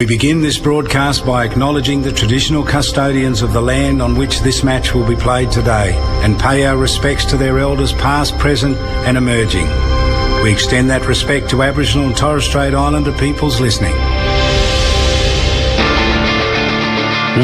We begin this broadcast by acknowledging the traditional custodians of the land on which this match will be played today and pay our respects to their elders past, present and emerging. We extend that respect to Aboriginal and Torres Strait Islander peoples listening.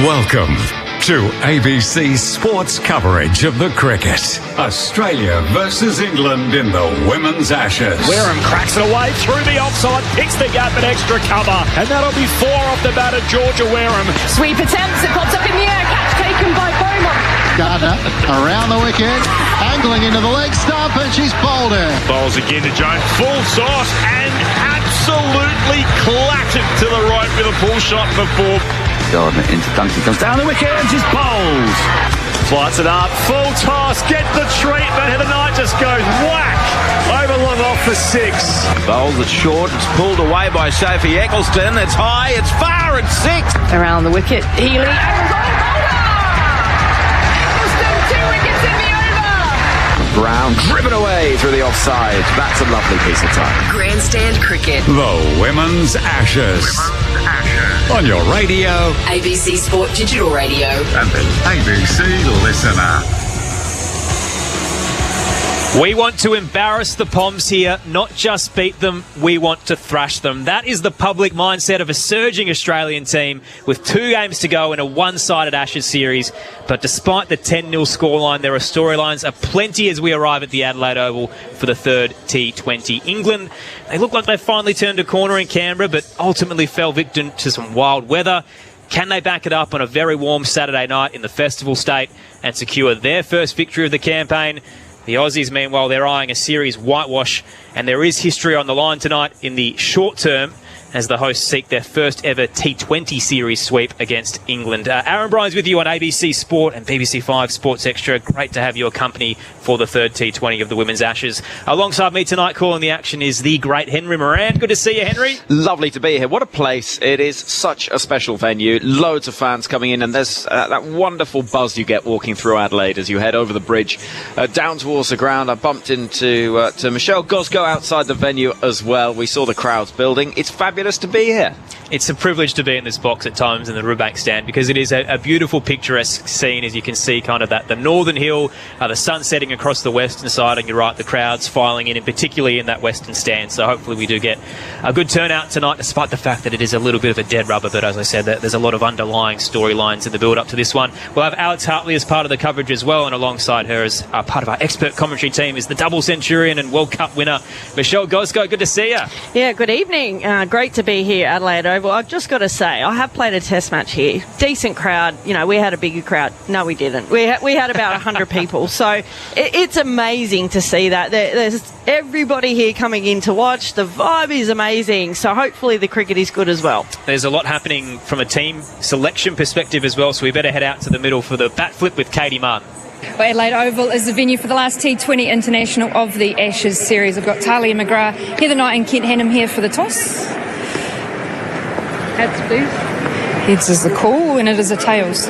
Welcome to ABC Sports coverage of the cricket. Australia versus England in the Women's Ashes. Wareham cracks it away through the offside, picks the gap and extra cover, and that'll be 4 off the bat of Georgia Wareham. Sweep attempts, it pops up in the air, catch taken by Beaumont. Gardner around the wicket, angling into the leg stump, and she's bowled it. Bowls again to Jones, full sauce, and absolutely clattered to the right with a pull shot for 4. Gardner into Duncan, comes down the wicket and she's bowled. Flights it up, full toss, get the treatment, Heather Knight just goes whack, over long off for 6. Bowls it short, it's pulled away by Sophie Eccleston, it's high, it's far, it's 6. Around the wicket, Healy, Brown driven away through the offside. That's a lovely piece of time. Grandstand cricket. The Women's Ashes. On your radio. ABC Sport Digital Radio. And the ABC Listener. We want to embarrass the Poms here, not just beat them, we want to thrash them. That is the public mindset of a surging Australian team with 2 games to go in a one-sided Ashes series. But despite the 10-0 scoreline, there are storylines aplenty as we arrive at the Adelaide Oval for the third T20. England, they look like they've finally turned a corner in Canberra, but ultimately fell victim to some wild weather. Can they back it up on a very warm Saturday night in the festival state and secure their first victory of the campaign? The Aussies, meanwhile, they're eyeing a series whitewash, and there is history on the line tonight in the short term as the hosts seek their first ever T20 series sweep against England. Aaron Bryan's with you on ABC Sport and BBC 5 Sports Extra. Great to have your company for the third T20 of the Women's Ashes. Alongside me tonight calling the action is the great Henry Moran. Good to see you, Henry. Lovely to be here. What a place. It is such a special venue. Loads of fans coming in, and there's that wonderful buzz you get walking through Adelaide as you head over the bridge down towards the ground. I bumped into to Michelle Gosgo outside the venue as well. We saw the crowds building. It's fabulous to be here. It's a privilege to be in this box at times in the Riverbank stand because it is a beautiful picturesque scene, as you can see kind of the northern hill, the sun setting across the western side, and you're right, the crowds filing in, and particularly in that western stand. So hopefully we do get a good turnout tonight, despite the fact that it is a little bit of a dead rubber. But as I said, there's a lot of underlying storylines in the build up to this one. We'll have Alex Hartley as part of the coverage as well, and alongside her as part of our expert commentary team is the double centurion and World Cup winner Michelle Gosgo. Good to see you. Yeah, good evening. Great to be here, Adelaide Oval. I've just got to say, I have played a test match here. Decent crowd. You know, we had a bigger crowd. No, we didn't. We had about 100 people. So it's amazing to see that. There's everybody here coming in to watch. The vibe is amazing. So hopefully the cricket is good as well. There's a lot happening from a team selection perspective as well. So we better head out to the middle for the bat flip with Katie Martin. Well, Adelaide Oval is the venue for the last T20 International of the Ashes series. I've got Talia McGrath, Heather Knight and Kent Hannum here for the toss. Heads, please. Heads is the call, and it is the tails.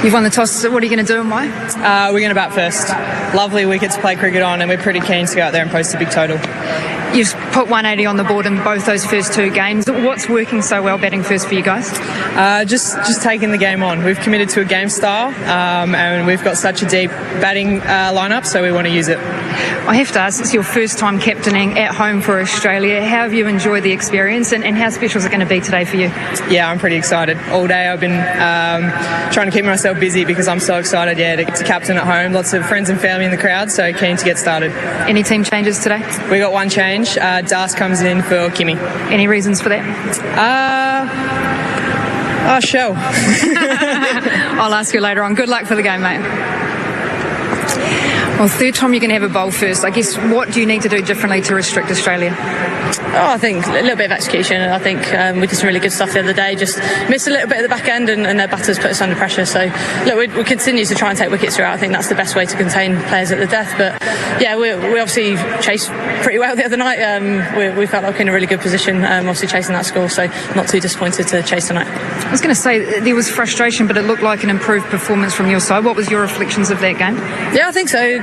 You've won the toss. So what are you going to do and why? We're going to bat first. Lovely wicket to play cricket on, and we're pretty keen to go out there and post a big total. You've put 180 on the board in both those first 2 games. What's working so well batting first for you guys? Just taking the game on. We've committed to a game style, and we've got such a deep batting lineup, so we want to use it. I have to ask, it's your first time captaining at home for Australia. How have you enjoyed the experience, and how special is it going to be today for you? Yeah, I'm pretty excited. All day I've been trying to keep myself busy because I'm so excited, to captain at home. Lots of friends and family in the crowd, so keen to get started. Any team changes today? We got one change. Das comes in for Kimmy. Any reasons for that? Shell. I'll ask you later on. Good luck for the game, mate. Well, third time you're going to have a bowl first. I guess, what do you need to do differently to restrict Australia? I think a little bit of execution. I think we did some really good stuff the other day. Just missed a little bit at the back end, and their batters put us under pressure. So, look, we continue to try and take wickets throughout. I think that's the best way to contain players at the death. But, yeah, we obviously chased pretty well the other night. We felt like in a really good position, obviously chasing that score. So, not too disappointed to chase tonight. I was going to say, there was frustration, but it looked like an improved performance from your side. What was your reflections of that game? Yeah, I think so.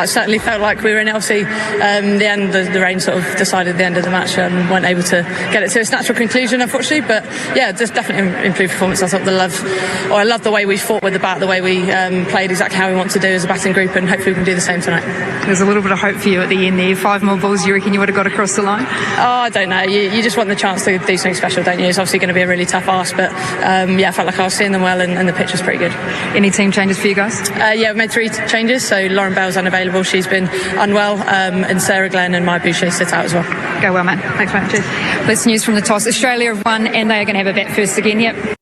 certainly felt like we were in Elsie. The rain sort of decided the end of the match and weren't able to get it to its natural conclusion, unfortunately. But yeah, just definitely improved performance. I thought I love the way we fought with the bat, the way we played exactly how we want to do as a batting group, and hopefully we can do the same tonight. There's a little bit of hope for you at the end there. 5 more balls, you reckon you would have got across the line? Oh, I don't know. You just want the chance to do something special, don't you? It's obviously going to be a really tough ask, but I felt like I was seeing them well, and the pitch was pretty good. Any team changes for you guys? We've made 3 changes. So Lauren Bell's unavailable, she's been unwell, and Sarah Glenn and Maya Boucher sit out as well. Go well, man. Thanks, man. Cheers. Let's news from the toss. Australia have won, and they are going to have a bat first again. Yep.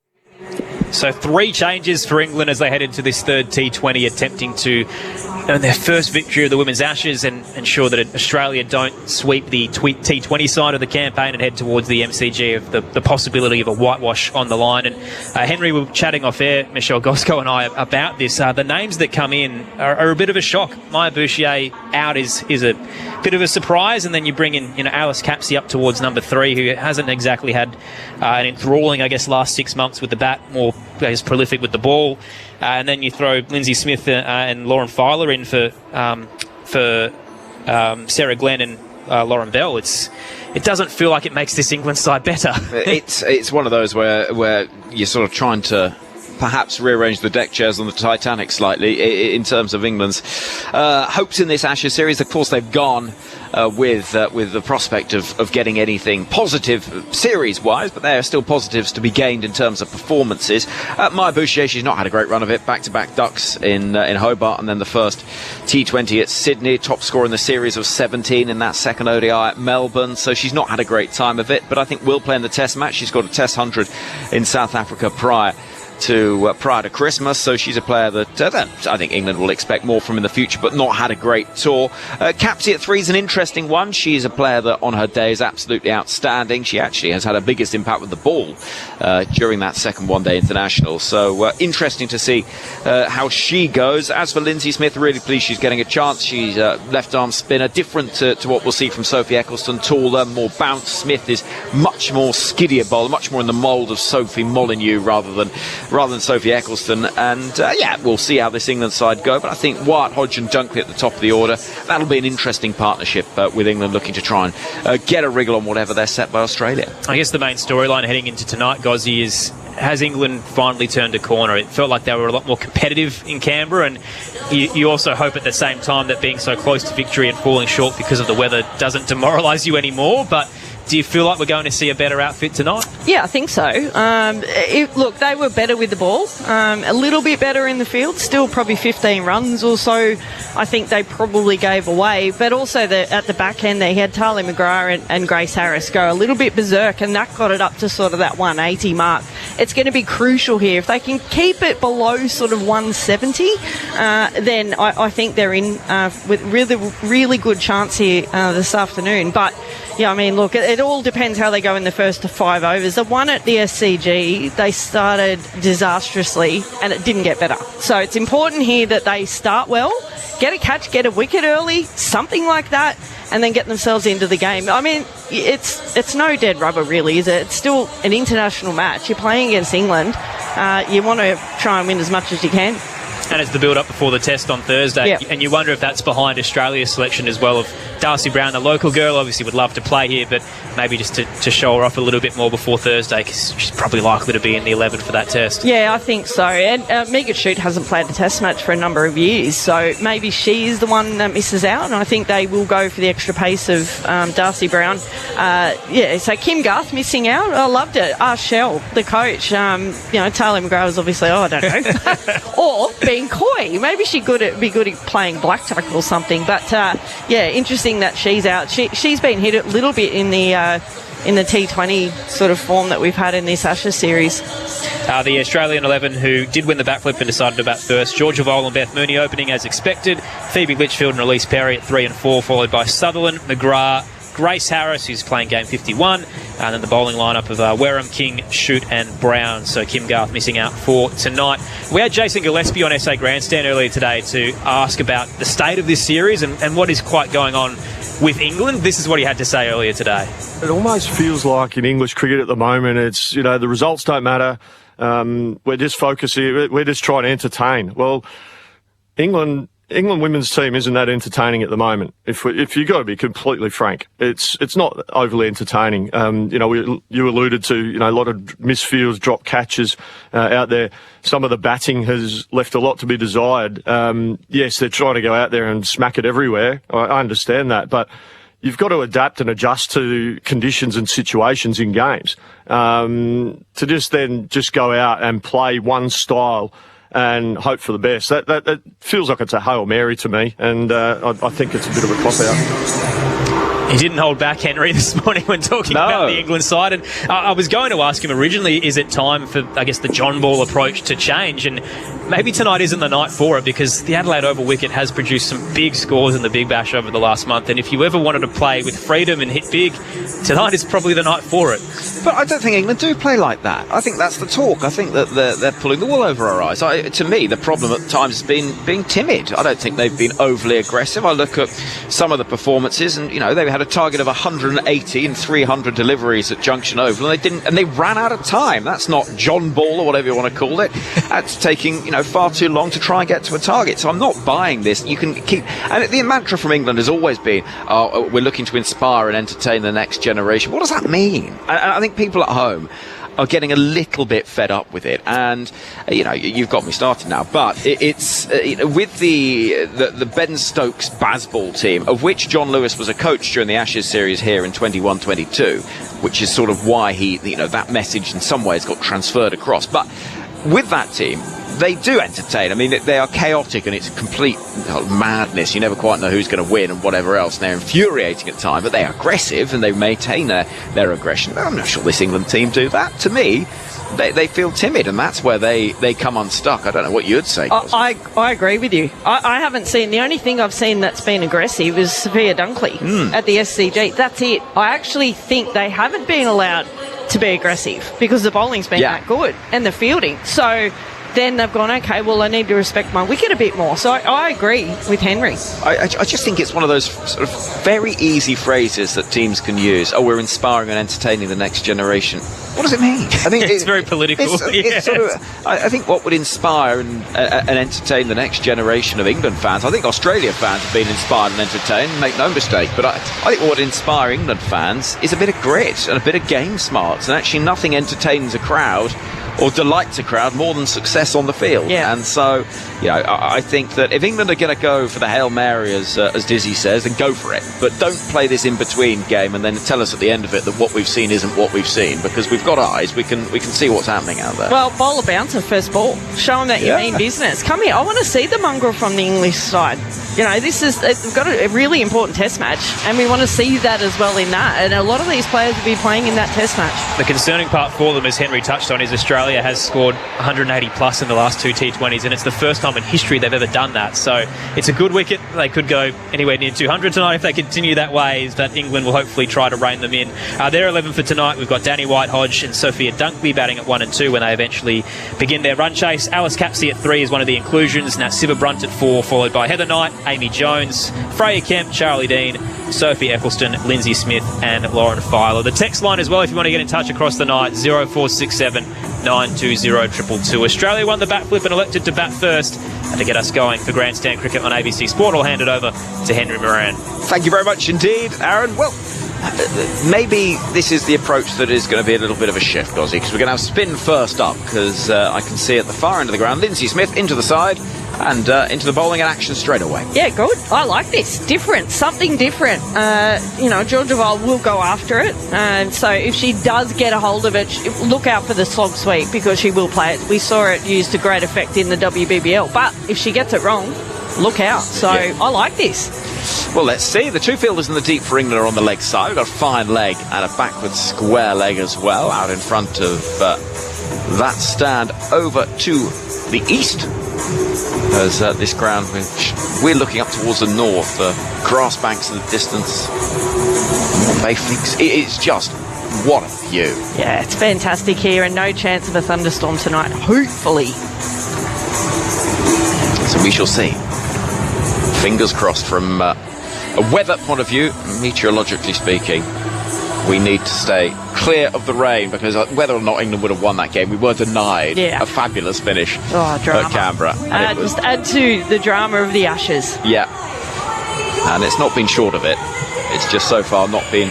So 3 changes for England as they head into this third T20, attempting to earn their first victory of the Women's Ashes and ensure that Australia don't sweep the T20 side of the campaign and head towards the MCG of the possibility of a whitewash on the line. And Henry, we were chatting off air, Michelle Gosco and I, about this. The names that come in are a bit of a shock. Maya Boucher out is a bit of a surprise, and then you bring in Alice Capsey up towards number 3, who hasn't exactly had an enthralling, last 6 months with the bat, more prolific with the ball. And then you throw Lindsay Smith and Lauren Filer in for Sarah Glenn and Lauren Bell. It doesn't feel like it makes this England side better. It's one of those where you're sort of trying to perhaps rearrange the deck chairs on the Titanic slightly in terms of England's hopes in this Ashes series. Of course, they've gone with the prospect of getting anything positive series-wise, but there are still positives to be gained in terms of performances. Maya Boucher, she's not had a great run of it. Back-to-back ducks in Hobart, and then the first T20 at Sydney. Top scorer in the series of 17 in that second ODI at Melbourne. So she's not had a great time of it, but I think will play in the Test match. She's got a Test 100 in South Africa prior to Christmas, so she's a player that I think England will expect more from in the future, but not had a great tour. Capsey at 3 is an interesting one. She's a player that on her day is absolutely outstanding. She actually has had her biggest impact with the ball during that second one-day international, so interesting to see how she goes. As for Lindsay Smith, really pleased she's getting a chance. She's a left-arm spinner, different to what we'll see from Sophie Eccleston, taller, more bounce. Smith is much more skiddier bowler, much more in the mould of Sophie Molyneux rather than Sophie Eccleston. And we'll see how this England side go, but I think Wyatt, Hodge and Dunkley at the top of the order, that'll be an interesting partnership with England looking to try and get a wriggle on whatever they're set by Australia. I guess the main storyline heading into tonight, Gozzy, is has England finally turned a corner? It felt like they were a lot more competitive in Canberra, and you also hope at the same time that being so close to victory and falling short because of the weather doesn't demoralise you anymore. But do you feel like we're going to see a better outfit tonight? Yeah, I think so. Look, they were better with the ball, a little bit better in the field, still probably 15 runs or so I think they probably gave away. But also at the back end they had Talia McGrath and Grace Harris go a little bit berserk, and that got it up to sort of that 180 mark. It's going to be crucial here. If they can keep it below sort of 170, then I think they're in with really good chance here this afternoon. But yeah, I mean, look, it all depends how they go in the first 5 overs. The one at the SCG, they started disastrously and it didn't get better. So it's important here that they start well, get a catch, get a wicket early, something like that, and then get themselves into the game. I mean, it's no dead rubber, really, is it? It's still an international match. You're playing against England. You want to try and win as much as you can. And it's the build-up before the test on Thursday. Yeah. And you wonder if that's behind Australia's selection as well of Darcy Brown, the local girl, obviously would love to play here, but maybe just to show her off a little bit more before Thursday, because she's probably likely to be in the 11 for that test. Yeah, I think so. And Megan Shute hasn't played a test match for a number of years, so maybe she's the one that misses out, and I think they will go for the extra pace of Darcy Brown. So Kim Garth missing out. I loved it. Shell, the coach, Talia McGrath was obviously, I don't know, or being coy. Maybe she be good at playing black tackle or something. But interesting that she's out. She's been hit a little bit in the T20 sort of form that we've had in this Ashes series. The Australian 11 who did win the backflip and decided to bat first. Georgia Vole and Beth Mooney opening as expected. Phoebe Litchfield and Elise Perry at 3 and 4, followed by Sutherland, McGrath, Grace Harris, who's playing game 51, and then the bowling lineup of Wareham, King, Shute and Brown. So Kim Garth missing out for tonight. We had Jason Gillespie on SA Grandstand earlier today to ask about the state of this series and what is quite going on with England. This is what he had to say earlier today. It almost feels like in English cricket at the moment, it's, the results don't matter. We're just focusing, we're just trying to entertain. Well, England England women's team isn't that entertaining at the moment. If you've got to be completely frank, it's not overly entertaining. You alluded to, a lot of misfields, drop catches out there. Some of the batting has left a lot to be desired. Yes, they're trying to go out there and smack it everywhere. I understand that, but you've got to adapt and adjust to conditions and situations in games. To just go out and play one style and hope for the best. That feels like it's a Hail Mary to me, and I think it's a bit of a cop-out. He didn't hold back, Henry, this morning when talking about the England side. And I was going to ask him originally, is it time for, I guess, the John Ball approach to change? And maybe tonight isn't the night for it, because the Adelaide Oval wicket has produced some big scores in the Big Bash over the last month. And if you ever wanted to play with freedom and hit big, tonight is probably the night for it. But I don't think England do play like that. I think that's the talk. I think that they're pulling the wool over our eyes. To me, the problem at times has been being timid. I don't think they've been overly aggressive. I look at some of the performances, and they had a target of 180 and 300 deliveries at Junction Oval, and they ran out of time. That's not John Ball or whatever you want to call it. That's taking far too long to try and get to a target. So I'm not buying this. You can keep, and the mantra from England has always been, we're looking to inspire and entertain the next generation. What does that mean? I think people at home are getting a little bit fed up with it, and you've got me started now. But it's with the Ben Stokes Bazball team, of which John Lewis was a coach during the Ashes series here in 21-22, which is sort of why he, that message in some ways got transferred across. But with that team, they do entertain. I mean, they are chaotic, and it's complete madness. You never quite know who's going to win and whatever else. And they're infuriating at times, but they are aggressive and they maintain their aggression. I'm not sure this England team do that. To me, they feel timid, and that's where they come unstuck. I don't know what you'd say. I agree with you. I haven't seen, the only thing I've seen that's been aggressive is Sophia Dunkley at the SCG. That's it. I actually think they haven't been allowed to be aggressive because the bowling's been that good and the fielding. So then they've gone, okay, well, I need to respect my wicket a bit more. So I agree with Henry. I just think it's one of those sort of very easy phrases that teams can use. Oh, we're inspiring and entertaining the next generation. What does it mean? I think it's very political. It's sort of, I think what would inspire and entertain the next generation of England fans, I think Australia fans have been inspired and entertained, make no mistake, but I think what would inspire England fans is a bit of grit and a bit of game smarts, and actually nothing entertains a crowd or delights a crowd more than success on the field. Yeah. And so, I think that if England are going to go for the Hail Mary, as Dizzy says, then go for it. But don't play this in-between game and then tell us at the end of it that what we've seen isn't what we've seen, because we've got eyes. We can see what's happening out there. Well, bowl a bouncer first ball. Show them that you mean business. Come here. I want to see the mongrel from the English side. We've got a really important test match, and we want to see that as well in that. And a lot of these players will be playing in that test match. The concerning part for them, as Henry touched on, is Australia has scored 180 plus in the last two T20s, and it's the first time in history they've ever done that. So it's a good wicket. They could go anywhere near 200 tonight if they continue that way, but England will hopefully try to rein them in. Their 11 for tonight, we've got Danny White-Hodge and Sophia Dunkley batting at 1 and 2 when they eventually begin their run chase. Alice Capsey at 3 is one of the inclusions. Now Siva Brunt at 4, followed by Heather Knight, Amy Jones, Freya Kemp, Charlie Dean, Sophie Eccleston, Lindsay Smith and Lauren Filer. The text line as well, if you want to get in touch across the night, 0467 920 222. Australia won the bat flip and elected to bat first. And to get us going for Grandstand Cricket on ABC Sport, I'll hand it over to Henry Moran. Thank you very much indeed, Aaron. Well, maybe this is the approach that is going to be a little bit of a shift, Ozzy, because we're going to have spin first up, because I can see at the far end of the ground, Lindsay Smith into the side and into the bowling and action straight away. Yeah, good. I like this. Different. Something different. Georgia Vole will go after it. So if she does get a hold of it, look out for the slog sweep, because she will play it. We saw it used to great effect in the WBBL. But if she gets it wrong, look out. So I like this. Well, let's see. The two fielders in the deep for England are on the leg side. We've got a fine leg and a backwards square leg as well, out in front of that stand over to the east. As this ground, which we're looking up towards the north, grass banks in the distance, Bay Fleeks. It's just, what a view. Yeah, it's fantastic here, and no chance of a thunderstorm tonight, hopefully. So we shall see. Fingers crossed from a weather point of view, meteorologically speaking. we need to stay clear of the rain, because whether or not England would have won that game, we were denied a fabulous finish at Canberra. Just add to the drama of the Ashes. Yeah. And it's not been short of it. It's just so far not been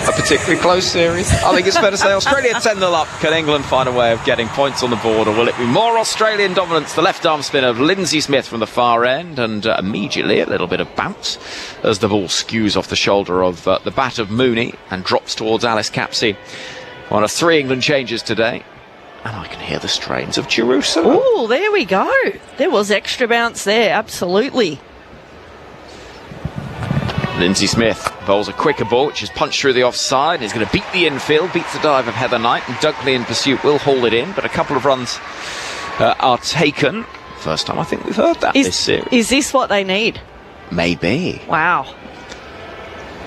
a particularly close series. I think it's fair to say Australia 10-0 up. Can England find a way of getting points on the board, or will it be more Australian dominance? The left arm spin of Lindsay Smith from the far end, and immediately a little bit of bounce as the ball skews off the shoulder of the bat of Mooney and drops towards Alice Capsey. One of 3 England changes today. And I can hear the strains of Jerusalem. Oh, there we go. There was extra bounce there, absolutely. Lindsay Smith bowls a quicker ball, which is punched through the offside. He's going to beat the infield, beats the dive of Heather Knight, and Dunkley in pursuit will haul it in, but a couple of runs are taken. First time I think we've heard that this series. Is this what they need? Maybe. Wow.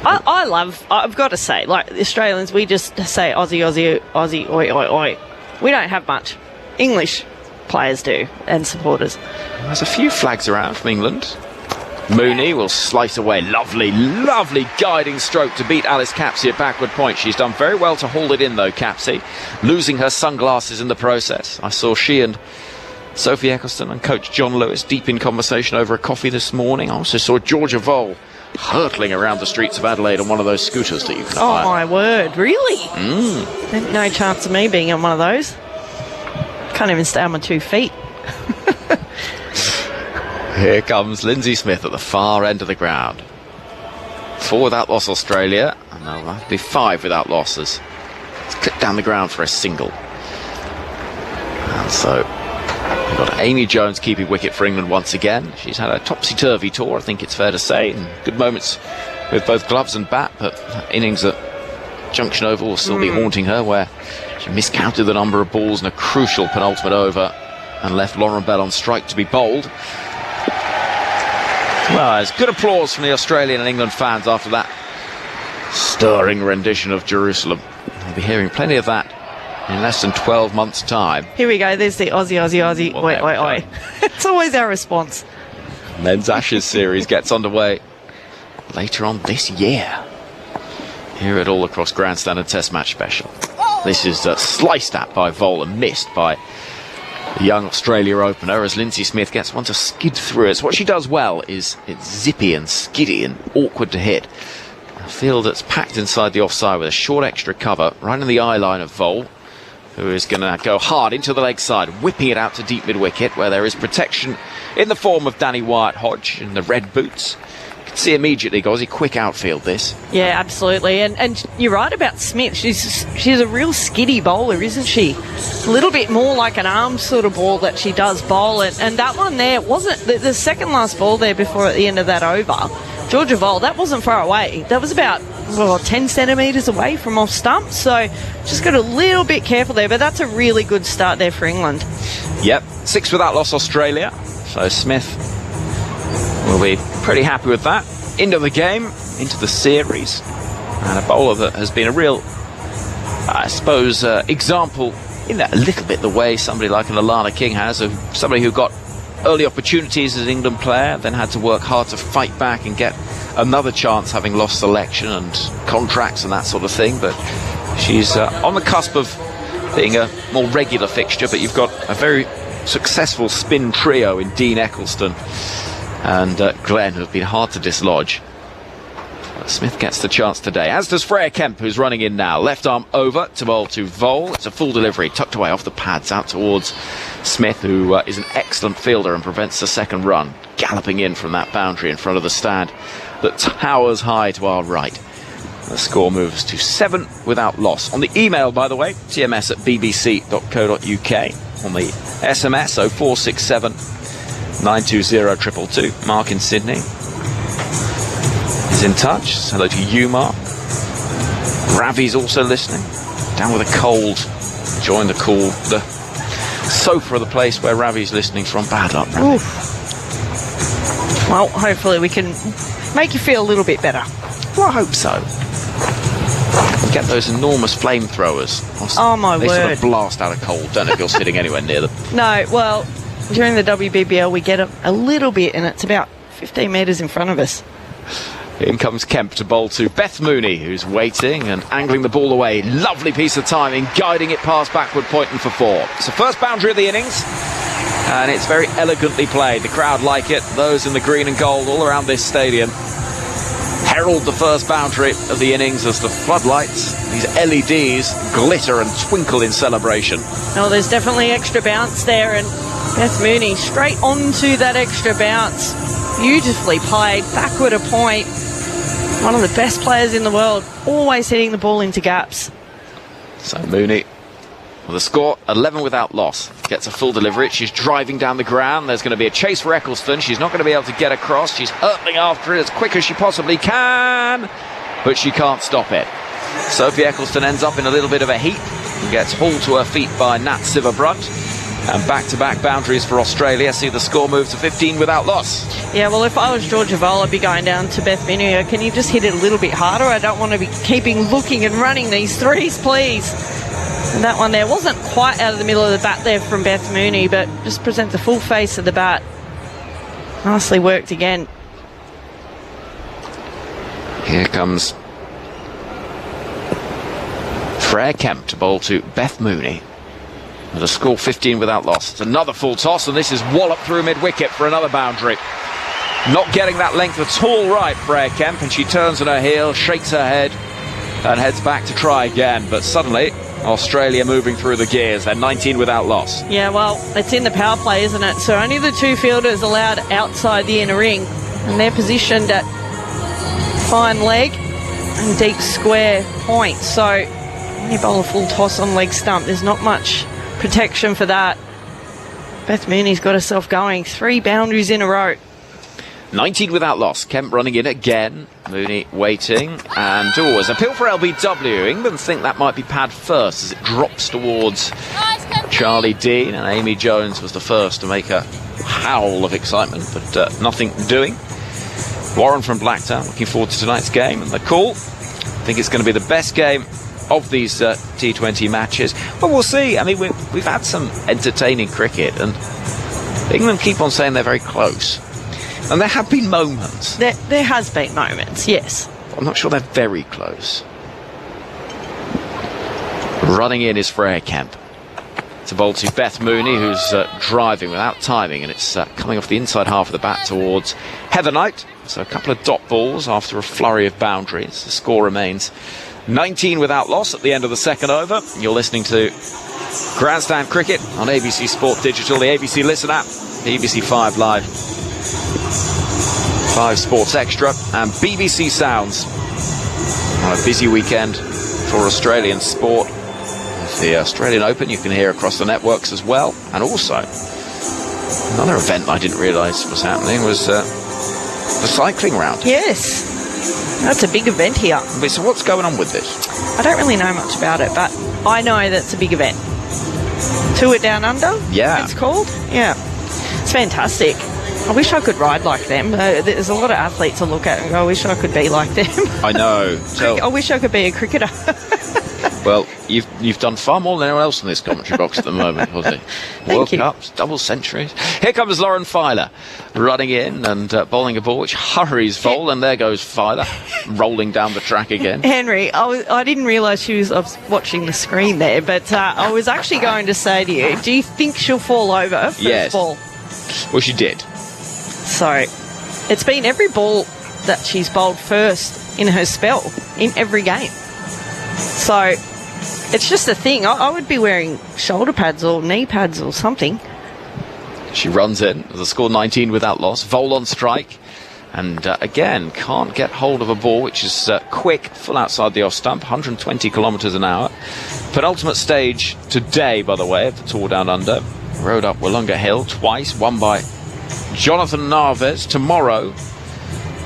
I've got to say, like the Australians, we just say Aussie, Aussie, Aussie, oi, oi, oi. We don't have much. English players do, and supporters. There's a few flags around from England. Mooney will slice away. Lovely, lovely guiding stroke to beat Alice Capsey at backward point. She's done very well to hold it in, though, Capsey, losing her sunglasses in the process. I saw she and Sophie Eccleston and coach John Lewis deep in conversation over a coffee this morning. I also saw Georgia Vole hurtling around the streets of Adelaide on one of those scooters that you can hire. Oh, my word, really? No chance of me being on one of those. Can't even stay on my 2 feet. Here comes Lindsay Smith at the far end of the ground. 4 without loss Australia, and there'll have to be 5 without losses. It's clipped down the ground for a single. And so we've got Amy Jones keeping wicket for England once again. She's had a topsy-turvy tour, I think it's fair to say, and good moments with both gloves and bat, but innings at Junction Oval will still be haunting her, where she miscounted the number of balls in a crucial penultimate over and left Lauren Bell on strike to be bowled. Well, there's good applause from the Australian and England fans after that stirring rendition of Jerusalem. We'll be hearing plenty of that in less than 12 months' time. Here we go. There's the Aussie, Aussie, Aussie. Well, oi, oi, oi. It's always our response. Men's Ashes series gets underway later on this year. Hear it all across Grandstand and Test Match Special. This is sliced at by Vole and missed by the young Australia opener as Lindsay Smith gets one to skid through it. So what she does well is it's zippy and skiddy and awkward to hit. A field that's packed inside the offside with a short extra cover right in the eye line of Vole, who is going to go hard into the leg side, whipping it out to deep mid-wicket, where there is protection in the form of Danny Wyatt-Hodge in the red boots. You can see immediately, Gozzy, quick outfield this. Yeah, absolutely. And you're right about Smith. She's a real skiddy bowler, isn't she? A little bit more like an arm sort of ball that she does bowl. And that one there wasn't the second last ball there before at the end of that over. Georgia Vole, that wasn't far away. That was about 10 centimetres away from off stump. So just got a little bit careful there. But that's a really good start there for England. Yep, 6 without loss Australia. So Smith will be pretty happy with that. Into the game, into the series. And a bowler that has been a real, I suppose, example in a little bit the way somebody like an Alana King has, of somebody who got early opportunities as an England player, then had to work hard to fight back and get another chance, having lost selection and contracts and that sort of thing. But she's on the cusp of being a more regular fixture. But you've got a very successful spin trio in Dean Eccleston and Glenn, who have been hard to dislodge. Smith gets the chance today, as does Freya Kemp, who's running in now. Left arm over to bowl to Vole. It's a full delivery, tucked away off the pads, out towards Smith, who is an excellent fielder and prevents the second run, galloping in from that boundary in front of the stand that towers high to our right. The score moves to 7 without loss. On the email, by the way, tms@bbc.co.uk. On the SMS, 0467 920 222. Mark in Sydney is in touch. Hello to you, Mark. Ravi's also listening. Down with a cold. Enjoying the cool, the sofa of the place where Ravi's listening from. Bad luck, Ravi. Well, hopefully we can make you feel a little bit better. Well, I hope so. You get those enormous flamethrowers. Oh, my word. They sort of blast out a cold. Don't know if you're sitting anywhere near them. No, well, during the WBBL we get a little bit, and it's about 15 metres in front of us. In comes Kemp to bowl to Beth Mooney, who's waiting and angling the ball away. Lovely piece of timing, guiding it past backward point and for 4. It's the first boundary of the innings, and it's very elegantly played. The crowd like it. Those in the green and gold all around this stadium herald the first boundary of the innings as the floodlights, these LEDs, glitter and twinkle in celebration. Oh, there's definitely extra bounce there, and Beth Mooney straight onto that extra bounce. Beautifully played, backward a point. One of the best players in the world, always hitting the ball into gaps. So Mooney, with a score 11 without loss, gets a full delivery. She's driving down the ground. There's going to be a chase for Eccleston. She's not going to be able to get across. She's hurtling after it as quick as she possibly can, but she can't stop it. Sophie Eccleston ends up in a little bit of a heat and gets hauled to her feet by Nat Sivabrunt. And back-to-back boundaries for Australia see the score move to 15 without loss. Yeah, well, if I was Georgia Vole, I'd be going down to Beth Mooney. Can you just hit it a little bit harder? I don't want to be looking and running these threes, please. And that one there wasn't quite out of the middle of the bat there from Beth Mooney, but just presents the full face of the bat. Nicely worked again. Here comes Freya Kemp to bowl to Beth Mooney. With a score 15 without loss. It's another full toss, and this is walloped through mid-wicket for another boundary. Not getting that length at all right, Freya Kemp, and she turns on her heel, shakes her head, and heads back to try again. But suddenly, Australia moving through the gears. They're 19 without loss. Yeah, well, it's in the power play, isn't it? So only the 2 fielders allowed outside the inner ring, and they're positioned at fine leg and deep square point. So when you bowl a full toss on leg stump, there's not much protection for that. Beth Mooney's got herself going. 3 boundaries in a row. 19 without loss. Kemp running in again. Mooney waiting. And there's an appeal for LBW. England think that might be pad first as it drops towards Charlie Dean. And Amy Jones was the first to make a howl of excitement, but nothing doing. Warren from Blacktown looking forward to tonight's game. And the call, I think it's going to be the best game of these T20 matches. But we'll see. I mean, we've had some entertaining cricket, and England keep on saying they're very close. And there have been moments. There has been moments, yes. I'm not sure they're very close. Running in is Freya Kemp. To bowl to Beth Mooney, who's driving without timing, and it's coming off the inside half of the bat towards Heather Knight. So a couple of dot balls after a flurry of boundaries. The score remains 19 without loss at the end of the second over. You're listening to Grandstand Cricket on ABC Sport Digital, the ABC Listen app, the ABC 5 Live, 5 Sports Extra, and BBC Sounds on a busy weekend for Australian sport. The Australian Open you can hear across the networks as well. And also, another event I didn't realise was happening was the cycling round. Yes. That's a big event here. So what's going on with this? I don't really know much about it, but I know that's a big event. Tour Down Under? Yeah. It's called? Yeah. It's fantastic. I wish I could ride like them. There's a lot of athletes to look at and go, I wish I could be like them. I know. I wish I could be a cricketer. Well, you've done far more than anyone else in this commentary box at the moment, Aussie. World Cups, double centuries. Here comes Lauren Filer running in and bowling a ball which hurries Vole, and there goes Filer rolling down the track again. Henry, I didn't realise I was watching the screen there, but I was actually going to say to you, do you think she'll fall over first ball? Well, she did. So it's been every ball that she's bowled first in her spell, in every game. So it's just a thing. I would be wearing shoulder pads or knee pads or something. She runs in. The score 19 without loss. Vole on strike. And again, can't get hold of a ball which is quick, full outside the off stump, 120 kilometres an hour. Penultimate stage today, by the way, of the Tour Down Under. Rode up Wollonga Hill twice, won by Jonathan Narves. Tomorrow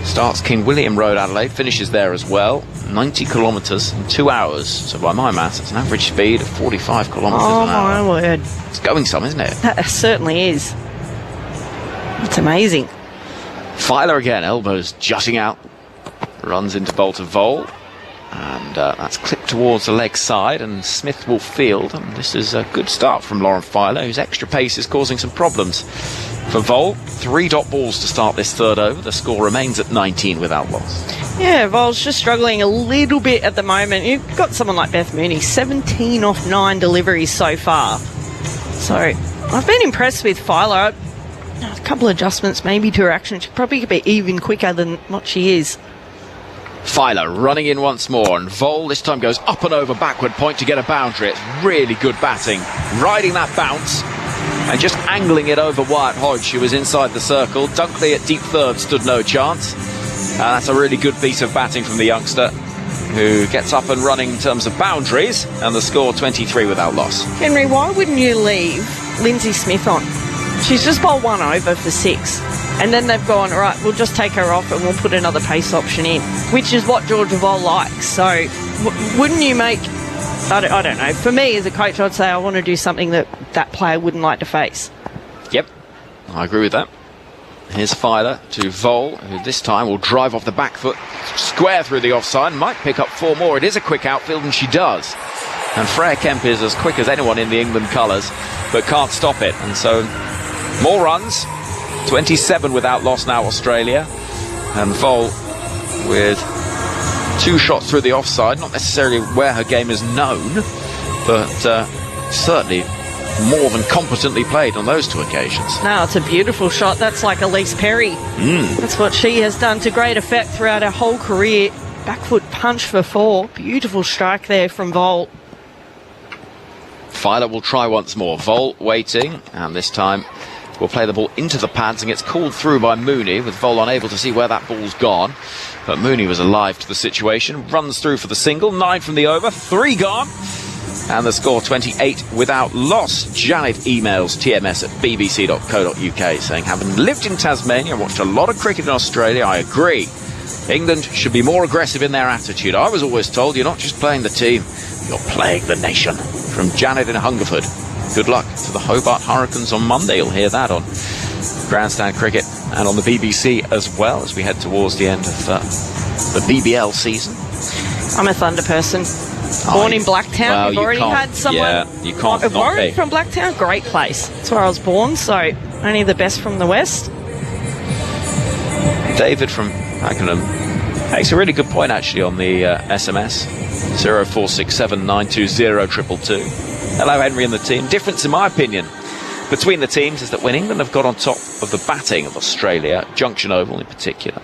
starts King William Road, Adelaide, finishes there as well. 90 kilometres in 2 hours. So by my maths, it's an average speed of 45 kilometres an hour. Oh, my word. It's going some, isn't it? That certainly is. It's amazing. Filer again, elbows jutting out. Runs into bowl to Vole. And that's clipped towards the leg side, and Smith will field. And this is a good start from Lauren Filer, whose extra pace is causing some problems for Vole. 3 dot balls to start this third over. The score remains at 19 without loss. Yeah, Vol's just struggling a little bit at the moment. You've got someone like Beth Mooney, 17 off 9 deliveries so far. So I've been impressed with Phyla. A couple of adjustments maybe to her action. She probably could be even quicker than what she is. Phyla running in once more, and Vol this time goes up and over backward point to get a boundary. It's really good batting. Riding that bounce and just angling it over Wyatt Hodge, who was inside the circle. Dunkley at deep third stood no chance. That's a really good piece of batting from the youngster, who gets up and running in terms of boundaries, and the score 23 without loss. Henry, why wouldn't you leave Lindsay Smith on? She's just bowled 1 over for 6. And then they've gone, right, we'll just take her off and we'll put another pace option in, which is what Georgia Vol likes. So wouldn't you make, I don't know, for me as a coach, I'd say I want to do something that that player wouldn't like to face. Yep, I agree with that. Here's Phyla to Vol, who this time will drive off the back foot, square through the offside, might pick up 4 more. It is a quick outfield, and she does. And Freya Kemp is as quick as anyone in the England colours, but can't stop it. And so, more runs, 27 without loss now, Australia. And Vol with 2 shots through the offside, not necessarily where her game is known, but certainly more than competently played on those 2 occasions. No, it's a beautiful shot. That's like Elise Perry. That's what she has done to great effect throughout her whole career. Back foot punch for 4. Beautiful strike there from Vol. Phyla will try once more. Vol waiting, and this time will play the ball into the pads and gets called through by Mooney, with Vol unable to see where that ball's gone. But Mooney was alive to the situation, runs through for the single, 9 from the over, 3 gone. And the score 28 without loss. Janet emails tms@bbc.co.uk saying, having lived in Tasmania and watched a lot of cricket in Australia, I agree. England should be more aggressive in their attitude. I was always told you're not just playing the team, you're playing the nation. From Janet in Hungerford. Good luck to the Hobart Hurricanes on Monday. You'll hear that on Grandstand Cricket and on the BBC as well, as we head towards the end of the BBL season. I'm a Thunder person. Born in Blacktown. Well, You've already had someone. Yeah, you can't not Warren be. from Blacktown, great place. That's where I was born, so only the best from the West. David from Pakenham makes a really good point actually on the SMS 0467920222. Hello Henry and the team. Difference in my opinion between the teams is that when England have got on top of the batting of Australia, Junction Oval in particular.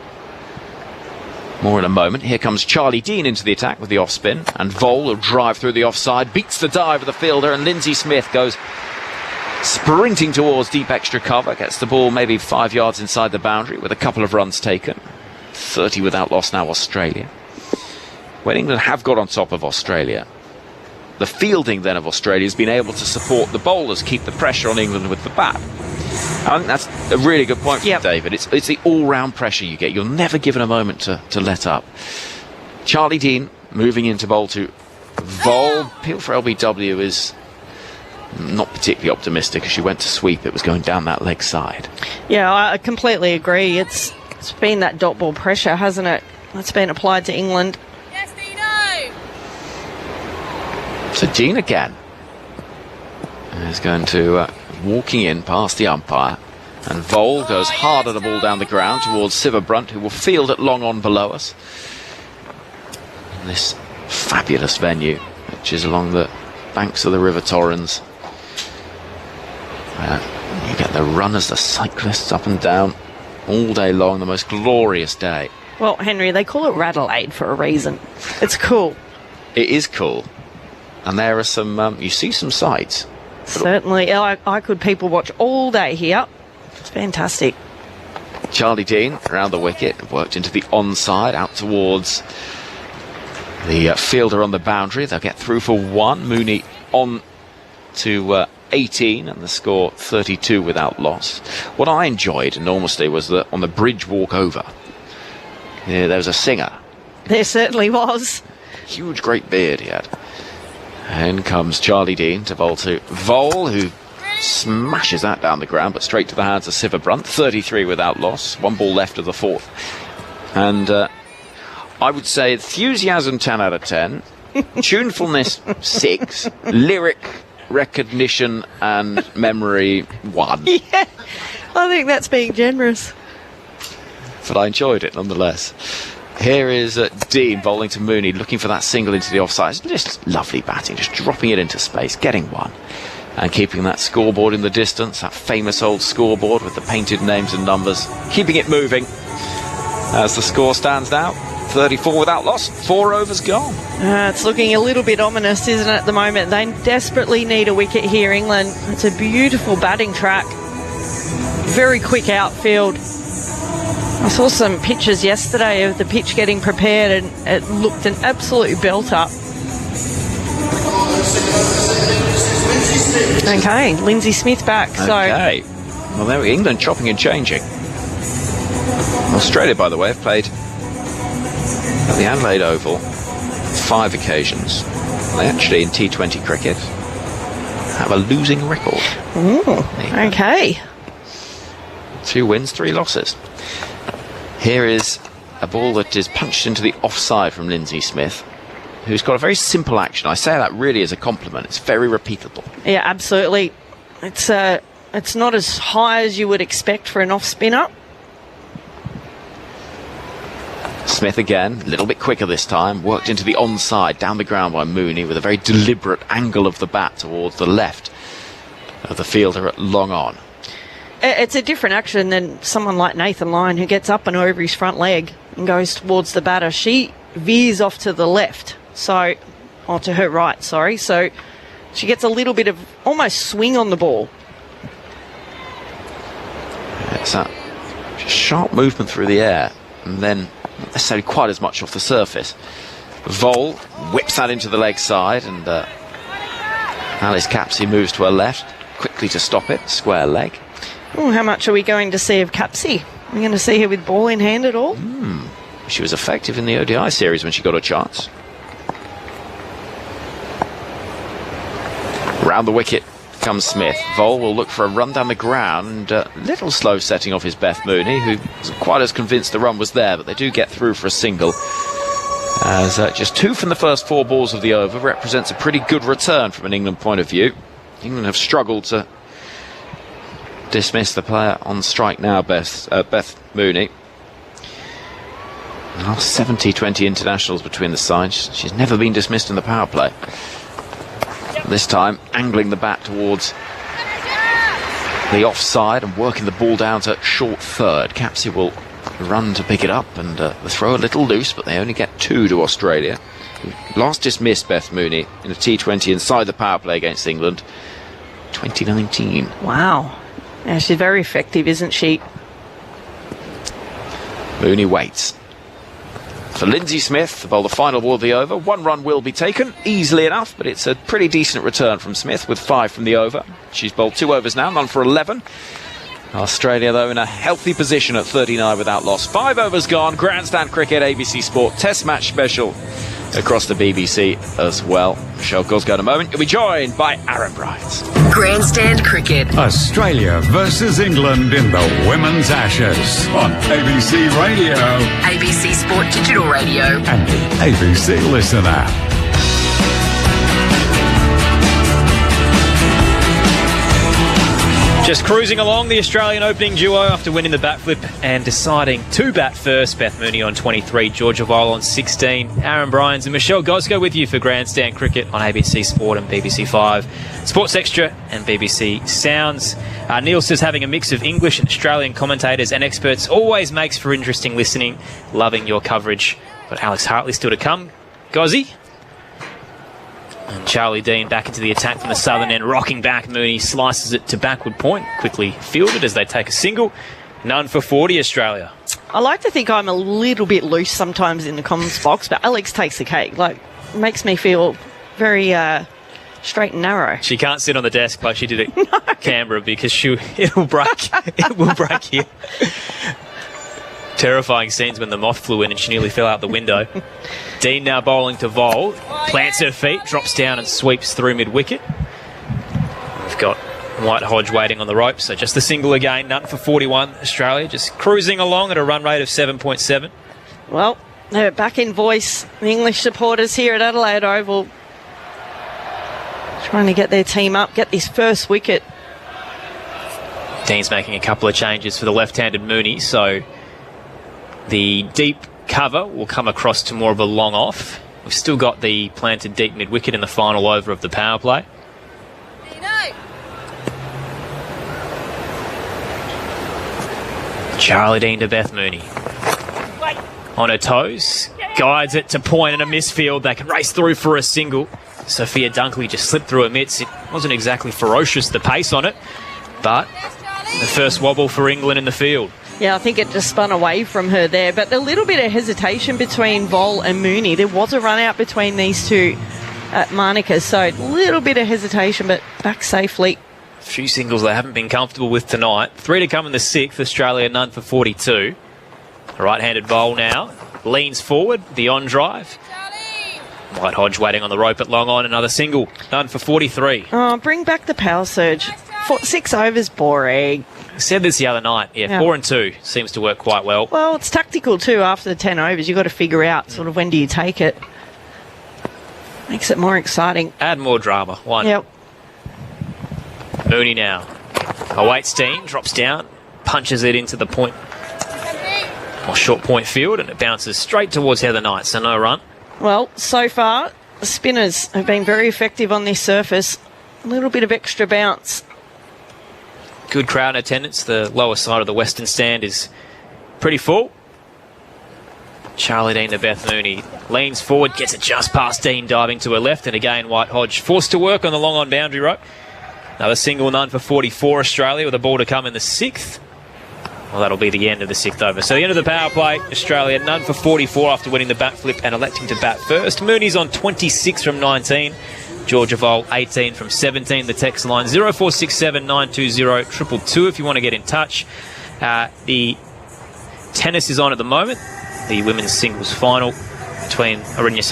More in a moment. Here comes Charlie Dean into the attack with the off spin, and Vol will drive through the offside, beats the dive of the fielder, and Lindsay Smith goes sprinting towards deep extra cover, gets the ball maybe 5 yards inside the boundary with a couple of runs taken. 30 without loss now, Australia. When England have got on top of Australia, the fielding then of Australia has been able to support the bowlers, keep the pressure on England with the bat. I think that's a really good point from David. It's the all-round pressure you get. You're never given a moment to let up. Charlie Dean moving into bowl to Vol. Peel for LBW is not particularly optimistic. As she went to sweep, it was going down that leg side. Yeah, I completely agree. It's been that dot ball pressure, hasn't it? That's been applied to England. Yes, Dino! So Dean again is going to walking in past the umpire, and Vol goes hard at the ball down the ground towards Siverbrunt, who will field it long on below us. In this fabulous venue, which is along the banks of the River Torrens. You get the runners, the cyclists up and down all day long, the most glorious day. Well, Henry, they call it Radelaide for a reason. It's cool. It is cool. And there are some, you see some sights. Certainly. I could people watch all day here. It's fantastic. Charlie Dean around the wicket, worked into the onside, out towards the fielder on the boundary. They'll get through for 1. Mooney on to 18, and the score 32 without loss. What I enjoyed enormously was that on the bridge walk over, there was a singer. There certainly was. Huge, great beard he had. In comes Charlie Dean to bowl to Vol, who smashes that down the ground, but straight to the hands of Siverbrunt. 33 without loss. 1 ball left of the 4th. And I would say enthusiasm 10 out of 10. Tunefulness 6. Lyric recognition and memory 1. Yeah, I think that's being generous. But I enjoyed it nonetheless. Here is Dean bowling to Mooney, looking for that single into the offside. Just lovely batting, just dropping it into space, getting one. And keeping that scoreboard in the distance, that famous old scoreboard with the painted names and numbers, keeping it moving. As the score stands now, 34 without loss, 4 overs gone. It's looking a little bit ominous, isn't it, at the moment? They desperately need a wicket here, England. It's a beautiful batting track. Very quick outfield. I saw some pictures yesterday of the pitch getting prepared, and it looked an absolute belter. Okay, Lindsay Smith back. Okay. Well, there we go. England chopping and changing. Australia, by the way, have played at the Adelaide Oval 5 occasions. They actually, in T20 cricket, have a losing record. Ooh, okay. 2 wins, 3 losses. Here is a ball that is punched into the offside from Lindsay Smith, who's got a very simple action. I say that really as a compliment. It's very repeatable. Yeah, absolutely. It's not as high as you would expect for an off-spinner. Smith again, a little bit quicker this time, worked into the onside, down the ground by Mooney with a very deliberate angle of the bat towards the left of the fielder at long on. It's a different action than someone like Nathan Lyon, who gets up and over his front leg and goes towards the batter. She veers off to the left, or to her right, sorry. So she gets a little bit of almost swing on the ball. It's that sharp movement through the air, and then not necessarily quite as much off the surface. Vole whips that into the leg side, and Alice Capsey moves to her left, quickly to stop it, square leg. Oh, how much are we going to see of Capsey? Are we going to see her with ball in hand at all? She was effective in the ODI series when she got a chance. Round the wicket comes Smith. Vole will look for a run down the ground, and little slow setting off his Beth Mooney, who wasn't quite as convinced the run was there, but they do get through for a single. As just 2 from the first 4 balls of the over represents a pretty good return from an England point of view. England have struggled to dismiss the player on strike now, Beth Mooney. The last 70-20 internationals between the sides. She's never been dismissed in the power play. This time, angling the bat towards the offside and working the ball down to short third. Capsey will run to pick it up, and the throw a little loose, but they only get 2 to Australia. Last dismissed Beth Mooney in a T20 inside the power play against England, 2019. Wow. Yeah, she's very effective, isn't she? Mooney waits for Lindsay Smith to bowl the final ball of the over. 1 run will be taken, easily enough, but it's a pretty decent return from Smith with 5 from the over. She's bowled 2 overs now, none for 11. Australia, though, in a healthy position at 39 without loss. 5 overs gone. Grandstand Cricket, ABC Sport Test Match Special across the BBC as well. Michelle Gosgo in a moment. You'll be joined by Aaron Bright. Grandstand Cricket. Australia versus England in the Women's Ashes on ABC Radio ABC Sport Digital Radio. and the ABC Listen app. Just cruising along, the Australian opening duo after winning the bat flip and deciding to bat first. Beth Mooney on 23, Georgia Vole on 16. Aaron Bryans and Michelle Gosgo with you for Grandstand Cricket on ABC Sport and BBC 5, Sports Extra and BBC Sounds. Neil says having a mix of English and Australian commentators and experts always makes for interesting listening. Loving your coverage. But Alex Hartley still to come. Gozzy. And Charlie Dean back into the attack from the southern end, rocking back. Mooney slices it to backward point, quickly fielded as they take a single. None for 40, Australia. I like to think I'm a little bit loose sometimes in the comments box, but Alex takes the cake. Makes me feel very straight and narrow. She can't sit on the desk like she did at Canberra because it will break. It will break here. Terrifying scenes when the moth flew in and she nearly fell out the window. Dean now bowling to Vole. Plants her feet, drops down and sweeps through mid-wicket. We've got White Hodge waiting on the rope, so just the single again. None for 41, Australia. Just cruising along at a run rate of 7.7. Well, they're back in voice. The English supporters here at Adelaide Oval trying to get their team up, get this first wicket. Dean's making a couple of changes for the left-handed Mooney, so the deep cover will come across to more of a long off. We've still got the planted deep mid-wicket in the final over of the power play. Charlie Dean to Beth Mooney. On her toes, guides it to point and a misfield. They can race through for a single. Sophia Dunkley just slipped through her mitts. It wasn't exactly ferocious, the pace on it, but the first wobble for England in the field. Yeah, I think it just spun away from her there, but a little bit of hesitation between Vol and Mooney. There was a run out between these two at Monica, so a little bit of hesitation, but back safely. A few singles they haven't been comfortable with tonight. 3 to come in the 6th. Australia none for 42. A right-handed bowl now. Leans forward. The on drive. White Hodge waiting on the rope at long on. Another single. None for 43. Oh, bring back the power surge. 6 overs, boring. I said this the other night. Yeah, 4 and 2 seems to work quite well. Well, it's tactical too after the 10 overs. You've got to figure out sort of when do you take it. Makes it more exciting. Add more drama. One. Yep. Mooney now. Awaits Dean, drops down, punches it into the point, or short point field, and it bounces straight towards Heather Knight, so no run. Well, so far, the spinners have been very effective on this surface. A little bit of extra bounce. Good crowd attendance. The lower side of the western stand is pretty full. Charlie Dean to Beth Mooney. Leans forward, gets it just past Dean, diving to her left, and again White Hodge forced to work on the long on boundary rope. Another single, none for 44 Australia, with a ball to come in the 6th. Well, that'll be the end of the 6th over. So the end of the power play, Australia none for 44 after winning the bat flip and electing to bat first. Mooney's on 26 from 19. Georgia Vol 18 from 17. The text line 0467 920 222 if you want to get in touch. The tennis is on at the moment. The women's singles final between Arinya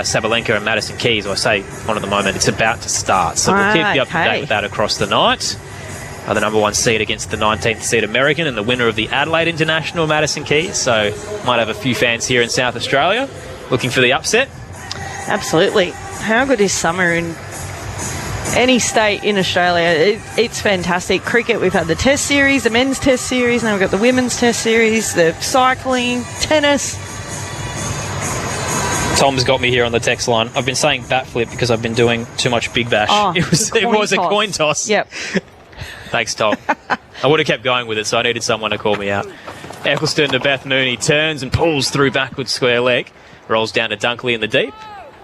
Sabalenka and Madison Keys. I say on at the moment, it's about to start. So we'll keep you up to date with that across the night. The number 1 seed against the 19th seed American and the winner of the Adelaide International, Madison Keys. So might have a few fans here in South Australia looking for the upset. Absolutely. How good is summer in any state in Australia? It's fantastic. Cricket, we've had the test series, the men's test series, now we've got the women's test series, the cycling, tennis. Tom's got me here on the text line. I've been saying bat flip because I've been doing too much Big Bash. Oh, it was a coin toss. Yep. Thanks, Tom. I would have kept going with it, so I needed someone to call me out. Eccleston to Beth Mooney, turns and pulls through backward square leg. Rolls down to Dunkley in the deep.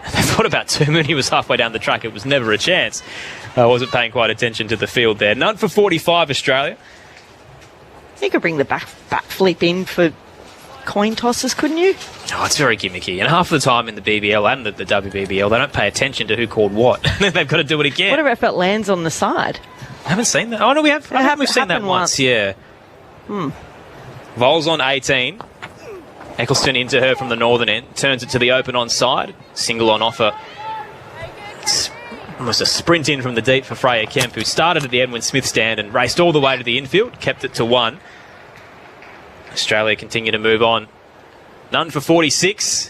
They thought about 2. Mooney was halfway down the track. It was never a chance. I wasn't paying quite attention to the field there. None for 45 Australia. You could bring the bat flip in for coin tosses, couldn't you? Oh, it's very gimmicky. And half of the time in the BBL and the WBBL, they don't pay attention to who called what. They've got to do it again. What about if it lands on the side? I haven't seen that. Oh, no, we have. I think we've seen that once, yeah. Vol's on 18. Eccleston into her from the northern end. Turns it to the open onside. Single on offer. It's almost a sprint in from the deep for Freya Kemp, who started at the Edwin Smith stand and raced all the way to the infield. Kept it to 1. Australia continue to move on. None for 46.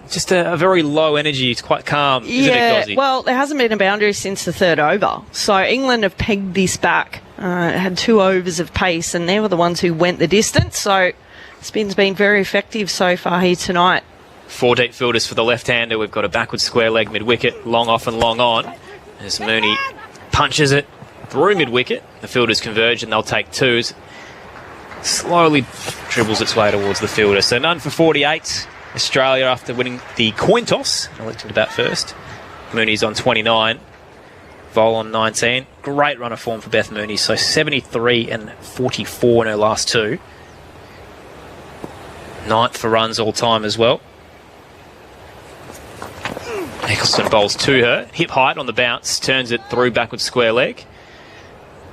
Just a very low energy. It's quite calm, isn't it, Gozzy? Well, there hasn't been a boundary since the 3rd over. So England have pegged this back. Had 2 overs of pace, and they were the ones who went the distance. So spin's been very effective so far here tonight. 4 deep fielders for the left-hander. We've got a backward square leg mid-wicket, long off and long on. As Mooney punches it through mid-wicket. The fielders converge and they'll take 2s. Slowly dribbles its way towards the fielder. So none for 48. Australia after winning the coin toss. Electing to bat first. Mooney's on 29. Vol on 19. Great run of form for Beth Mooney. So 73 and 44 in her last 2. 9th for runs all time as well. Eccleston bowls to her. Hip height on the bounce. Turns it through backward square leg.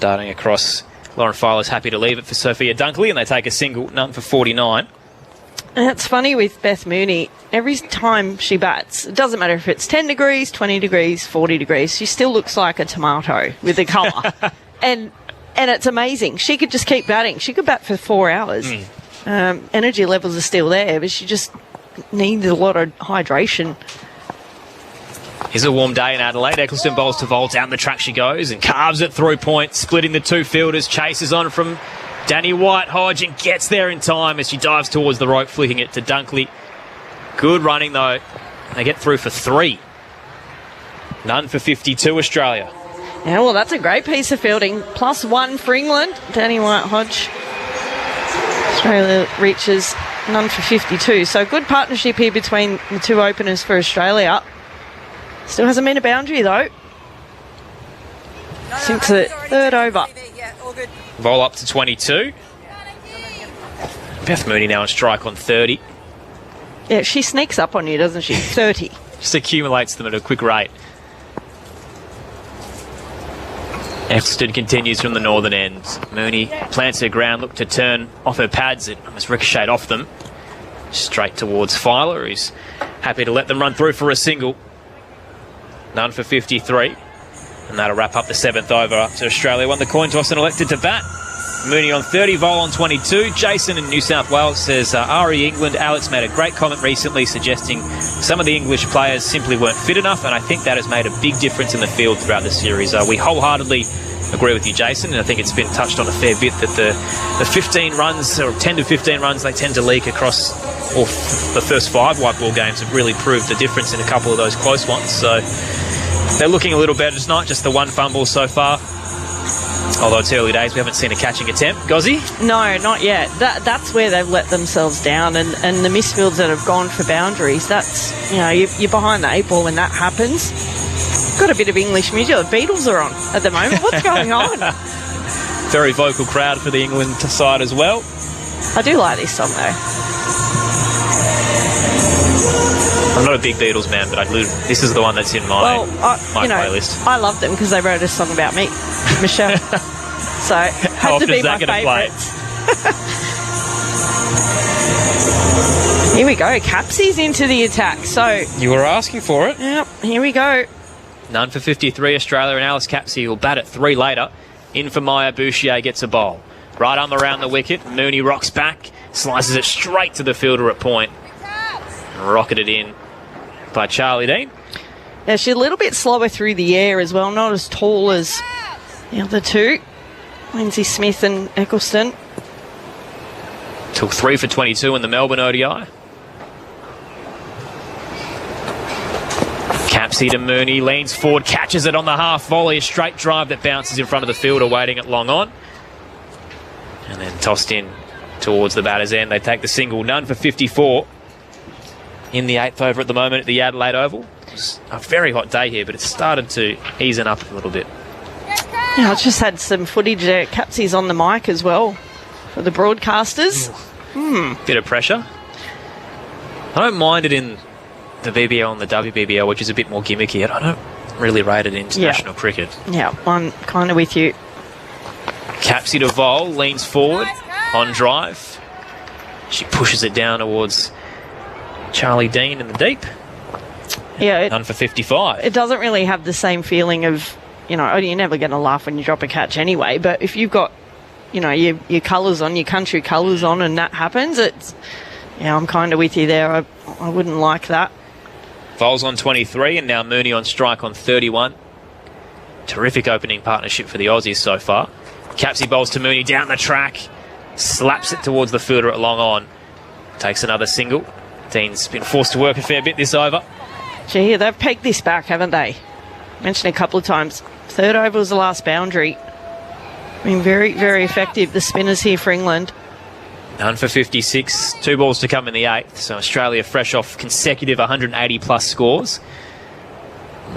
Darting across. Lauren Filer's happy to leave it for Sophia Dunkley, and they take a single. None for 49. And it's funny with Beth Mooney. Every time she bats, it doesn't matter if it's 10 degrees, 20 degrees, 40 degrees. She still looks like a tomato with the colour. and it's amazing. She could just keep batting. She could bat for 4 hours. Energy levels are still there, but she just needs a lot of hydration. Here's a warm day in Adelaide. Eccleston bowls to Vol. Down the track she goes and carves it through point, splitting the 2 fielders. Chases on from Danny White-Hodge and gets there in time as she dives towards the rope, flicking it to Dunkley. Good running, though. They get through for 3. None for 52, Australia. Yeah, well, that's a great piece of fielding. +1 for England. Danny White-Hodge. Australia reaches none for 52. So good partnership here between the two openers for Australia. Still hasn't been a boundary, though. Since the third over. Roll up to 22. Beth Mooney now on strike on 30. Yeah, she sneaks up on you, doesn't she? 30. Just accumulates them at a quick rate. Eccleston continues from the northern end. Mooney plants her ground, look to turn off her pads. It almost ricocheted off them. Straight towards Filer, who's happy to let them run through for a single. None for 53. And that'll wrap up the 7th over. Up to Australia. Won the coin toss and elected to bat. Mooney on 30, Vol on 22. Jason in New South Wales says, RE England, Alex made a great comment recently suggesting some of the English players simply weren't fit enough, and I think that has made a big difference in the field throughout the series. We wholeheartely agree with you, Jason, and I think it's been touched on a fair bit that the 15 runs, or 10 to 15 runs, they tend to leak across the first 5 white ball games have really proved the difference in a couple of those close ones. So they're looking a little better tonight, just the 1 fumble so far. Although it's early days, we haven't seen a catching attempt. Gozzy? No, not yet. That's where they've let themselves down, and the misfields that have gone for boundaries, that's, you're behind the 8 ball when that happens. Got a bit of English music. The Beatles are on at the moment. What's going on? Very vocal crowd for the England side as well. I do like this song, though. I'm not a big Beatles man, but this is the one that's in my playlist. I love them because they wrote a song about me, Michelle. So had to be my favourites. Here we go. Capsey's into the attack. So you were asking for it. Yep. Here we go. None for 53, Australia, and Alice Capsey will bat at 3 later. In for Maya Bouchier, gets a bowl. Right arm around the wicket. Mooney rocks back, slices it straight to the fielder at point. Rocketed in by Charlie Dean. Yeah, she's a little bit slower through the air as well, not as tall as the other two, Lindsay Smith and Eccleston. Took 3 for 22 in the Melbourne ODI. Capsey to Mooney, leans forward, catches it on the half volley, a straight drive that bounces in front of the fielder, waiting at long on. And then tossed in towards the batter's end. They take the single, none for 54. In the 8th over at the moment at the Adelaide Oval. It's a very hot day here, but it's started to ease up a little bit. Yeah, I just had some footage there. Capsey's on the mic as well for the broadcasters. Bit of pressure. I don't mind it in the BBL and the WBBL, which is a bit more gimmicky. I don't really rate it in international cricket. Yeah, I'm kind of with you. Capsey to Vol, leans forward on drive. She pushes it down towards Charlie Dean in the deep. Yeah, none for 55. It doesn't really have the same feeling of, you're never going to laugh when you drop a catch anyway, but if you've got, your colours on, your country colours on, and that happens, I'm kind of with you there. I wouldn't like that. Vol's on 23 and now Mooney on strike on 31. Terrific opening partnership for the Aussies so far. Capsey bowls to Mooney down the track, slaps it towards the fielder at long on. Takes another single. Dean's been forced to work a fair bit this over. Gee, they've pegged this back, haven't they? Mentioned a couple of times. 3rd over was the last boundary. Very, very effective, the spinners here for England. None for 56. 2 balls to come in the 8th. So Australia fresh off consecutive 180-plus scores.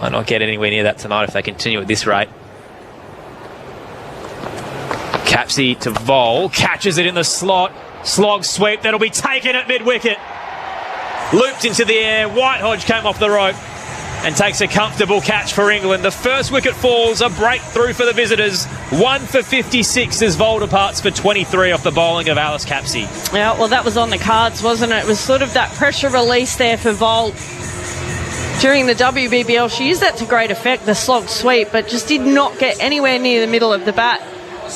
Might not get anywhere near that tonight if they continue at this rate. Capsey to Vol. Catches it in the slot. Slog sweep. That'll be taken at mid-wicket. Looped into the air. White-Hodge came off the rope and takes a comfortable catch for England. The first wicket falls, a breakthrough for the visitors. 1 for 56 as Vol departs for 23 off the bowling of Alice Capsey. Yeah, well, that was on the cards, wasn't it? It was sort of that pressure release there for Vol. During the WBBL, she used that to great effect, the slog sweep, but just did not get anywhere near the middle of the bat.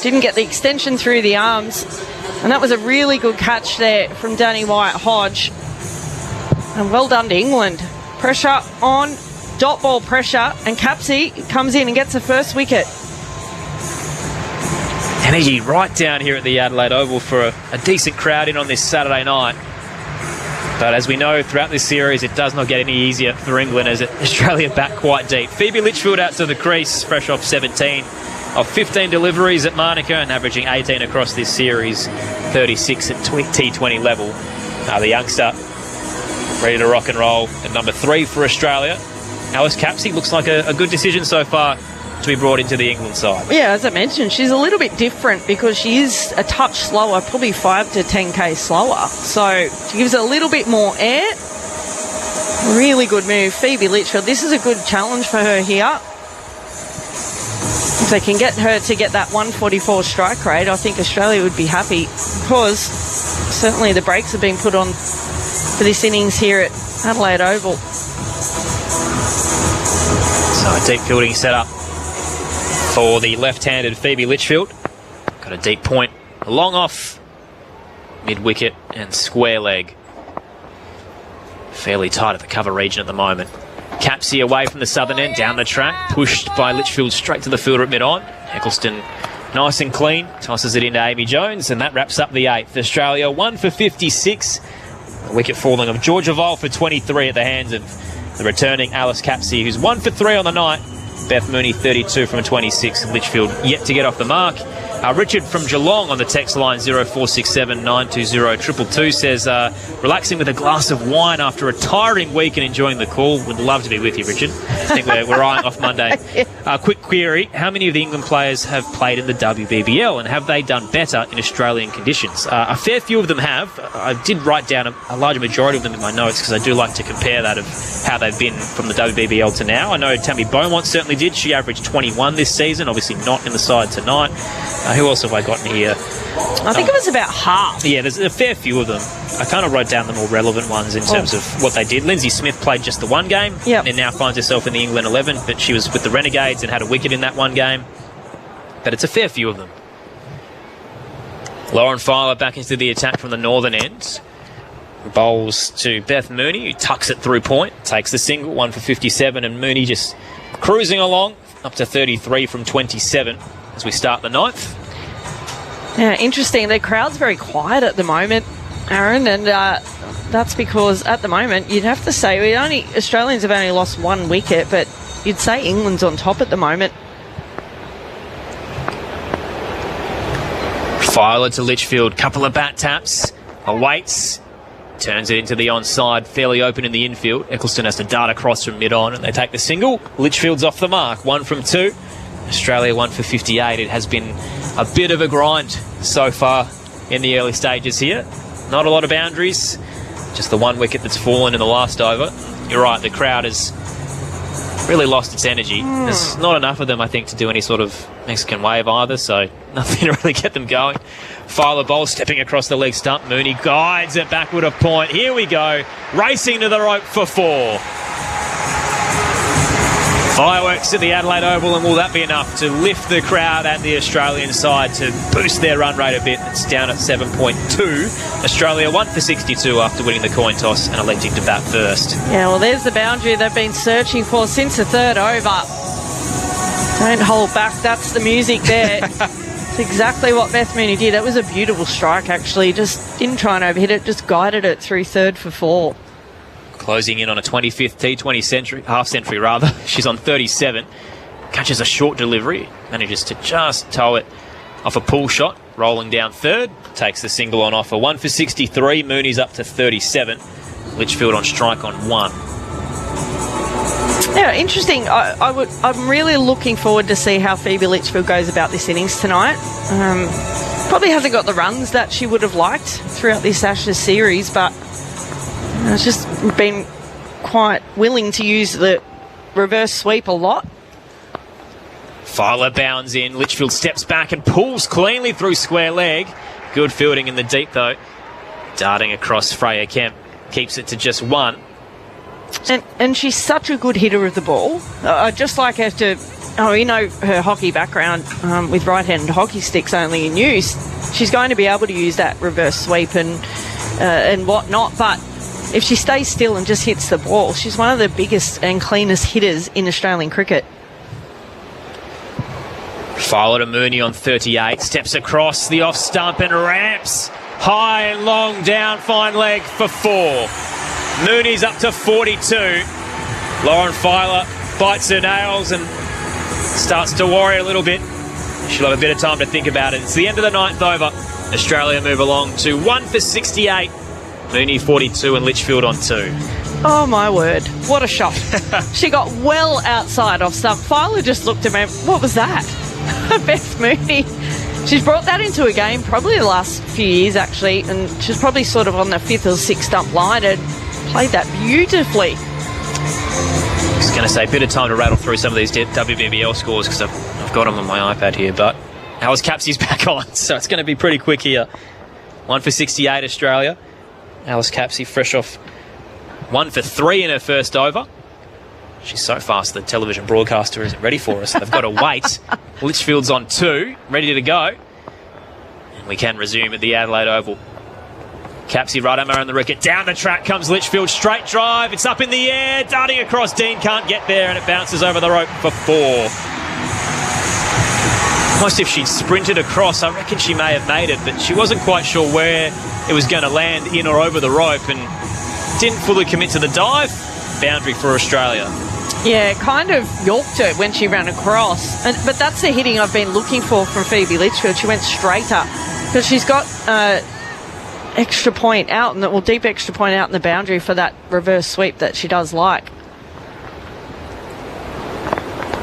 Didn't get the extension through the arms. And that was a really good catch there from Danny White-Hodge. And well done to England. Pressure on, dot ball pressure, and Capsey comes in and gets the first wicket. Yeah, Energy right down here at the Adelaide Oval for a decent crowd in on this Saturday night. But as we know, throughout this series, it does not get any easier for England as Australia back quite deep. Phoebe Litchfield out to the crease, fresh off 17 of 15 deliveries at Monaco and averaging 18 across this series, 36 at T20 level. The youngster ready to rock and roll at number 3 for Australia. Alice Capsey looks like a good decision so far to be brought into the England side. Yeah, as I mentioned, she's a little bit different because she is a touch slower, probably 5 to 10k slower. So she gives it a little bit more air. Really good move. Phoebe Litchfield, this is a good challenge for her here. If they can get her to get that 144 strike rate, I think Australia would be happy because certainly the brakes have been put on for this innings here at Adelaide Oval. So a deep fielding setup for the left-handed Phoebe Litchfield. Got a deep point, long off, mid-wicket and square leg. Fairly tight at the cover region at the moment. Capsey away from the southern end, down the track, pushed by Litchfield straight to the fielder at mid-on. Eccleston nice and clean, tosses it into Amy Jones, and that wraps up the 8th. Australia 1 for 56. A wicket falling of Georgia Vole for 23 at the hands of the returning Alice Capsey, who's 1 for 3 on the night. Beth Mooney 32 from 26. Litchfield yet to get off the mark. Richard from Geelong on the text line 0467 920 222 says, relaxing with a glass of wine after a tiring week and enjoying the call. Would love to be with you, Richard. I think we're eyeing off Monday. Quick query, how many of the England players have played in the WBBL and have they done better in Australian conditions? A fair few of them have. I did write down a larger majority of them in my notes because I do like to compare that of how they've been from the WBBL to now. I know Tammy Beaumont certainly did. She averaged 21 this season, obviously not in the side tonight. Who else have I got in here? I think it was about half. Yeah, there's a fair few of them. I kind of wrote down the more relevant ones in terms of what they did. Lindsay Smith played just the one game and now finds herself in the England 11, but she was with the Renegades and had a wicket in that one game. But it's a fair few of them. Lauren Filer back into the attack from the northern end. Bowls to Beth Mooney, who tucks it through point, takes the single, 1 for 57, and Mooney just cruising along up to 33 from 27 as we start the 9th. Yeah, interesting. The crowd's very quiet at the moment, Aaron, and that's because at the moment you'd have to say Australians have only lost 1 wicket, but you'd say England's on top at the moment. Filer to Litchfield, couple of bat taps, awaits, turns it into the onside, fairly open in the infield. Eccleston has to dart across from mid-on and they take the single. Litchfield's off the mark, 1 from 2. Australia 1 for 58. It has been a bit of a grind so far in the early stages here. Not a lot of boundaries, just the 1 wicket that's fallen in the last over. You're right, the crowd has really lost its energy. There's not enough of them, I think, to do any sort of Mexican wave either, so nothing to really get them going. Filer bowl stepping across the leg stump. Mooney guides it backward of point. Here we go, racing to the rope for 4. Fireworks at the Adelaide Oval, and will that be enough to lift the crowd at the Australian side to boost their run rate a bit? It's down at 7.2. Australia 1 for 62 after winning the coin toss and electing to bat first. Yeah, well, there's the boundary they've been searching for since the 3rd over. Don't hold back, that's the music there. It's exactly what Beth Mooney did. That was a beautiful strike, actually. Just didn't try and overhit it, just guided it through 3rd for 4. Closing in on a 25th T20 century, half century rather. She's on 37. Catches a short delivery. Manages to just tow it off a pull shot. Rolling down 3rd. Takes the single on offer. 1 for 63. Mooney's up to 37. Litchfield on strike on 1. Yeah, interesting. I'm really looking forward to see how Phoebe Litchfield goes about this innings tonight. Probably hasn't got the runs that she would have liked throughout this Ashes series, but it's just been quite willing to use the reverse sweep a lot. Filer bounds in. Litchfield steps back and pulls cleanly through square leg. Good fielding in the deep, though. Darting across, Freya Kemp keeps it to just 1. And she's such a good hitter of the ball. I just like her to... you know her hockey background with right-handed hockey sticks only in use. She's going to be able to use that reverse sweep and whatnot, but if she stays still and just hits the ball, she's one of the biggest and cleanest hitters in Australian cricket. Fowler to Mooney on 38. Steps across the off stump and ramps. High and long down, fine leg for 4. Mooney's up to 42. Lauren Fowler bites her nails and starts to worry a little bit. She'll have a bit of time to think about it. It's the end of the 9th over. Australia move along to 1 for 68. Mooney 42 and Litchfield on 2. Oh, my word. What a shot. She got well outside off stump. Fowler just looked at me. What was that? Beth Mooney. She's brought that into a game probably the last few years, actually, and she's probably sort of on the 5th or 6th stump line and played that beautifully. I was going to say, a bit of time to rattle through some of these WBBL scores because I've got them on my iPad here, but Alice Capsey's back on, so it's going to be pretty quick here. 1 for 68 Australia. Alice Capsey fresh off 1 for 3 in her first over. She's so fast the television broadcaster isn't ready for her, so they've got to wait. Litchfield's on 2, ready to go. And we can resume at the Adelaide Oval. Capsey right on the wicket. Down the track comes Litchfield. Straight drive. It's up in the air. Darting across. Dean can't get there, and it bounces over the rope for 4. Almost if she'd sprinted across, I reckon she may have made it, but she wasn't quite sure where it was going to land, in or over the rope, and didn't fully commit to the dive. Boundary for Australia. Yeah, kind of yorked her when she ran across. But that's the hitting I've been looking for from Phoebe Litchfield. She went straight up because she's got extra point out, deep extra point out in the boundary for that reverse sweep that she does like.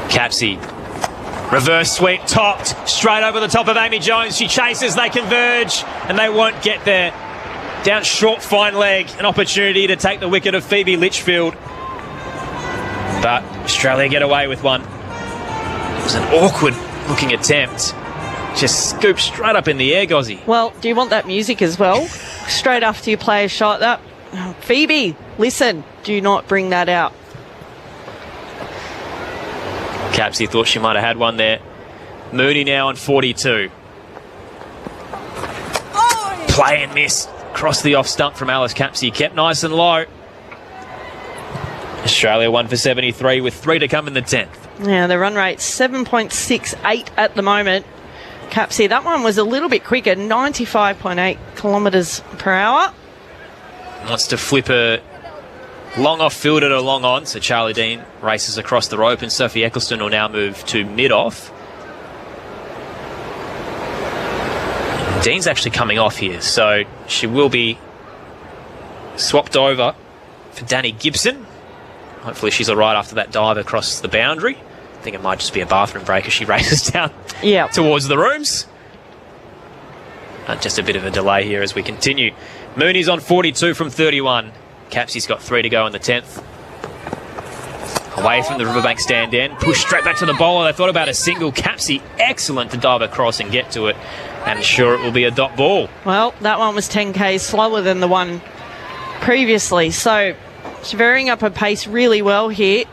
Capsey, reverse sweep, topped, straight over the top of Amy Jones. She chases, they converge, and they won't get there. Down short, fine leg, an opportunity to take the wicket of Phoebe Litchfield. But Australia get away with one. It was an awkward looking attempt. Just scooped straight up in the air, Gozzy. Well, do you want that music as well? Straight after you play a shot, that Phoebe, listen, do not bring that out. Capsey thought she might have had one there. Mooney now on 42. Play and miss. Across the off stump from Alice Capsey. Kept nice and low. Australia 1 for 73 with 3 to come in the 10th. Yeah, the run rate 7.68 at the moment. Capsey, that one was a little bit quicker, 95.8 kilometres per hour. Wants to flip her long off field at a long on, so Charlie Dean races across the rope, and Sophie Eccleston will now move to mid-off. Dean's actually coming off here, so she will be swapped over for Danny Gibson. Hopefully she's all right after that dive across the boundary. I think it might just be a bathroom break as she races down towards the rooms. Just a bit of a delay here as we continue. Mooney's on 42 from 31. Capsey's got 3 to go in the 10th. Away from the Riverbank stand end. Push straight back to the bowler. They thought about a single. Capsey, excellent to dive across and get to it. And sure, it will be a dot ball. Well, that one was 10K slower than the one previously. So she's varying up her pace really well here.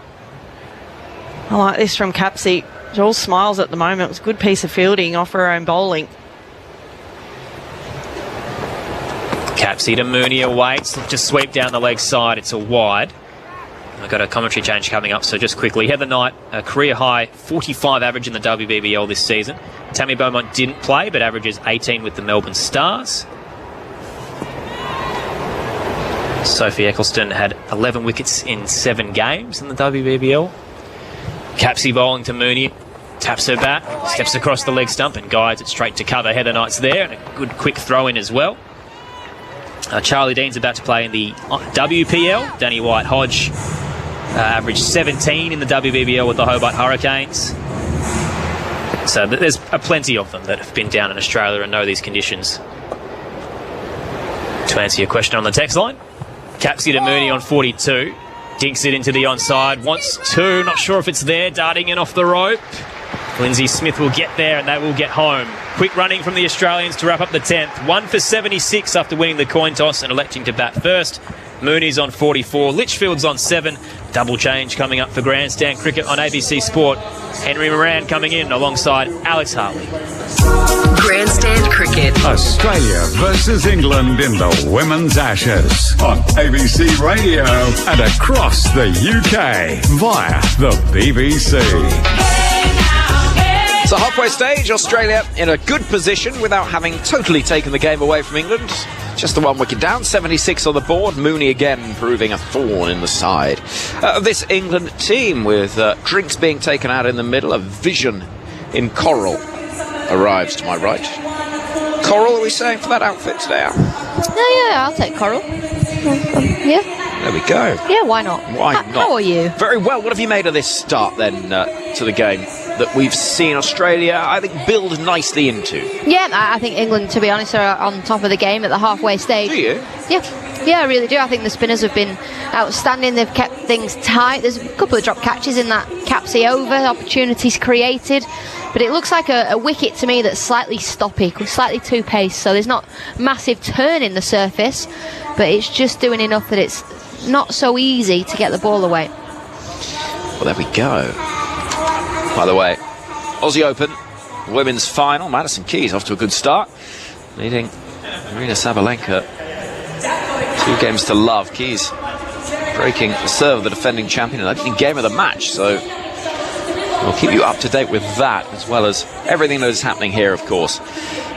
I like this from Capsey. She's all smiles at the moment. It was a good piece of fielding off her own bowling. Capsey to Mooney awaits. Just sweep down the leg side. It's a wide. I've got a commentary change coming up, so just quickly. Heather Knight, a career high 45 average in the WBBL this season. Tammy Beaumont didn't play, but averages 18 with the Melbourne Stars. Sophie Eccleston had 11 wickets in 7 games in the WBBL. Capsey bowling to Mooney. Taps her bat, steps across the leg stump and guides it straight to cover. Heather Knight's there, and a good quick throw in as well. Charlie Dean's about to play in the WPL. Danny White-Hodge averaged 17 in the WBBL with the Hobart Hurricanes. So there's plenty of them that have been down in Australia and know these conditions. To answer your question on the text line, Capsey to Mooney on 42. Dinks it into the onside. Wants 2. Not sure if it's there. Darting in off the rope. Lindsay Smith will get there and they will get home. Quick running from the Australians to wrap up the 10th. 1 for 76 after winning the coin toss and electing to bat first. Mooney's on 44. Litchfield's on 7. Double change coming up for Grandstand Cricket on ABC Sport. Henry Moran coming in alongside Alex Harley. Grandstand Cricket. Australia versus England in the Women's Ashes on ABC Radio and across the UK via the BBC. So halfway stage, Australia in a good position without having totally taken the game away from England. Just the 1 wicket down, 76 on the board. Mooney again proving a thorn in the side of this England team, with drinks being taken out in the middle. A vision in coral arrives to my right. Coral, are we saying, for that outfit today, Al? Yeah, I'll take coral. Yeah. There we go. Yeah, why not? Why not? How are you? Very well. What have you made of this start then to the game that we've seen Australia, I think, build nicely into? Yeah, I think England, to be honest, are on top of the game at the halfway stage. Do you? Yeah, I really do. I think the spinners have been outstanding. They've kept things tight. There's a couple of drop catches in that capsy over, opportunities created, but it looks like a wicket to me that's slightly stoppy, slightly too paced, so there's not massive turn in the surface, but it's just doing enough that it's not so easy to get the ball away. Well, there we go. By the way, Aussie Open, women's final. Madison Keys off to a good start, leading Marina Sabalenka 2 games to love. Keys breaking the serve of the defending champion and opening game of the match. So we'll keep you up to date with that, as well as everything that is happening here, of course,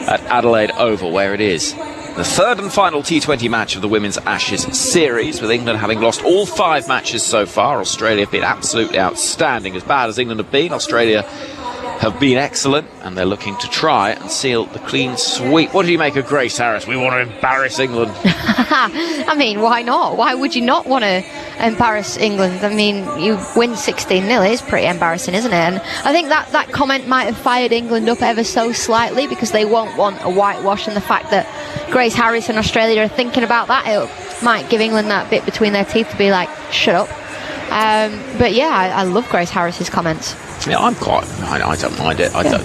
at Adelaide Oval, where it is the 3rd and final T20 match of the Women's Ashes series, with England having lost all 5 matches so far. Australia have been absolutely outstanding. As bad as England have been, Australia have been excellent, and they're looking to try and seal the clean sweep. What do you make of Grace Harris? We want to embarrass England. I mean, why not? Why would you not want to embarrass England? I mean, you win 16-0 is pretty embarrassing, isn't it? And I think that comment might have fired England up ever so slightly, because they won't want a whitewash, and the fact that Grace Harris and Australia are thinking about that, it might give England that bit between their teeth to be like, shut up. But yeah, I love Grace Harris's comments. Yeah, I don't mind it. I don't.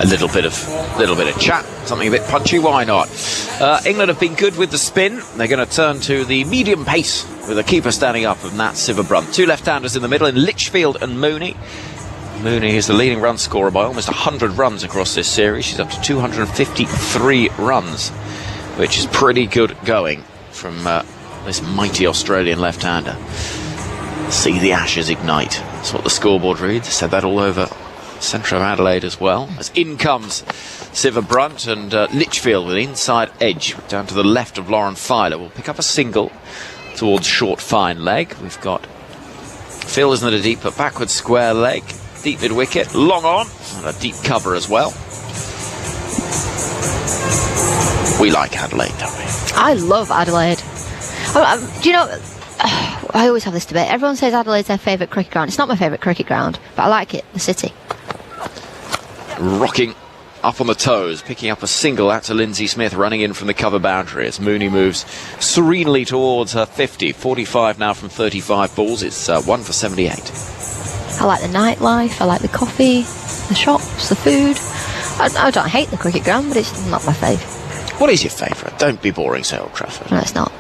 A little bit of chat, something a bit punchy. Why not? England have been good with the spin. They're going to turn to the medium pace with a keeper standing up of Nat Sciver-Brunt. 2 left-handers in the middle in Litchfield and Mooney. Mooney is the leading run scorer by almost 100 runs across this series. She's up to 253 runs, which is pretty good going from this mighty Australian left-hander. See the Ashes ignite. That's what the scoreboard reads. Said that all over centre of Adelaide as well. As in comes Sciver-Brunt, and Litchfield with an inside edge down to the left of Lauren Filer will pick up a single towards short fine leg. We've got Phil isn't a deep but backward square leg, deep mid wicket, long on, and a deep cover as well. We like Adelaide, don't we? I love Adelaide. Do you know, I always have this debate. Everyone says Adelaide's their favourite cricket ground. It's not my favourite cricket ground, but I like it, the city. Rocking up on the toes, picking up a single out to Lindsay Smith, running in from the cover boundary as Mooney moves serenely towards her 50. 45 now from 35 balls. It's 1 for 78. I like the nightlife, I like the coffee, the shops, the food. I don't hate the cricket ground, but it's not my favourite. What is your favourite? Don't be boring, say Old Trafford. No, it's not.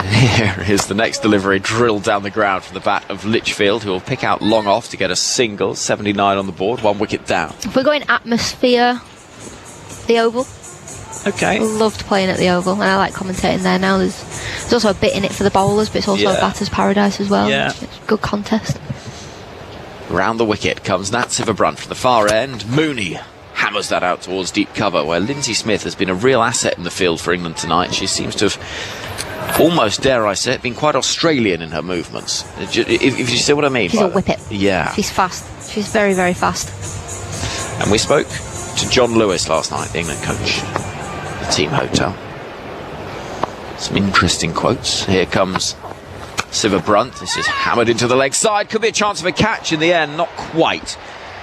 Here is the next delivery drilled down the ground from the bat of Litchfield, who will pick out long off to get a single. 79 on the board, 1 wicket down. If we're going atmosphere, the Oval. Okay. I loved playing at the Oval, and I like commentating there now. There's also a bit in it for the bowlers, but it's also a batter's paradise as well. Yeah. It's a good contest. Round the wicket comes Nat Sciver-Brunt from the far end. Mooney hammers that out towards deep cover, where Lindsay Smith has been a real asset in the field for England tonight. She seems to have almost, dare I say it, been quite Australian in her movements. If you see what I mean. She's a whippet. Yeah. She's fast. She's very, very fast. And we spoke to John Lewis last night, the England coach, at the team hotel. Some interesting quotes. Here comes Sciver-Brunt. This is hammered into the leg side. Could be a chance of a catch in the end. Not quite.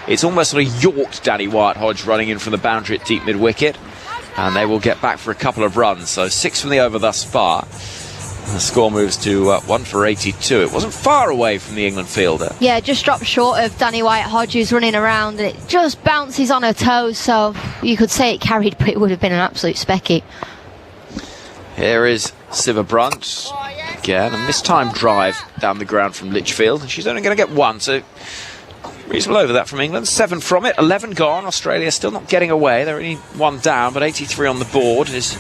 It's almost sort of yorked Danny White-Hodge running in from the boundary at deep mid-wicket. And they will get back for a couple of runs. So 6 from the over thus far. The score moves to 1 for 82. It wasn't far away from the England fielder. Yeah, just dropped short of Danny White-Hodge, who's running around, and it just bounces on her toes. So you could say it carried, but it would have been an absolute specky. Here is Sciver-Brunt again, a mistimed drive down the ground from Litchfield, and she's only going to get 1, so reasonable over that from England. 7 from it, 11 gone. Australia still not getting away. They're only 1 down, but 83 on the board is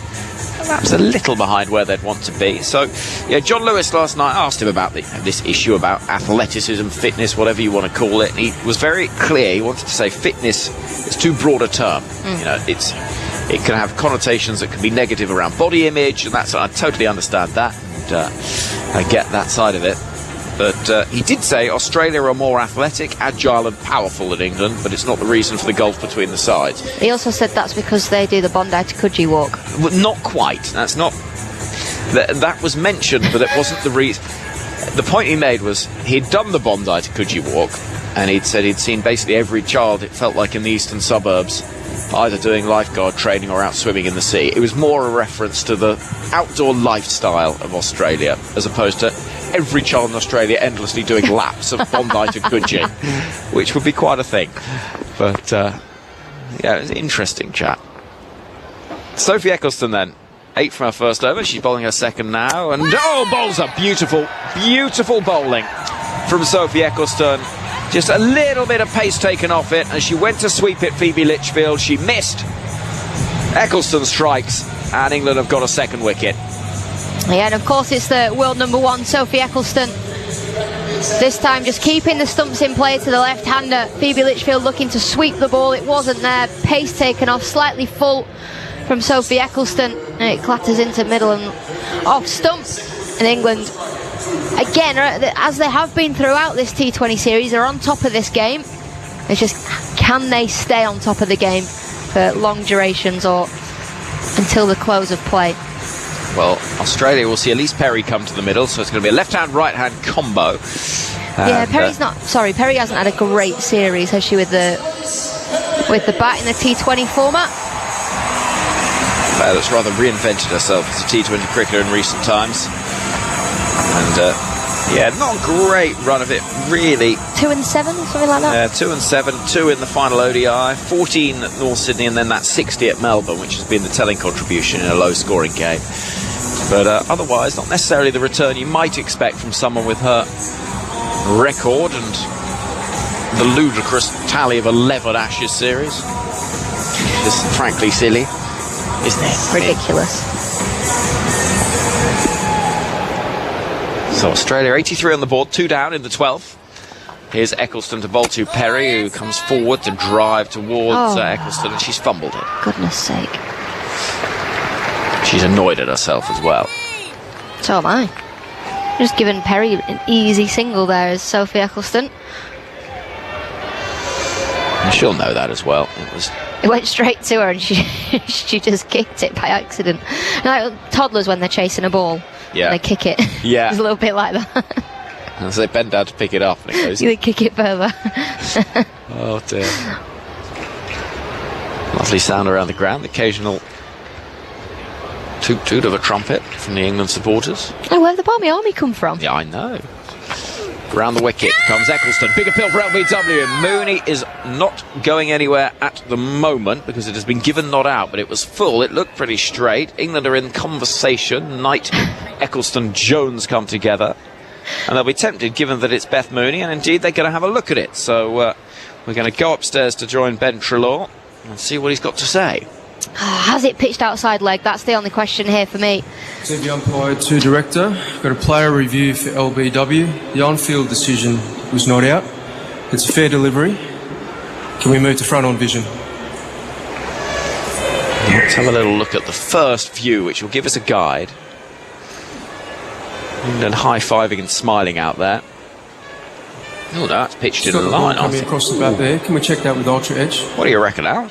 perhaps a little behind where they'd want to be. So, yeah, John Lewis last night asked him about this issue about athleticism, fitness, whatever you want to call it. And he was very clear. He wanted to say fitness is too broad a term. You know, it can have connotations that can be negative around body image, and that's, I totally understand that. And, I get that side of it. But he did say Australia are more athletic, agile and powerful than England, but it's not the reason for the gulf between the sides. He also said that's because they do the Bondi to Coogee walk. Well, not quite. That's not... That was mentioned, but it wasn't the reason. The point he made was he'd done the Bondi to Coogee walk, and he'd said he'd seen basically every child, it felt like, in the eastern suburbs, either doing lifeguard training or out swimming in the sea. It was more a reference to the outdoor lifestyle of Australia, as opposed to every child in Australia endlessly doing laps of Bondi to Coogee, which would be quite a thing. But, yeah, it was an interesting chat. Sophie Eccleston then. 8 from her first over. She's bowling her second now. And, bowls a beautiful, beautiful bowling from Sophie Eccleston. Just a little bit of pace taken off it. As she went to sweep it, Phoebe Litchfield, she missed. Eccleston strikes, and England have got a second wicket. Yeah, and of course it's the world number 1, Sophie Eccleston. This time just keeping the stumps in play to the left-hander. Phoebe Litchfield looking to sweep the ball. It wasn't there. Pace taken off, slightly full from Sophie Eccleston. And it clatters into middle and off stump. And England, again, as they have been throughout this T20 series, are on top of this game. It's just, can they stay on top of the game for long durations or until the close of play? Well, Australia will see Elise Perry come to the middle, so it's going to be a left-hand, right-hand combo. Yeah, Perry's not... Sorry, Perry hasn't had a great series, has she, with the bat in the T20 format? That's rather reinvented herself as a T20 cricketer in recent times. And, yeah, not a great run of it, really. 2 and 7, something like that? Yeah, 2 and 7, 2 in the final ODI, 14 at North Sydney, and then that 60 at Melbourne, which has been the telling contribution in a low-scoring game. But otherwise, not necessarily the return you might expect from someone with her record and the ludicrous tally of 11 Ashes series. Just frankly silly, isn't it? Ridiculous. So Australia 83 on the board, 2 down in the 12th. Here's Eccleston to bowl to Perry, who comes forward to drive towards Eccleston, and she's fumbled it. Goodness sake. She's annoyed at herself as well. So am I. Just given Perry an easy single there as Sophie Eccleston. And she'll know that as well. It went straight to her and she just kicked it by accident. Like toddlers when they're chasing a ball, they kick it. Yeah. It's a little bit like that. And so they bend down to pick it up and it goes... You kick it further. Oh dear. Lovely sound around the ground. Occasional toot-toot of a trumpet from the England supporters. Oh, where'd the Barmy Army come from? Yeah, I know. Around the wicket comes Eccleston. Big appeal for LBW. Mooney is not going anywhere at the moment because it has been given not out, but it was full. It looked pretty straight. England are in conversation. Knight, Eccleston, Jones come together. And they'll be tempted, given that it's Beth Mooney, and indeed they're going to have a look at it. So we're going to go upstairs to join Ben Treloar and see what he's got to say. Has it pitched outside leg? That's the only question here for me. TV umpire to director. Got a player review for LBW. The on-field decision was not out. It's a fair delivery. Can we move to front-on vision? Let's have a little look at the first view, which will give us a guide. And high-fiving and smiling out there. Oh, no, that's pitched in the line. Coming across the bat there. Can we check that with Ultra Edge? What do you reckon, Al?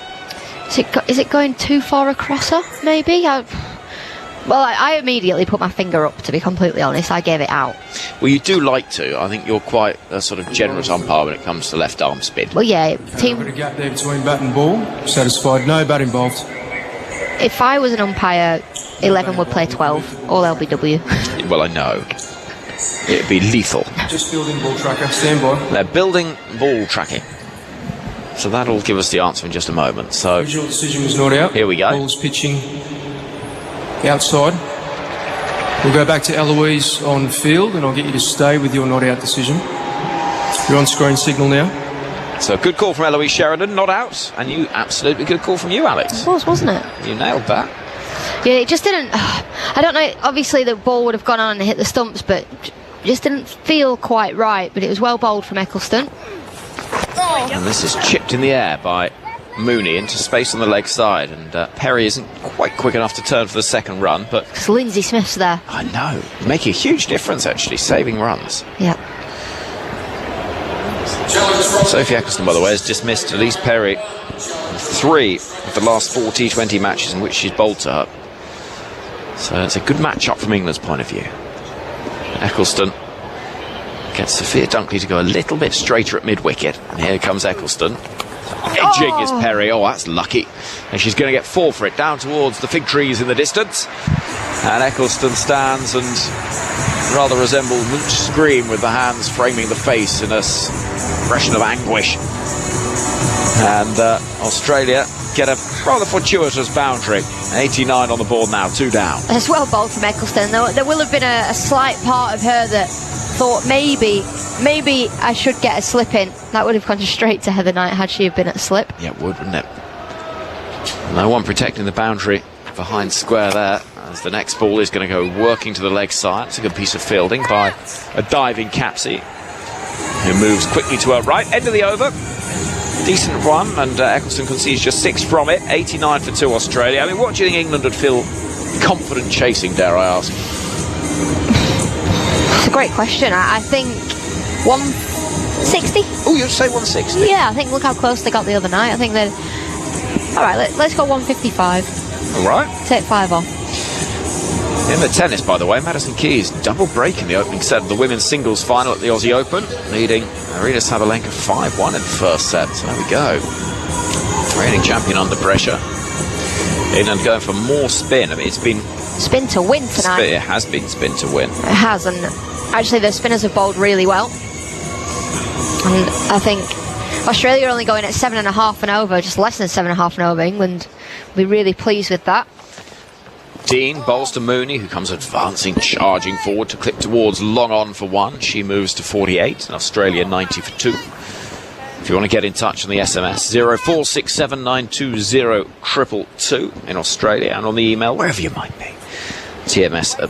Is it going too far across her, maybe? I immediately put my finger up, to be completely honest. I gave it out. Well, you do like to. I think you're quite a sort of generous umpire when it comes to left arm spin. Well, yeah. Team. Got a gap there between bat and ball. Satisfied. No bat involved. If I was an umpire, 11 would play 12. All LBW. Well, I know. It'd be lethal. Just building ball tracker. Stand by. They're building ball tracking. So that'll give us the answer in just a moment. So original decision was not out. Here we go. Ball's pitching outside. We'll go back to Eloise on field, and I'll get you to stay with your not out decision. You're on screen signal now. So good call from Eloise Sheridan, not out, and you absolutely good call from you, Alex. It was, wasn't it? You nailed that. Yeah, it just didn't. I don't know. Obviously, the ball would have gone on and hit the stumps, but it just didn't feel quite right. But it was well bowled from Eccleston. And this is chipped in the air by Mooney into space on the leg side, and Perry isn't quite quick enough to turn for the second run, but because Lindsay Smith's there. I know, making a huge difference actually, saving runs. Yeah. Sophie Eccleston, by the way, has dismissed Elise Perry in 3 of the last 4 T20 matches in which she's bowled to her. So it's a good match-up from England's point of view. Eccleston gets Sophia Dunkley to go a little bit straighter at mid-wicket, and here comes Eccleston. Edging is Perry. Oh, that's lucky. And she's going to get 4 for it, down towards the fig trees in the distance. And Eccleston stands and rather resembles Mooch Scream with the hands framing the face in a expression of anguish. And Australia get a rather fortuitous boundary. 89 on the board now, 2 down. It's well bowled from Eccleston. There will have been a slight part of her that thought maybe I should get a slip in. That would have gone straight to Heather Knight had she have been at slip. Yeah, it would, wouldn't it? No one protecting the boundary behind square there, as the next ball is going to go working to the leg side. It's a good piece of fielding by a diving Capsey, who moves quickly to her right. End of the over. Decent one, and Eccleston concedes just 6 from it. 89 for 2 Australia. I mean, what do you think England would feel confident chasing, dare I ask? It's a great question. I think 160. Oh, you'd say 160? Yeah, I think look how close they got the other night. I think they're... Alright, let's go 155. Alright. Take 5 off. In the tennis, by the way, Madison Keys double break in the opening set of the women's singles final at the Aussie Open, leading Arina Sabalenka 5-1 in the first set. So there we go. Reigning champion under pressure. England going for more spin. I mean, it's been... Spin to win tonight. It has been spin to win. It has, and actually the spinners have bowled really well. And I think Australia are only going at 7.5 and over, just less than 7.5 and over. England will be really pleased with that. Dean bowls to Mooney, who comes advancing, charging forward to clip towards long on for 1. She moves to 48, and Australia 90 for 2. If you want to get in touch on the SMS, 0467920222 in Australia, and on the email, wherever you might be, tms@bbc.co.uk.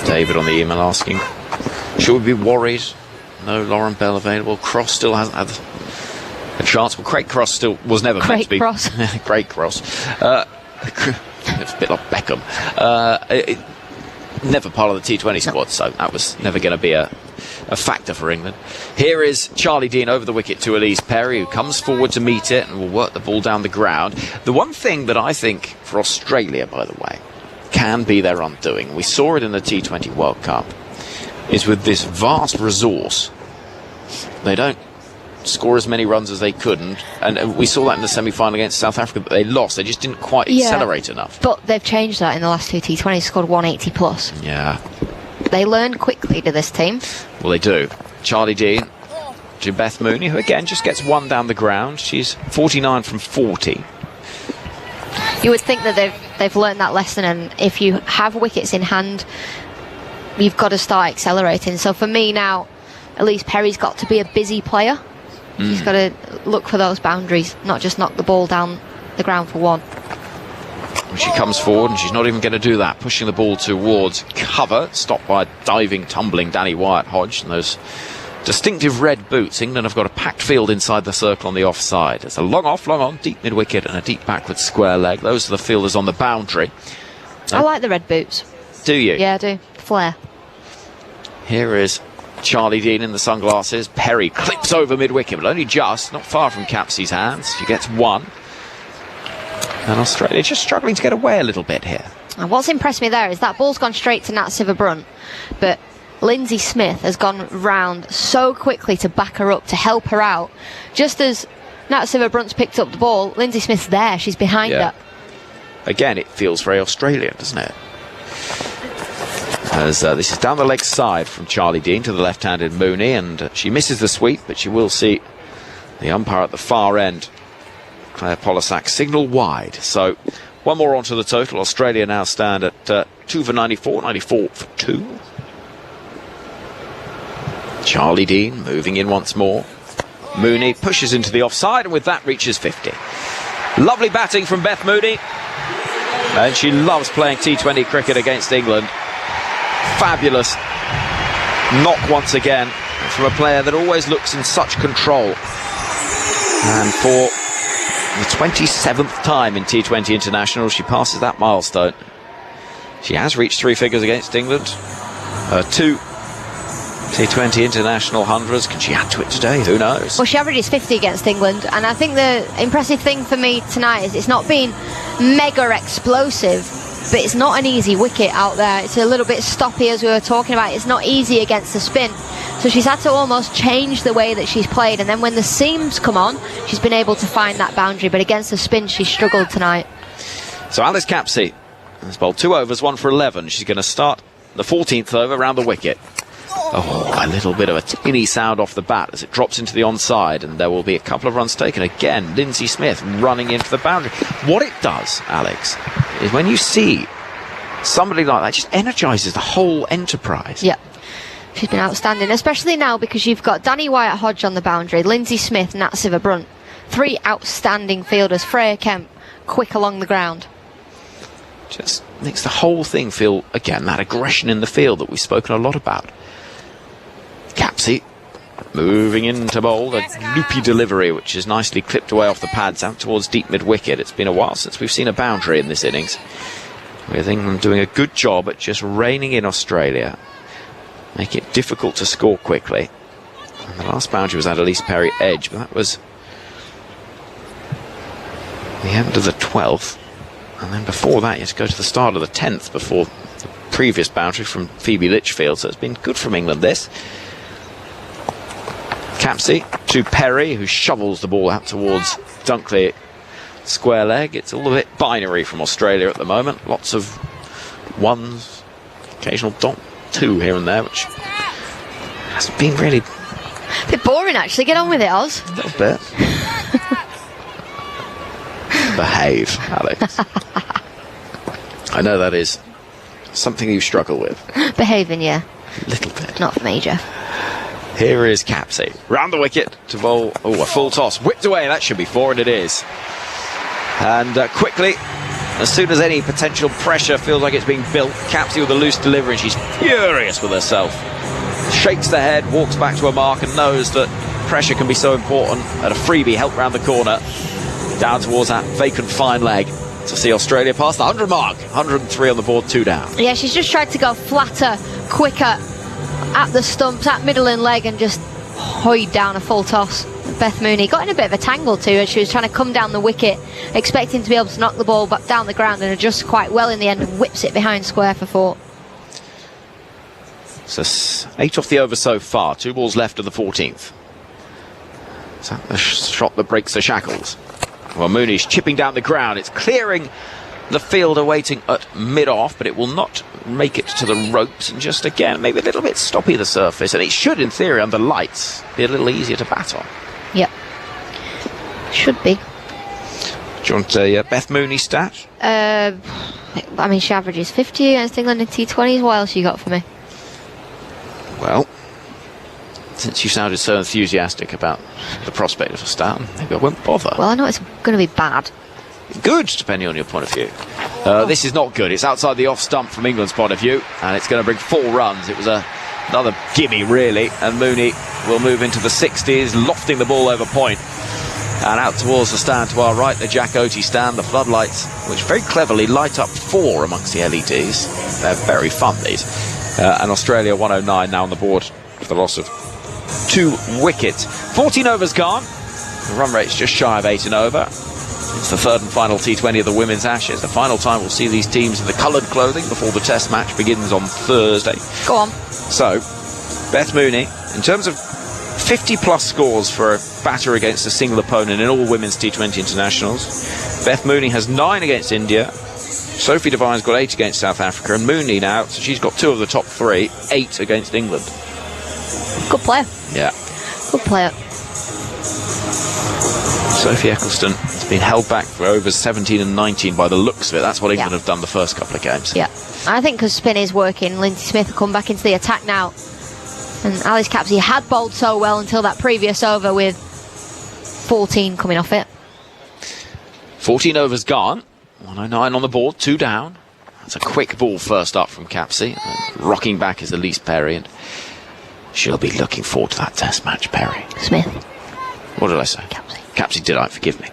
David on the email asking, should we be worried? No Lauren Bell available. Cross still hasn't had a chance. Well, Craig Cross still was never meant to be. Cross. Craig Cross. It's a bit like Beckham. Never part of the T20 squad, so that was never going to be a factor for England. Here is Charlie Dean over the wicket to Elise Perry, who comes forward to meet it and will work the ball down the ground. The one thing that I think for Australia, by the way, can be their undoing, we saw it in the T20 World Cup, is with this vast resource, they don't score as many runs as they could, and we saw that in the semi-final against South Africa, but they lost. They just didn't quite accelerate enough. But they've changed that in the last 2 T20s, scored 180 plus. Yeah. They learn quickly to this team. Well, they do. Charlie Dean to Beth Mooney, who again just gets 1 down the ground. She's 49 from 40. You would think that they've learned that lesson, and if you have wickets in hand, you've got to start accelerating. So for me now, Elise Perry's got to be a busy player. She's got to look for those boundaries, not just knock the ball down the ground for 1. She comes forward, and she's not even going to do that, pushing the ball towards cover, stopped by diving, tumbling Danny Wyatt-Hodge, and those distinctive red boots. England have got a packed field inside the circle on the offside. It's a long off, long on, deep mid-wicket, and a deep backward square leg. Those are the fielders on the boundary. I like the red boots. Do you? Yeah, I do. Flair. Here is Charlie Dean in the sunglasses. Perry clips over mid-wicket, but only just, not far from Capsey's hands. She gets 1. And Australia just struggling to get away a little bit here. And what's impressed me there is that ball's gone straight to Nat Sivabrunt, but Lindsay Smith has gone round so quickly to back her up, to help her out. Just as Nat Sivabrunt's picked up the ball, Lindsay Smith's there, she's behind her. Again, it feels very Australian, doesn't it? As this is down the leg side from Charlie Dean to the left-handed Mooney, and she misses the sweep, but she will see the umpire at the far end, Claire Polisak, signal wide. So 1 more onto the total. Australia now stand at 2 for 94, 94 for 2. Charlie Dean moving in once more. Mooney pushes into the offside, and with that reaches 50. Lovely batting from Beth Mooney, and she loves playing T20 cricket against England. Fabulous knock once again from a player that always looks in such control. And for the 27th time in T20 International, she passes that milestone. She has reached 3 figures against England. 2 T20 International hundreds. Can she add to it today? Who knows? Well, she averages 50 against England, and I think the impressive thing for me tonight is it's not been mega explosive, but it's not an easy wicket out there. It's a little bit stoppy, as we were talking about. It's not easy against the spin, so she's had to almost change the way that she's played, and then when the seams come on, she's been able to find that boundary, but against the spin she struggled tonight. So Alice Capsey has bowled 2 overs, 1 for 11. She's going to start the 14th over around the wicket. Oh, a little bit of a tinny sound off the bat as it drops into the onside, and there will be a couple of runs taken. Again, Lindsay Smith running into the boundary. What it does, Alex, is when you see somebody like that, it just energises the whole enterprise. Yeah, she's been outstanding, especially now because you've got Danny Wyatt-Hodge on the boundary, Lindsay Smith, Nat Siva-Brunt. 3 outstanding fielders. Freya Kemp, quick along the ground. Just makes the whole thing feel, again, that aggression in the field that we've spoken a lot about. Capsey moving into bowl, a loopy delivery which is nicely clipped away off the pads out towards deep mid-wicket. It's been a while since we've seen a boundary in this innings, with England doing a good job at just reining in Australia, making it difficult to score quickly. And the last boundary was at Elise Perry edge, but that was the end of the 12th, and then before that you had to go to the start of the 10th before the previous boundary from Phoebe Litchfield. So it's been good from England, this. Capsey to Perry, who shovels the ball out towards Dunkley square leg. It's all a bit binary from Australia at the moment. Lots of 1s, occasional dot 2 here and there, which hasn't been really... A bit boring, actually. Get on with it, Oz. A little bit. Behave, Alex. I know that is something you struggle with. Behaving, yeah. A little bit. Not major. Here is Capsey. Round the wicket to bowl. Oh, a full toss. Whipped away. That should be 4, and it is. And quickly, as soon as any potential pressure feels like it's being built, Capsey with a loose delivery, and she's furious with herself. Shakes the head, walks back to her mark, and knows that pressure can be so important at a freebie help round the corner. Down towards that vacant fine leg to see Australia past the 100 mark. 103 on the board, 2 down. Yeah, she's just tried to go flatter, quicker at the stumps, at middle and leg, and just hoyed down a full toss. Beth Mooney got in a bit of a tangle too as she was trying to come down the wicket, expecting to be able to knock the ball back down the ground, and adjusts quite well in the end and whips it behind square for 4. So 8 off the over so far, 2 balls left of the 14th. Is that the shot that breaks the shackles? Well, Mooney's chipping down the ground. It's clearing the fielder waiting at mid-off, but it will not make it to the ropes, and just again, maybe a little bit stoppy the surface, and it should, in theory, under lights, be a little easier to bat on. Yep. Should be. Do you want a Beth Mooney stat? I mean, she averages 50 against England in T20s. What else you got for me? Well, since you sounded so enthusiastic about the prospect of a stat, maybe I won't bother. Well, I know it's going to be bad. Good, depending on your point of view. This is not good. It's outside the off stump from England's point of view, and it's going to bring 4 runs. It was another gimme, really, and Mooney will move into the 60s, lofting the ball over point. And out towards the stand to our right, the Jack Oatey stand, the floodlights, which very cleverly light up 4 amongst the LEDs. They're very fun, these. And Australia 109 now on the board for the loss of 2 wickets. 14 overs gone. The run rate's just shy of 8 and over. It's the 3rd and final T20 of the Women's Ashes. The final time we'll see these teams in the coloured clothing before the Test match begins on Thursday. Go on. So, Beth Mooney, in terms of 50-plus scores for a batter against a single opponent in all women's T20 internationals, Beth Mooney has 9 against India. Sophie Devine's got 8 against South Africa, and Mooney now, so she's got 2 of the top 3, 8 against England. Good player. Yeah. Good player. Sophie Eccleston has been held back for overs 17 and 19 by the looks of it. That's what England have done the first couple of games. Yeah. I think because spin is working, Lindsay Smith will come back into the attack now. And Alice Capsey had bowled so well until that previous over with 14 coming off it. 14 overs gone. 109 on the board, 2 down. That's a quick ball first up from Capsey. Rocking back is Elise Perry, and she'll be looking forward to that test match, Perry. Smith. What did I say? Capsey. Capsey, did I? Forgive me.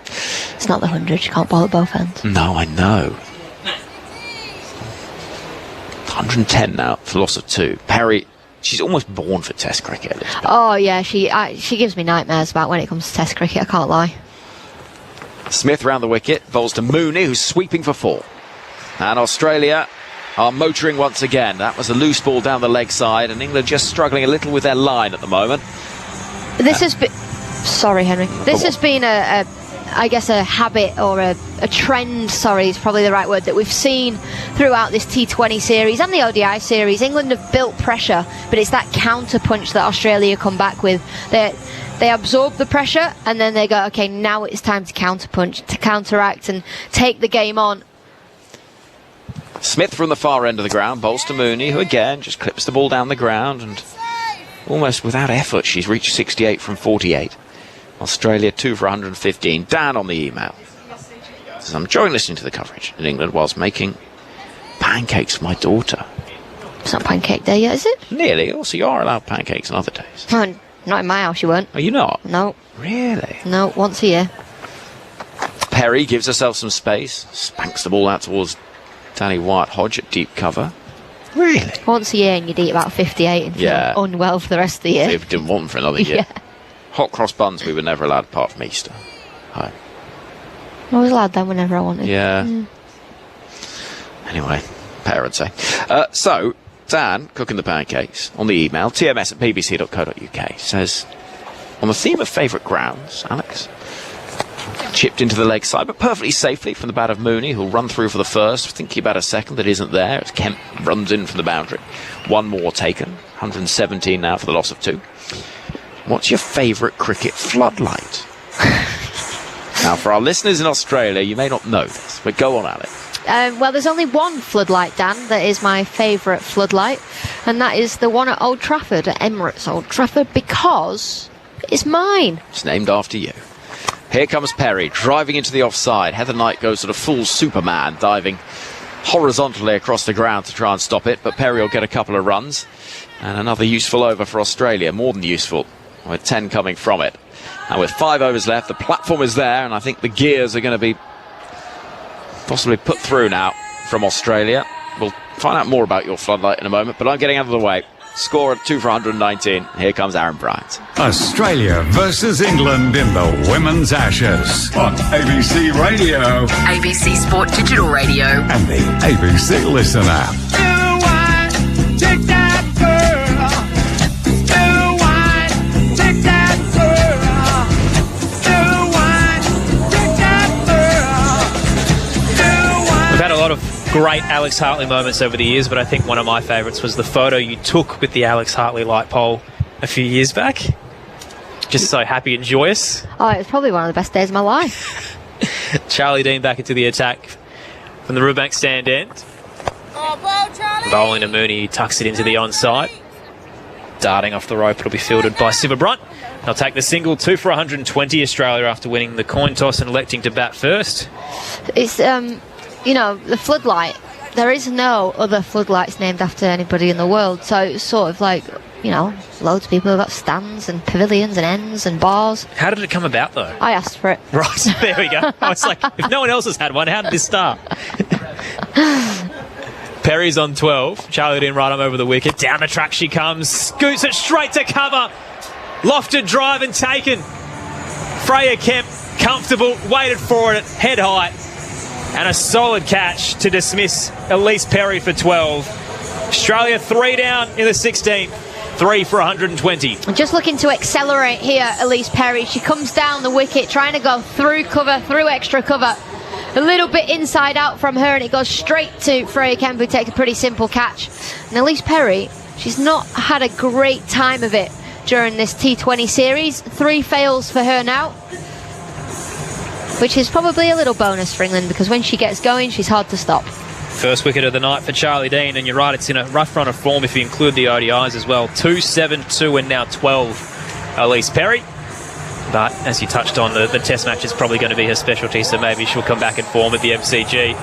It's not the 100. You can't bowl at both ends. No, I know. 110 now for loss of 2. Perry, she's almost born for test cricket. Elizabeth. Oh, yeah. She gives me nightmares about when it comes to test cricket. I can't lie. Smith round the wicket, bowls to Mooney, who's sweeping for 4. And Australia are motoring once again. That was a loose ball down the leg side, and England just struggling a little with their line at the moment. This has been... Sorry, Henry. This has been I guess a habit or a trend, sorry, is probably the right word, that we've seen throughout this T20 series and the ODI series. England have built pressure, but it's that counter punch that Australia come back with. They absorb the pressure and then they go, okay, now it's time to counter punch, to counteract and take the game on. Smith from the far end of the ground, bowls to Mooney, who again just clips the ball down the ground, and almost without effort she's reached 68 from 48. Australia 2 for 115. Dan on the email says, I'm enjoying listening to the coverage in England whilst making pancakes for my daughter. It's not pancake day yet, is it? Nearly. Also, you are allowed pancakes on other days. Oh, not in my house, you weren't. Are you not? No. Really? No, once a year. Perry gives herself some space, spanks the ball out towards Danny White-Hodge at deep cover. Really? Once a year and you'd eat about 58 and feel unwell for the rest of the year. So if you didn't want them for another year. Yeah. Hot cross buns we were never allowed apart from Easter. Hi. I was allowed them whenever I wanted. Yeah. Anyway, parents say. So, Dan, cooking the pancakes, on the email, tms@bbc.co.uk, says, on the theme of favourite grounds, Alex, chipped into the leg side, but perfectly safely from the bat of Mooney, who'll run through for the first, thinking about a second that isn't there, as Kemp runs in from the boundary. 1 more taken, 117 now for the loss of 2. What's your favourite cricket floodlight? Now, for our listeners in Australia, you may not know this, but go on, Alex. Well, there's only one floodlight, Dan, that is my favourite floodlight, and that is the one at Old Trafford, at Emirates Old Trafford, because it's mine. It's named after you. Here comes Perry, driving into the offside. Heather Knight goes sort of full Superman, diving horizontally across the ground to try and stop it, but Perry will get a couple of runs. And another useful over for Australia, more than useful, with 10 coming from it. And with 5 overs left, the platform is there, and I think the gears are going to be possibly put through now from Australia. We'll find out more about your floodlight in a moment, but I'm getting out of the way. Score at 2 for 119. Here comes Aaron Bryant. Australia versus England in the Women's Ashes on ABC Radio, ABC Sport Digital Radio, and the ABC Listen app. We've had a lot of great Alex Hartley moments over the years, but I think one of my favourites was the photo you took with the Alex Hartley light pole a few years back. Just so happy and joyous. Oh, it was probably one of the best days of my life. Charlie Dean back into the attack from the Riverbank stand end. Bowling to Mooney, he tucks it into the onside. Darting off the rope, it'll be fielded by Siva Brunt. They'll take the single, 2 for 120 Australia after winning the coin toss and electing to bat first. It's, you know, the floodlight. There is no other floodlights named after anybody in the world, so it's sort of like, you know, loads of people have got stands and pavilions and ends and bars. How did it come about, though? I asked for it. Right, there we go. I was like, if no one else has had one, how did this start? Perry's on 12. Charlie Dean right arm over the wicket. Down the track she comes. Scoots it straight to cover. Lofted drive and taken. Freya Kemp, comfortable, waited for it, head high. And a solid catch to dismiss Elise Perry for 12. Australia 3 down in the 16th. 3 for 120. Just looking to accelerate here, Elise Perry. She comes down the wicket, trying to go through cover, through extra cover. A little bit inside out from her, and it goes straight to Freya Kemp, who takes a pretty simple catch. And Elise Perry, she's not had a great time of it during this T20 series. 3 fails for her now, which is probably a little bonus for England, because when she gets going, she's hard to stop. First wicket of the night for Charlie Dean, and you're right, it's in a rough run of form if you include the ODIs as well. 2, 7, 2 and now 12. Elise Perry But as you touched on, the test match is probably going to be her specialty, so maybe she'll come back in form at the MCG.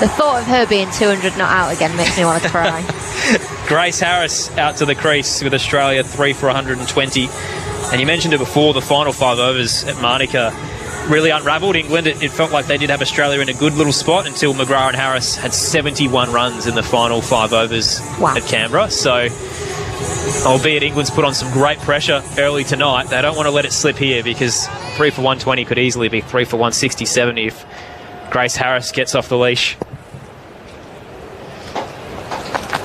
The thought of her being 200 not out again makes me want to cry. Grace Harris out to the crease with Australia 3 for 120. And you mentioned it before, the final 5 overs at Manuka really unravelled England. It felt like they did have Australia in a good little spot until McGrath and Harris had 71 runs in the final 5 overs at Canberra. So, albeit England's put on some great pressure early tonight, they don't want to let it slip here, because 3 for 120 could easily be 3 for 167 if Grace Harris gets off the leash.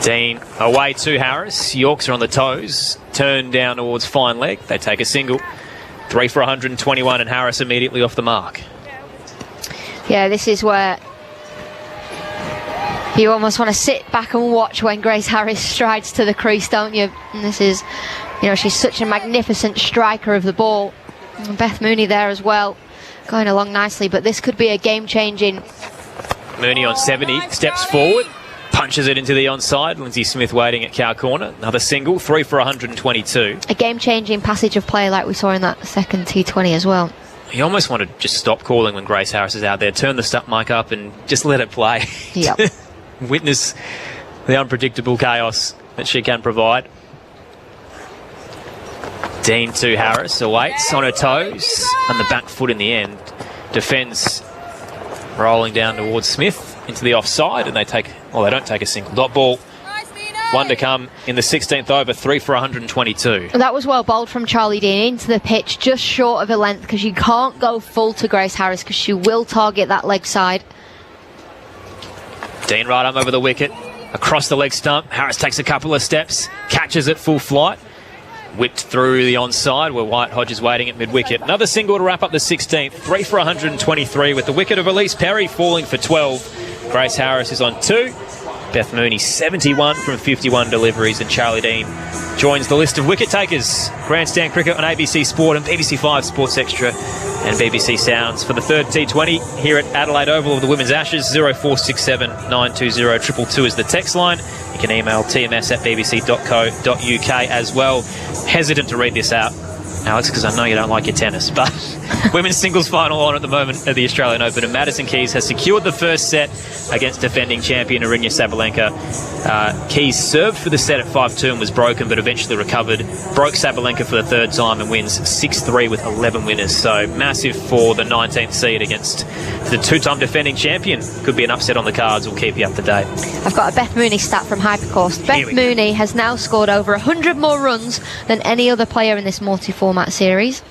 Dean away to Harris. Yorks are on the toes. Turn down towards fine leg. They take a single. 3 for 121 and Harris immediately off the mark. Yeah, this is where you almost want to sit back and watch when Grace Harris strides to the crease, don't you? And this is, you know, she's such a magnificent striker of the ball. And Beth Mooney there as well, going along nicely, but this could be a game-changing. Mooney on 70, steps forward, punches it into the onside. Lindsay Smith waiting at cow corner. Another single, 3 for 122. A game-changing passage of play like we saw in that second T20 as well. You almost want to just stop calling when Grace Harris is out there. Turn the stuff mic up and just let it play. Yep. Witness the unpredictable chaos that she can provide. Dean to Harris, awaits on her toes, and the back foot in the end. Defends, rolling down towards Smith into the offside, and they don't take a single. Dot ball. One to come in the 16th over, 3 for 122. That was well bowled from Charlie Dean into the pitch, just short of a length, because you can't go full to Grace Harris because she will target that leg side. Dean right arm over the wicket, across the leg stump. Harris takes a couple of steps, catches it full flight, whipped through the onside where White Hodge is waiting at mid-wicket. Another single to wrap up the 16th, 3 for 123 with the wicket of Elise Perry falling for 12. Grace Harris is on 2. Beth Mooney 71 from 51 deliveries, and Charlie Dean joins the list of wicket takers. Grandstand cricket on ABC Sport and BBC 5 Sports Extra and BBC Sounds for the third T20 here at Adelaide Oval of the Women's Ashes. 0467 920 222 is the text line. You can email tms@bbc.co.uk as well. Hesitant to read this out, Alex, because I know you don't like your tennis, but women's singles final on at the moment at the Australian Open, and Madison Keys has secured the first set against defending champion Aryna Sabalenka. Keys served for the set at 5-2 and was broken, but eventually recovered. Broke Sabalenka for the third time and wins 6-3 with 11 winners. So massive for the 19th seed against the two-time defending champion. Could be an upset on the cards. We'll keep you up to date. I've got a Beth Mooney stat from Hypercourse. Beth Mooney has now scored over 100 more runs than any other player in this multi-format series.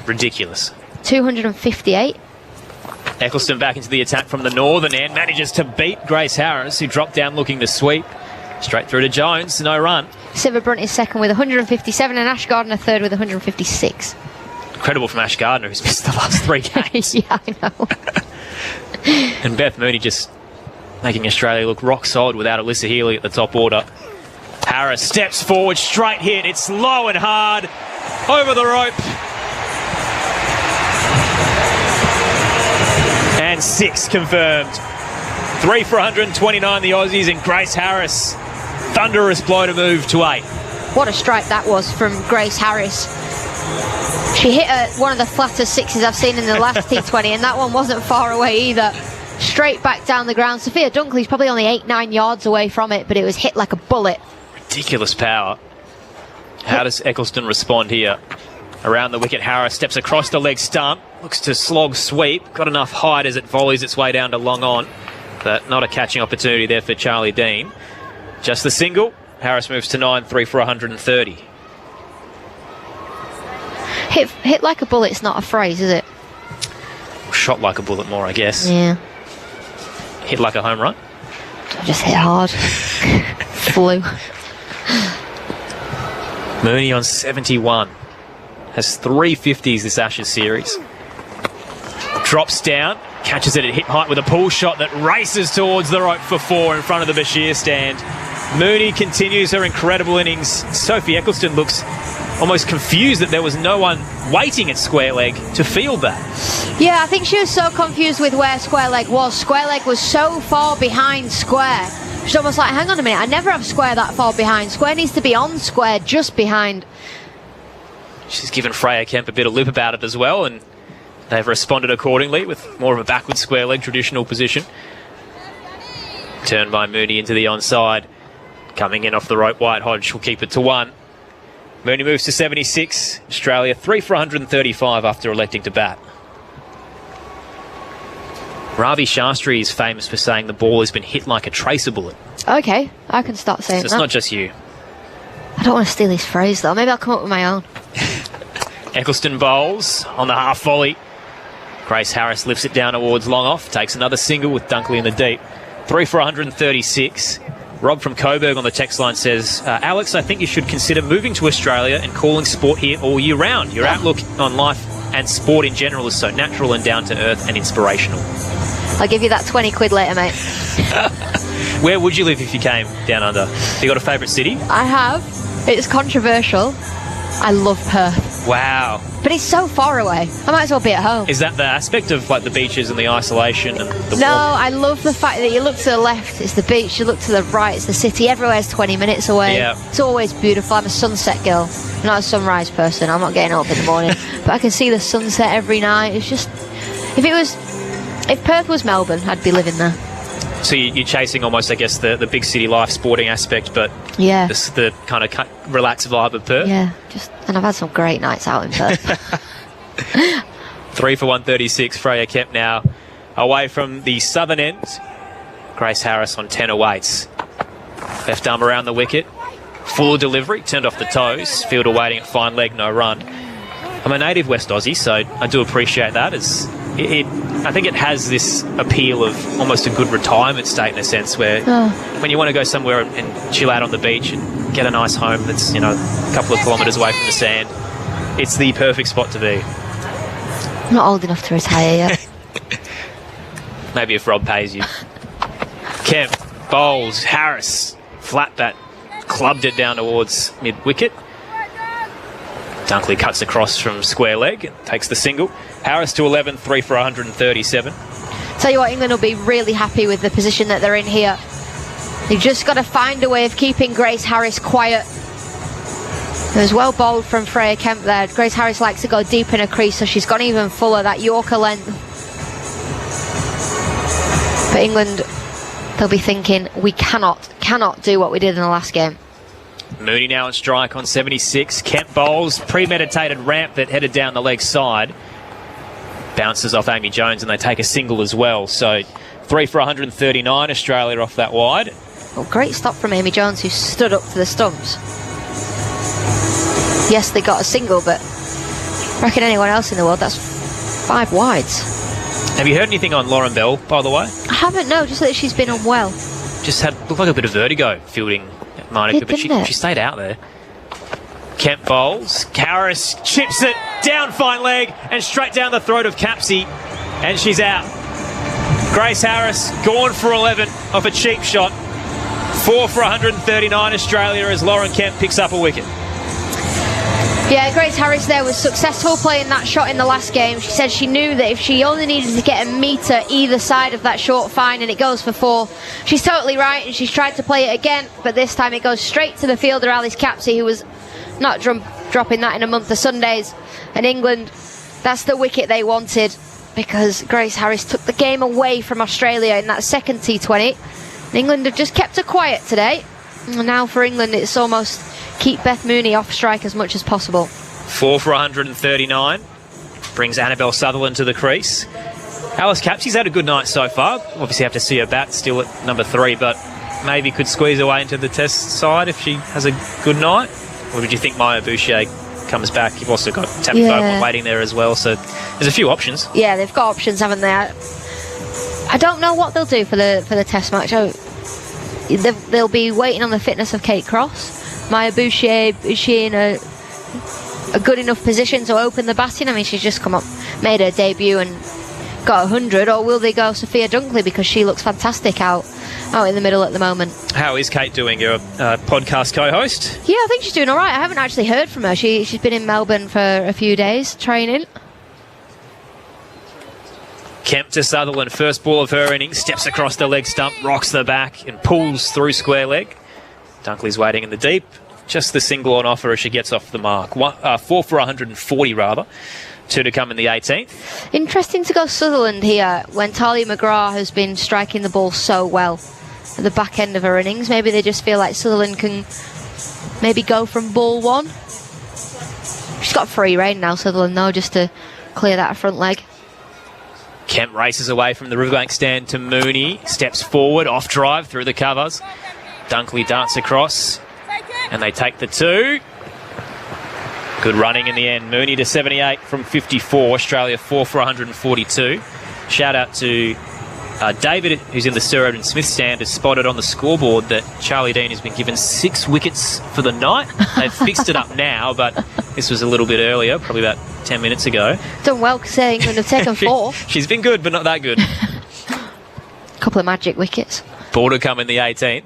Ridiculous. 258. Eccleston back into the attack from the northern end, manages to beat Grace Harris, who dropped down looking to sweep. Straight through to Jones, no run. Siva Brunt is second with 157 and Ash Gardner third with 156. Incredible from Ash Gardner, who's missed the last 3 games. Yeah, I know. And Beth Mooney just making Australia look rock solid without Alyssa Healy at the top order. Harris steps forward, straight hit. It's low and hard, over the rope. And 6 confirmed. 3 for 129 the Aussies, and Grace Harris, thunderous blow to move to 8. What a strike that was from Grace Harris. She hit one of the flattest sixes I've seen in the last T20, and that one wasn't far away either. Straight back down the ground. Sophia Dunkley's probably only 8-9 yards away from it, but it was hit like a bullet. Ridiculous power. How does Eccleston respond here? Around the wicket, Harris steps across the leg stump, looks to slog sweep, got enough height as it volleys its way down to long on, but not a catching opportunity there for Charlie Dean. Just the single. Harris moves to 9, 3 for 130. Hit like a bullet's not a phrase, is it? Shot like a bullet more, I guess. Yeah. Hit like a home run. Just hit hard. Flew. Mooney on 71. Has 3 50s this Ashes series. Drops down, catches it at hip height with a pull shot that races towards the rope for 4 in front of the Bashir stand. Mooney continues her incredible innings. Sophie Eccleston looks almost confused that there was no one waiting at square leg to field that. Yeah, I think she was so confused with where square leg was. Square leg was so far behind square. She's almost like, hang on a minute, I never have square that far behind. Square needs to be on square, just behind. She's given Freya Kemp a bit of lip about it as well, and they've responded accordingly with more of a backward square leg traditional position. Turned by Mooney into the onside. Coming in off the rope, White Hodge will keep it to 1. Mooney moves to 76. Australia 3 for 135 after electing to bat. Ravi Shastri is famous for saying the ball has been hit like a tracer bullet. Okay, I can start saying So it's that. not just you. I don't want to steal his phrase, though. Maybe I'll come up with my own. Eccleston bowls on the half volley. Grace Harris lifts it down towards long off. Takes another single with Dunkley in the deep. 3 for 136. Rob from Coburg on the text line says, Alex, I think you should consider moving to Australia and calling sport here all year round. Your outlook on life and sport in general is so natural and down to earth and inspirational. I'll give you that 20 quid later, mate. Where would you live if you came down under? Have you got a favourite city? I have. It's controversial. I love Perth. Wow. But it's so far away. I might as well be at home. Is that the aspect of like the beaches and the isolation and the No, I love the fact that you look to the left, it's the beach, you look to the right, it's the city. Everywhere's 20 minutes away. Yeah. It's always beautiful. I'm a sunset girl. I'm not a sunrise person. I'm not getting up in the morning. But I can see the sunset every night. It's just... If Perth was Melbourne, I'd be living there. So you're chasing almost, I guess, the big city life sporting aspect, but yeah, the kind of relaxed vibe of Perth. Yeah, and I've had some great nights out in Perth. 3 for 136. Freya Kemp now away from the southern end. Grace Harris on 10 awaits. Left arm around the wicket. Full delivery, turned off the toes. Fielder waiting at fine leg, no run. I'm a native West Aussie, so I do appreciate that. I think it has this appeal of almost a good retirement state in a sense, where when you want to go somewhere and chill out on the beach and get a nice home that's, a couple of kilometres away from the sand, it's the perfect spot to be. I'm not old enough to retire yet. Maybe if Rob pays you. Kemp bowls. Harris flat bat, clubbed it down towards mid-wicket. Dunkley cuts across from square leg and takes the single. Harris to 11, 3 for 137. Tell you what, England will be really happy with the position that they're in here. They've just got to find a way of keeping Grace Harris quiet. It was well bowled from Freya Kemp there. Grace Harris likes to go deep in her crease, so she's gone even fuller, that Yorker length. But England, they'll be thinking, we cannot do what we did in the last game. Mooney now on strike on 76. Kemp bowls, premeditated ramp that headed down the leg side. Bounces off Amy Jones and they take a single as well. So 3 for 139, Australia off that wide. Well, great stop from Amy Jones, who stood up to the stumps. Yes, they got a single, but I reckon anyone else in the world, that's 5 wides. Have you heard anything on Lauren Bell, by the way? I haven't, no, just that she's been unwell. Just looked like a bit of vertigo fielding at Monica, but she stayed out there. Kemp bowls. Harris chips it down fine leg and straight down the throat of Capsey, and she's out. Grace Harris gone for 11 off a cheap shot. 4 for 139 Australia as Lauren Kemp picks up a wicket. Yeah, Grace Harris there was successful playing that shot in the last game. She said she knew that if she only needed to get a metre either side of that short fine and it goes for 4, she's totally right, and she's tried to play it again, but this time it goes straight to the fielder Alice Capsey, who was not dropping that in a month of Sundays. And England, that's the wicket they wanted, because Grace Harris took the game away from Australia in that second T20. And England have just kept her quiet today. And now for England, it's almost keep Beth Mooney off strike as much as possible. 4 for 139. Brings Annabelle Sutherland to the crease. Alice Capsey's had a good night so far. Obviously have to see her bat still at number 3, but maybe could squeeze her way into the test side if she has a good night. Or would you think Maya Boucher comes back? You've also got Tammy Beaumont waiting there as well, so there's a few options. Yeah, they've got options, haven't they? I don't know what they'll do for the test match. They'll be waiting on the fitness of Kate Cross. Maya Boucher, is she in a good enough position to open the batting? I mean, she's just come up, made her debut and got 100. Or will they go Sophia Dunkley, because she looks fantastic out in the middle at the moment? How is Kate doing? You're a podcast co-host? Yeah, I think she's doing all right. I haven't actually heard from her. She's been in Melbourne for a few days training. Kemp to Sutherland, first ball of her innings, steps across the leg stump, rocks the back and pulls through square leg. Dunkley's waiting in the deep. just the single on offer as she gets off the mark. 4 for 140 rather. 2 to come in the 18th. Interesting to go Sutherland here when Talia McGrath has been striking the ball so well at the back end of her innings. Maybe they just feel like Sutherland can maybe go from ball 1. She's got free rein now, Sutherland, though, just to clear that front leg. Kemp races away from the Riverbank stand to Mooney. Steps forward, off drive through the covers. Dunkley darts across. And they take the 2. Good running in the end. Mooney to 78 from 54. Australia 4 for 142. Shout out to David, who's in the Sir Edwin Smith stand, has spotted on the scoreboard that Charlie Dean has been given 6 wickets for the night. They've fixed it up now, but this was a little bit earlier, probably about 10 minutes ago. Done well considering England have taken 4. She's been good, but not that good. Couple of magic wickets. Ball to come in the 18th.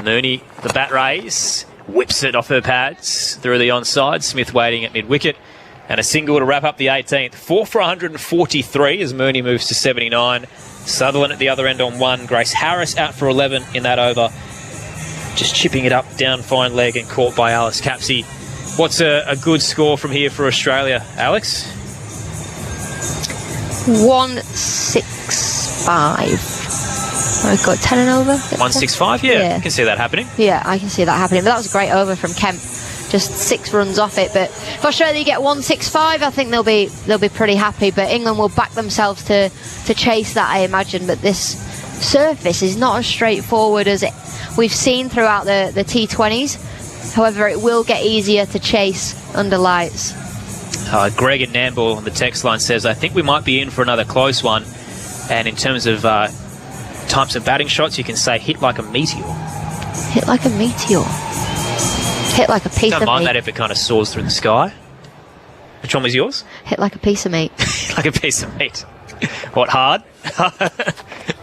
Mooney, the bat raise, whips it off her pads through the onside. Smith waiting at mid-wicket. And a single to wrap up the 18th. 4 for 143 as Mooney moves to 79. Sutherland at the other end on 1. Grace Harris out for 11 in that over. Just chipping it up, down fine leg and caught by Alice Capsey. What's a good score from here for Australia, Alex? 165. I've got 10 and over. 165, yeah. I can see that happening. Yeah, I can see that happening. But that was a great over from Kemp. Just 6 runs off it. But if Australia get 165, I think they'll be pretty happy. But England will back themselves to chase that, I imagine. But this surface is not as straightforward as we've seen throughout the T20s. However, it will get easier to chase under lights. Greg in Nambour on the text line says, I think we might be in for another close one. And in terms of types of batting shots, you can say hit like a meteor. Hit like a meteor. Hit like a piece of meat. Don't mind that if it kind of soars through the sky. Which one was yours? Hit like a piece of meat. Like a piece of meat. What, hard?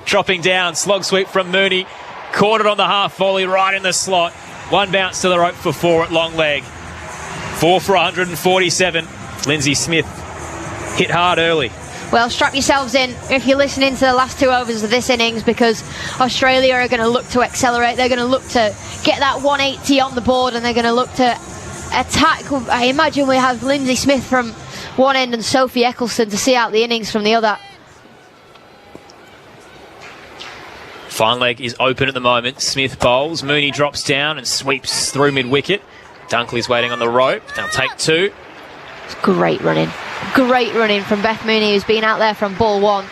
Dropping down, slog sweep from Mooney. Caught it on the half volley right in the slot. 1 bounce to the rope for 4 at long leg. 4 for 147. Lindsay Smith hit hard early. Well, strap yourselves in if you're listening to the last 2 overs of this innings, because Australia are going to look to accelerate. They're going to look to get that 180 on the board, and they're going to look to attack. I imagine we have Lindsay Smith from one end and Sophie Eccleston to see out the innings from the other. Fine leg is open at the moment. Smith bowls. Mooney drops down and sweeps through mid-wicket. Dunkley's waiting on the rope. They'll take 2. It's great running. Great running from Beth Mooney, who's been out there from ball 1.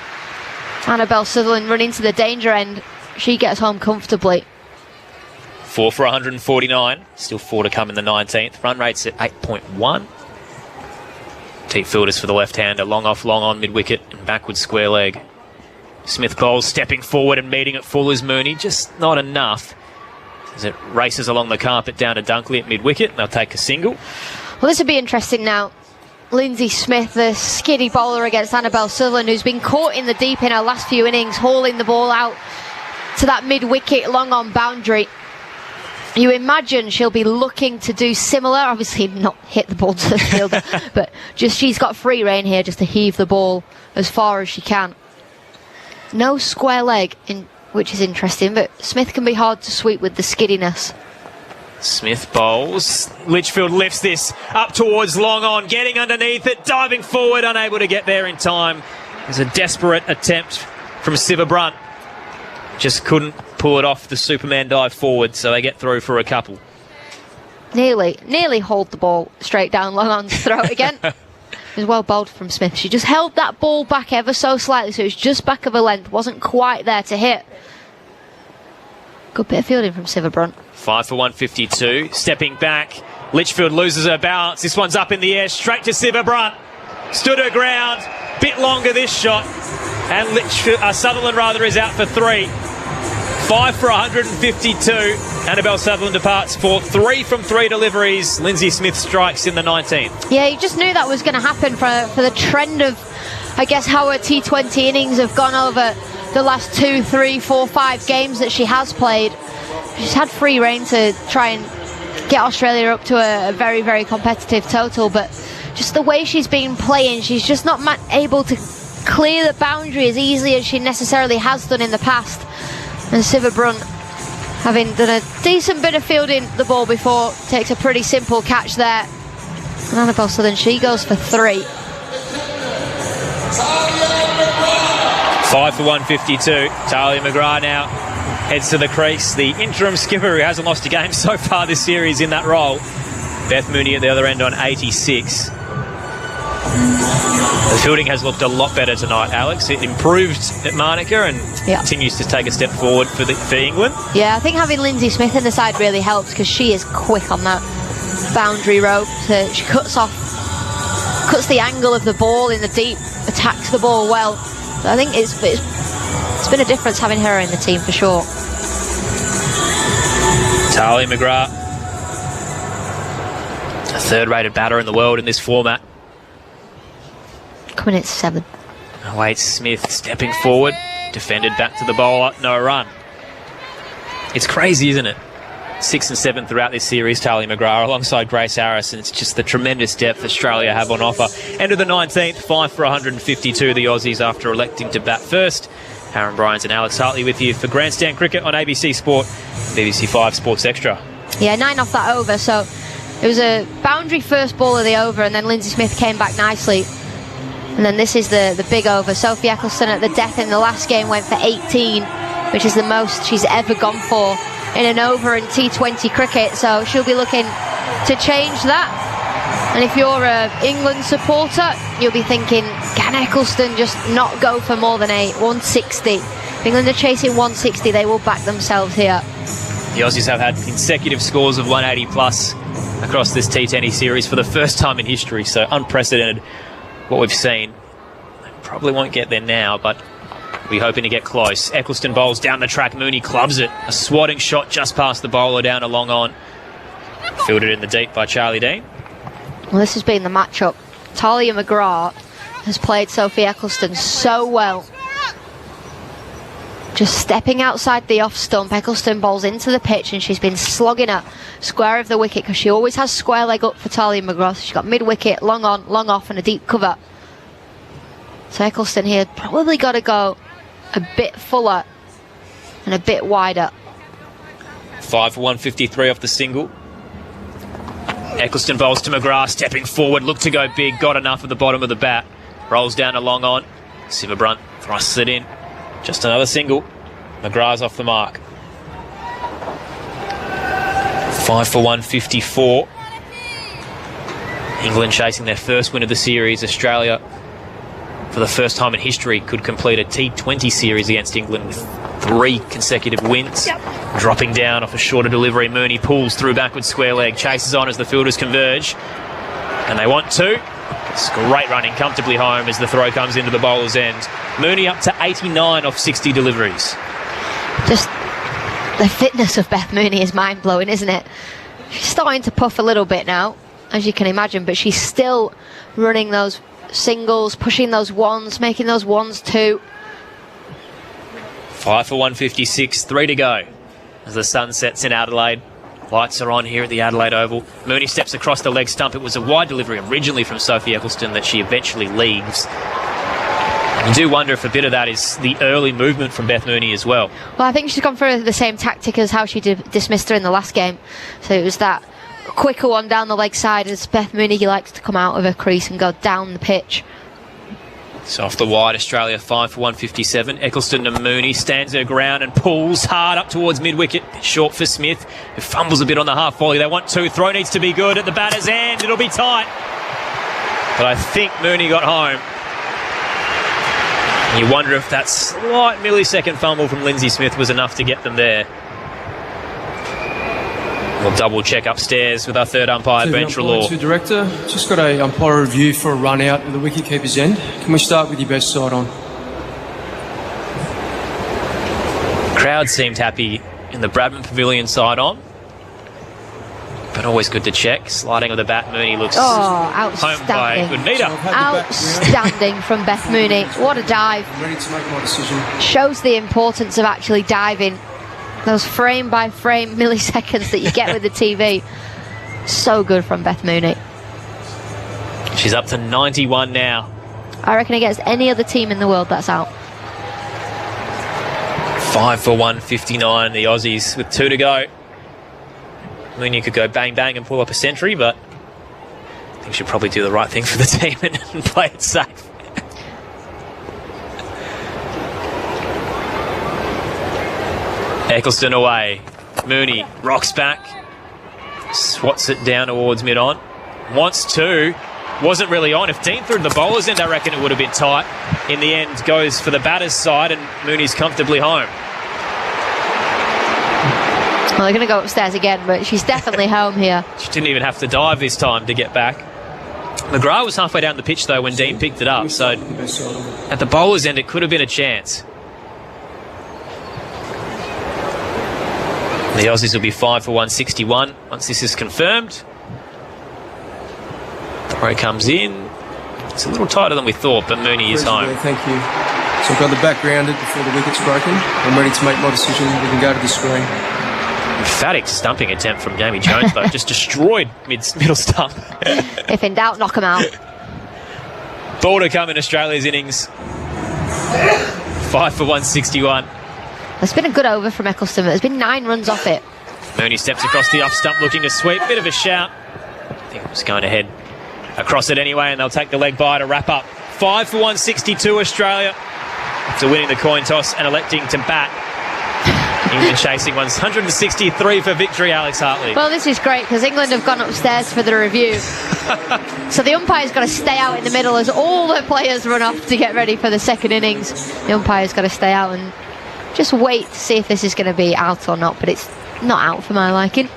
Annabelle Sutherland running to the danger end. She gets home comfortably. 4 for 149. Still 4 to come in the 19th. Run rate's at 8.1. Deep fielders for the left-hander. Long off, long on, mid-wicket and backward square leg. Smith bowls, stepping forward and meeting at full as Mooney. Just not enough as it races along the carpet down to Dunkley at mid-wicket. They'll take a single. Well, this will be interesting now. Lindsay Smith, the skiddy bowler against Annabelle Sutherland, who's been caught in the deep in her last few innings, hauling the ball out to that mid-wicket long on boundary. You imagine she'll be looking to do similar, obviously not hit the ball to the fielder, but just she's got free rein here just to heave the ball as far as she can. No square leg, which is interesting, but Smith can be hard to sweep with the skiddiness. Smith bowls. Litchfield lifts this up towards long on, getting underneath it, diving forward, unable to get there in time. There's a desperate attempt from Siva Brunt. Just couldn't pull it off the Superman dive forward, so they get through for a couple. Nearly hauled the ball straight down long on's throat again. It was well bowled from Smith. She just held that ball back ever so slightly, so it was just back of a length, wasn't quite there to hit. Good bit of fielding from Siva Brunt. 5 for 152. Stepping back. Litchfield loses her balance. This one's up in the air, straight to Siva Brunt. Stood her ground. Bit longer this shot. And Sutherland is out for 3. 5 for 152. Annabelle Sutherland departs for 3 from 3 deliveries. Lindsay Smith strikes in the 19th. Yeah, you just knew that was going to happen for the trend of, I guess, how her T20 innings have gone over the last 2, 3, 4, 5 games that she has played. She's had free rein to try and get Australia up to a very, very competitive total, but just the way she's been playing, she's just not able to clear the boundary as easily as she necessarily has done in the past. And Siva Brunt having done a decent bit of fielding the ball before, takes a pretty simple catch there. And Annabelle Southern, she goes for 3. 5 for 152. Talia McGrath now heads to the crease. The interim skipper who hasn't lost a game so far this series in that role. Beth Mooney at the other end on 86. The fielding has looked a lot better tonight, Alex. It improved at Manuka and continues to take a step forward for England. Yeah, I think having Lindsay Smith in the side really helps because she is quick on that boundary rope. She cuts the angle of the ball in the deep, attacks the ball well. So I think it's been a difference having her in the team for sure. Talia McGrath, a third-rated batter in the world in this format. Coming at 7. Wade Smith stepping forward, defended back to the bowler, no run. It's crazy, isn't it? 6 and 7 throughout this series, Talia McGrath alongside Grace Harris, and it's just the tremendous depth Australia have on offer. End of the 19th, 5 for 152, the Aussies after electing to bat first. Aaron Bryans and Alex Hartley with you for Grandstand Cricket on ABC Sport, BBC 5 Sports Extra. Yeah, 9 off that over, so it was a boundary first ball of the over, and then Lindsay Smith came back nicely. And then this is the big over. Sophie Eccleston at the death in the last game went for 18, which is the most she's ever gone for in an over in T20 cricket, so she'll be looking to change that. And if you're an England supporter, you'll be thinking, can Eccleston just not go for more than 160? If England are chasing 160, they will back themselves here. The Aussies have had consecutive scores of 180 plus across this T20 series for the first time in history, so unprecedented what we've seen. They probably won't get there now, but we're hoping to get close. Eccleston bowls down the track. Mooney clubs it. A swatting shot just past the bowler down a long on. Fielded in the deep by Charlie Dean. Well, this has been the matchup. Talia McGrath has played Sophie Eccleston so well. Just stepping outside the off stump, Eccleston bowls into the pitch and she's been slogging her square of the wicket because she always has square leg up for Talia McGrath. She's got mid-wicket, long on, long off and a deep cover. So Eccleston here probably got to go a bit fuller and a bit wider. 5 for 153 off the single. Eccleston bowls to McGrath, stepping forward, looked to go big, got enough at the bottom of the bat. Rolls down a long on. Sivabrunt thrusts it in. Just another single. McGrath's off the mark. 5 for 154. England chasing their first win of the series. Australia, for the first time in history, could complete a T20 series against England with 3 consecutive wins. Dropping down off a shorter delivery, Mooney pulls through backward square leg, chases on as the fielders converge, and they want to. It's great running comfortably home as the throw comes into the bowler's end. Mooney up to 89 off 60 deliveries. Just the fitness of Beth Mooney is mind-blowing, isn't it? She's starting to puff a little bit now, as you can imagine, but she's still running those singles, pushing those ones, making those ones 2. 5 for 156, 3 to go as the sun sets in Adelaide. Lights are on here at the Adelaide Oval. Mooney steps across the leg stump. It was a wide delivery originally from Sophie Eccleston that she eventually leaves. You do wonder if a bit of that is the early movement from Beth Mooney as well. Well, I think she's gone for the same tactic as how she dismissed her in the last game. So it was that quicker one down the leg side as Beth Mooney likes to come out of her crease and go down the pitch. So off the wide, Australia 5 for 157. Eccleston to Mooney, stands her ground and pulls hard up towards mid-wicket. Short for Smith, who fumbles a bit on the half volley. They want 2. Throw needs to be good at the batter's end. It'll be tight. But I think Mooney got home. You wonder if that slight millisecond fumble from Lindsay Smith was enough to get them there. We'll double check upstairs with our third umpire, Ben Trelaw. Director, just got a umpire review for a run out at the wicketkeeper's end. Can we start with your best side on? Crowd seemed happy in the Bradman Pavilion side on, but always good to check. Sliding of the bat, Mooney looks home by a good metre. Outstanding from Beth Mooney. What a dive. I'm ready to make my decision. Shows the importance of actually diving. Those frame by frame milliseconds that you get with the TV. So good from Beth Mooney. She's up to 91 now. I reckon against any other team in the world that's out. 5 for 159, the Aussies with 2 to go. I mean, you could go bang bang and pull up a century, but I think she'd probably do the right thing for the team and play it safe. Eccleston away. Mooney rocks back, swats it down towards mid-on. Wants to. Wasn't really on. If Dean threw the bowler's end, I reckon it would have been tight. In the end, goes for the batter's side, and Mooney's comfortably home. Well, they're going to go upstairs again, but she's definitely home here. She didn't even have to dive this time to get back. McGrath was halfway down the pitch, though, when Dean picked it up, so at the bowler's end, it could have been a chance. The Aussies will be 5 for 161 once this is confirmed. Throw comes in. It's a little tighter than we thought, but Mooney is home. Thank you. So I've got the back grounded before the wicket's broken. I'm ready to make my decision. We can go to the screen. Emphatic stumping attempt from Jamie Jones, though. Just destroyed middle stump. If in doubt, knock him out. Ball to come in Australia's innings. 5 for 161. It's been a good over from Eccleston. There's been 9 runs off it. Mooney steps across the off stump looking to sweep. Bit of a shout. I think it was going to head across it anyway, and they'll take the leg by to wrap up. 5 for 162 Australia after winning the coin toss and electing to bat. England chasing 163 for victory, Alex Hartley. Well, this is great because England have gone upstairs for the review. So the umpire's got to stay out in the middle as all the players run off to get ready for the second innings. The umpire's got to stay out and just wait to see if this is going to be out or not, but it's not out for my liking.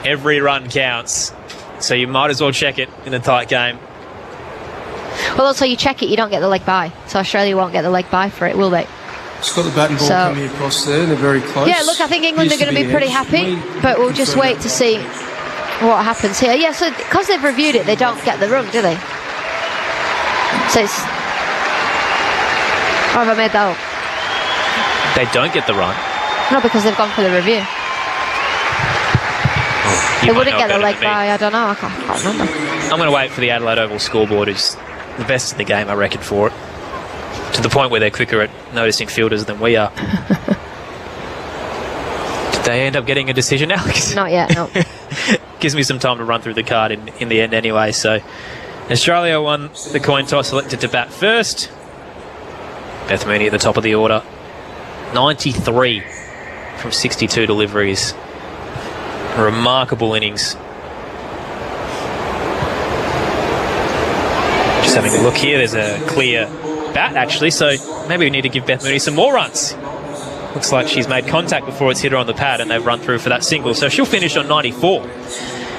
Every run counts, so you might as well check it in a tight game. Well, also you check it, you don't get the leg by. So Australia won't get the leg by for it, will they? It's got the bat and ball coming across there. They're very close. Yeah, look, I think England are going to be pretty happy, but we'll just wait to see what happens here. Yeah, so because they've reviewed it, they don't get the run, do they? So it's... Or have I made that up? They don't get the run? No, because they've gone for the review. They wouldn't get the leg by, I don't know, I can't remember. I'm going to wait for the Adelaide Oval scoreboard, who's the best in the game, I reckon, for it. To the point where they're quicker at noticing fielders than we are. Did they end up getting a decision, Alex? Not yet, no. Gives me some time to run through the card in the end anyway. So Australia won the coin toss, selected to bat first. Beth Mooney at the top of the order. 93 from 62 deliveries. A remarkable innings. Just having a look here, there's a clear bat actually, so maybe we need to give Beth Mooney some more runs. Looks like she's made contact before it's hit her on the pad and they've run through for that single, so she'll finish on 94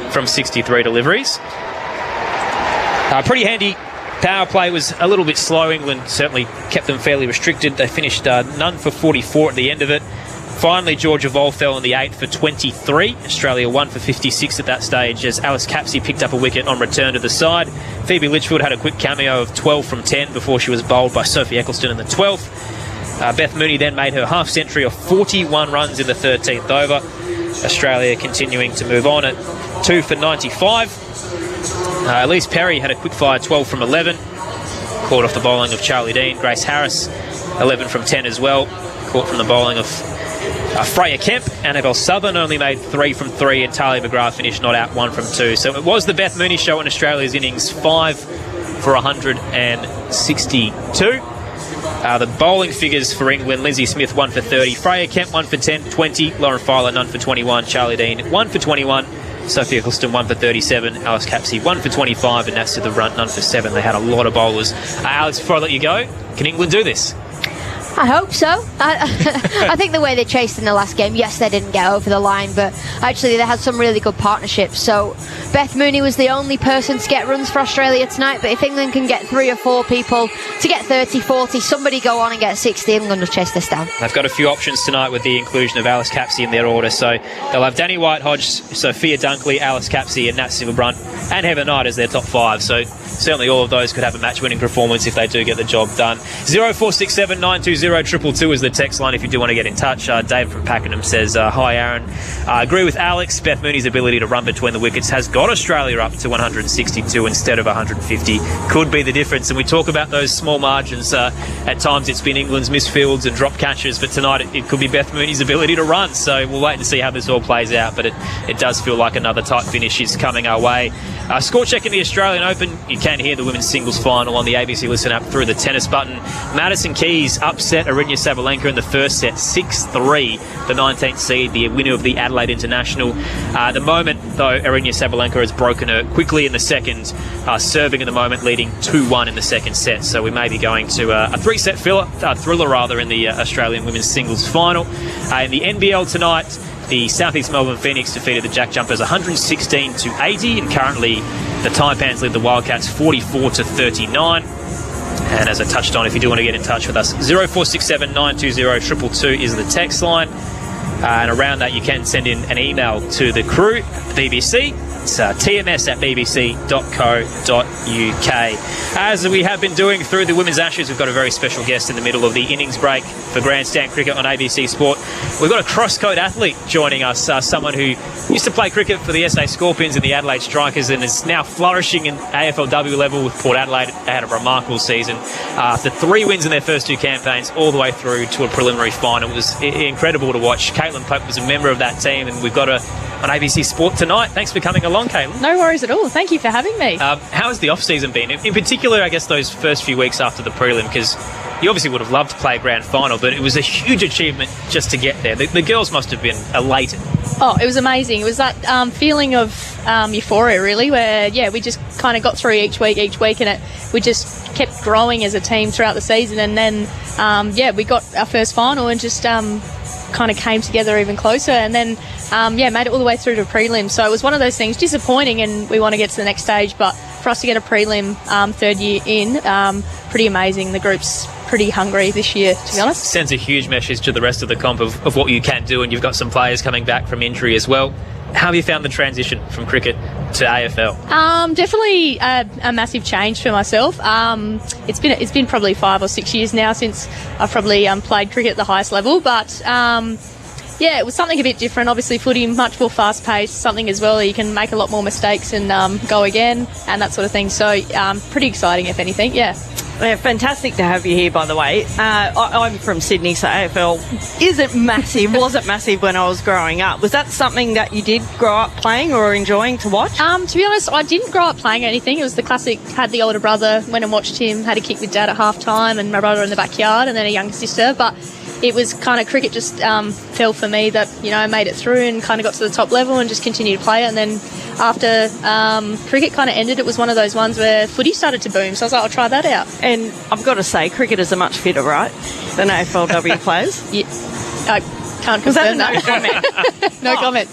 from 63 deliveries. Pretty handy power play, was a little bit slow. England certainly kept them fairly restricted. They finished none for 44 at the end of it. Finally, Georgia Voll fell in the 8 for 23. Australia 1 for 56 at that stage as Alice Capsey picked up a wicket on return to the side. Phoebe Litchfield had a quick cameo of 12 from 10 before she was bowled by Sophie Eccleston in the 12th. Beth Mooney then made her half century of 41 runs in the 13th over. Australia continuing to move on at 2 for 95. Elise Perry had a quick fire 12 from 11. Caught off the bowling of Charlie Dean. Grace Harris 11 from 10 as well. Caught from the bowling of Freya Kemp. Annabelle Southern only made 3 from 3 and Talia McGrath finished not out 1 from 2. So it was the Beth Mooney show in Australia's innings, 5 for 162. The bowling figures for England: Lindsay Smith 1 for 30, Freya Kemp 1 for 10, 20, Lauren Filer none for 21, Charlie Dean 1 for 21, Sophie Eccleston 1 for 37, Alice Capsey 1 for 25, and Nats to the Runt none for 7. They had a lot of bowlers. Alex, before I let you go, can England do this? I hope so. I think the way they chased in the last game, yes, they didn't get over the line, but actually they had some really good partnerships. So Beth Mooney was the only person to get runs for Australia tonight, but if England can get 3 or 4 people to get 30, 40, somebody go on and get 60, England will chase this down. They've got a few options tonight with the inclusion of Alice Capsey in their order. So they'll have Danny White-Hodge, Sophia Dunkley, Alice Capsey and Nat Silverbrunt and Heather Knight as their top 5. So certainly all of those could have a match-winning performance if they do get the job done. 0467 920 920222 is the text line if you do want to get in touch. Dave from Pakenham says, hi Aaron, I agree with Alex. Beth Mooney's ability to run between the wickets has got Australia up to 162 instead of 150. Could be the difference. And we talk about those small margins. At times it's been England's misfields and drop catches, but tonight it could be Beth Mooney's ability to run. So we'll wait and see how this all plays out, but it does feel like another tight finish is coming our way. Score check in the Australian Open. You can hear the women's singles final on the ABC Listen app through the tennis button. Madison Keys upset Aryna Sabalenka in the first set, 6-3, the 19th seed, the winner of the Adelaide International. At the moment, though, Aryna Sabalenka has broken her quickly in the second, serving at the moment, leading 2-1 in the second set. So we may be going to a three-set thriller in the Australian women's singles final. In the NBL tonight, the Southeast Melbourne Phoenix defeated the Jack Jumpers 116-80, and currently the Taipans lead the Wildcats 44-39. And as I touched on, if you do want to get in touch with us, 0467 920 222 is the text line. And around that, you can send in an email to the crew at the BBC. It's tms@bbc.co.uk. As we have been doing through the Women's Ashes, we've got a very special guest in the middle of the innings break for Grandstand Cricket on ABC Sport. We've got a cross-code athlete joining us, someone who used to play cricket for the SA Scorpions and the Adelaide Strikers and is now flourishing in AFLW level with Port Adelaide. Had a remarkable season. After 3 wins in their first 2 campaigns, all the way through to a preliminary final. It was incredible to watch. Caitlin Pope was a member of that team, and we've got her on ABC Sport tonight. Thanks for coming along, Caitlin. No worries at all. Thank you for having me. How has the off-season been? In particular, I guess those first few weeks after the prelim, because you obviously would have loved to play a grand final, but it was a huge achievement just to get there. The girls must have been elated. Oh, it was amazing. It was that feeling of euphoria, really, where, we just kind of got through each week, and we just kept growing as a team throughout the season. And then, we got our first final and just kind of came together even closer, and then made it all the way through to prelim. So it was one of those things, disappointing, and we want to get to the next stage, but for us to get a prelim third year in, pretty amazing. The group's pretty hungry this year, to be honest. Sends a huge message to the rest of the comp of what you can do, and you've got some players coming back from injury as well. How have you found the transition from cricket to AFL? Definitely a massive change for myself. It's been probably 5 or 6 years now since I've probably played cricket at the highest level, but it was something a bit different. Obviously, footy much more fast-paced, something as well. You can make a lot more mistakes and go again and that sort of thing. So pretty exciting, if anything. Yeah, fantastic to have you here, by the way. I'm from Sydney, so AFL wasn't massive when I was growing up. Was that something that you did grow up playing or enjoying to watch? To be honest, I didn't grow up playing anything. It was the classic, had the older brother, went and watched him, had a kick with dad at half-time, and my brother in the backyard, and then a younger sister. But it was kind of, cricket just fell for me that, I made it through and kind of got to the top level and just continued to play it. And then after cricket kind of ended, it was one of those ones where footy started to boom. So I was like, I'll try that out. And I've got to say, cricketers are much fitter, right, than AFLW players? Yeah. I can't confirm that. No comment.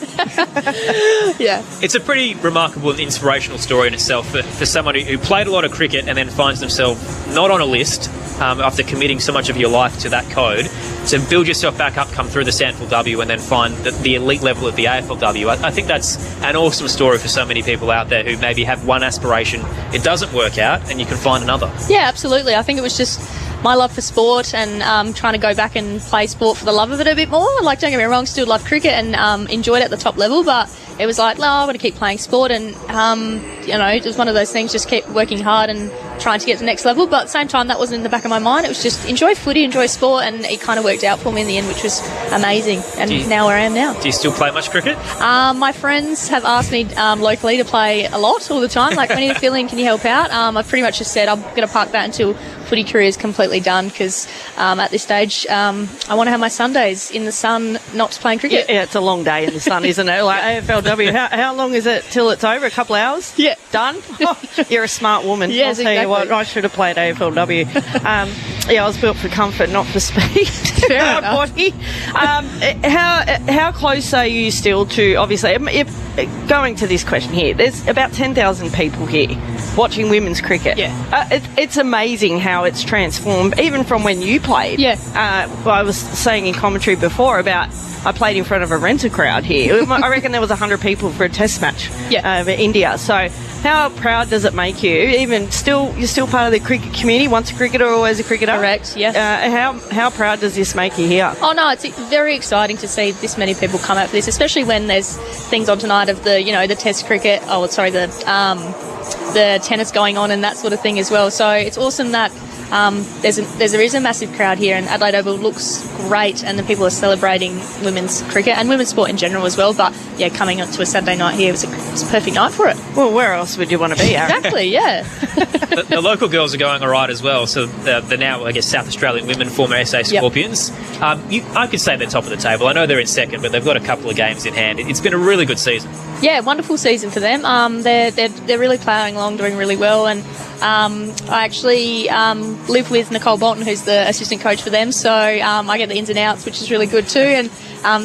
Yeah. It's a pretty remarkable and inspirational story in itself for someone who played a lot of cricket and then finds themselves not on a list after committing so much of your life to that code, to build yourself back up, come through the SANFLW and then find the elite level of the AFLW. I think that's an awesome story for so many people out there who maybe have one aspiration, it doesn't work out, and you can find another. Yeah, absolutely. I think it was just my love for sport and trying to go back and play sport for the love of it a bit more. Like, don't get me wrong, still love cricket and enjoyed it at the top level, but it was like, no, I want to keep playing sport, and it was one of those things, just keep working hard and trying to get to the next level. But at the same time, that wasn't in the back of my mind. It was just enjoy footy, enjoy sport, and it kind of worked out for me in the end, which was amazing. And now where I am now. Do you still play much cricket? My friends have asked me locally to play a lot all the time. Like, when you're feeling, can you help out? I've pretty much just said I'm going to park that until footy career is completely done, because at this stage I want to have my Sundays in the sun, not playing cricket. Yeah, it's a long day in the sun, isn't it? Like AFLW, how long is it till it's over? A couple of hours? Yeah. Done? Oh, you're a smart woman. Yes, I'll tell exactly. you what, I should have played AFLW. I was built for comfort, not for speed. Fair enough. Body. How close are you still to, obviously, going to this question here, there's about 10,000 people here watching women's cricket. Yeah. It's amazing how it's transformed, even from when you played. Yeah. I was saying in commentary before about I played in front of a renter crowd here. I reckon there was 100 people for a test match over India. So how proud does it make you? Even still, you're still part of the cricket community. Once a cricketer, always a cricketer. Correct, yes. How proud does this make you here? Oh no, it's very exciting to see this many people come out for this, especially when there's things on tonight of the Test cricket. Oh, sorry, the tennis going on and that sort of thing as well. So it's awesome that there is a massive crowd here, and Adelaide Oval looks great, and the people are celebrating women's cricket and women's sport in general as well. But yeah, coming up to a Saturday night here, it's a perfect night for it. Well, where else would you want to be, Aaron? Exactly, yeah. The local girls are going all right as well. So they're now, I guess, South Australian women, former SA Scorpions. I could say they're top of the table. I know they're in second, but they've got a couple of games in hand. It's been a really good season. Yeah, wonderful season for them. They're really ploughing along, doing really well, and I actually live with Nicole Bolton, who's the assistant coach for them, so I get the ins and outs, which is really good too, and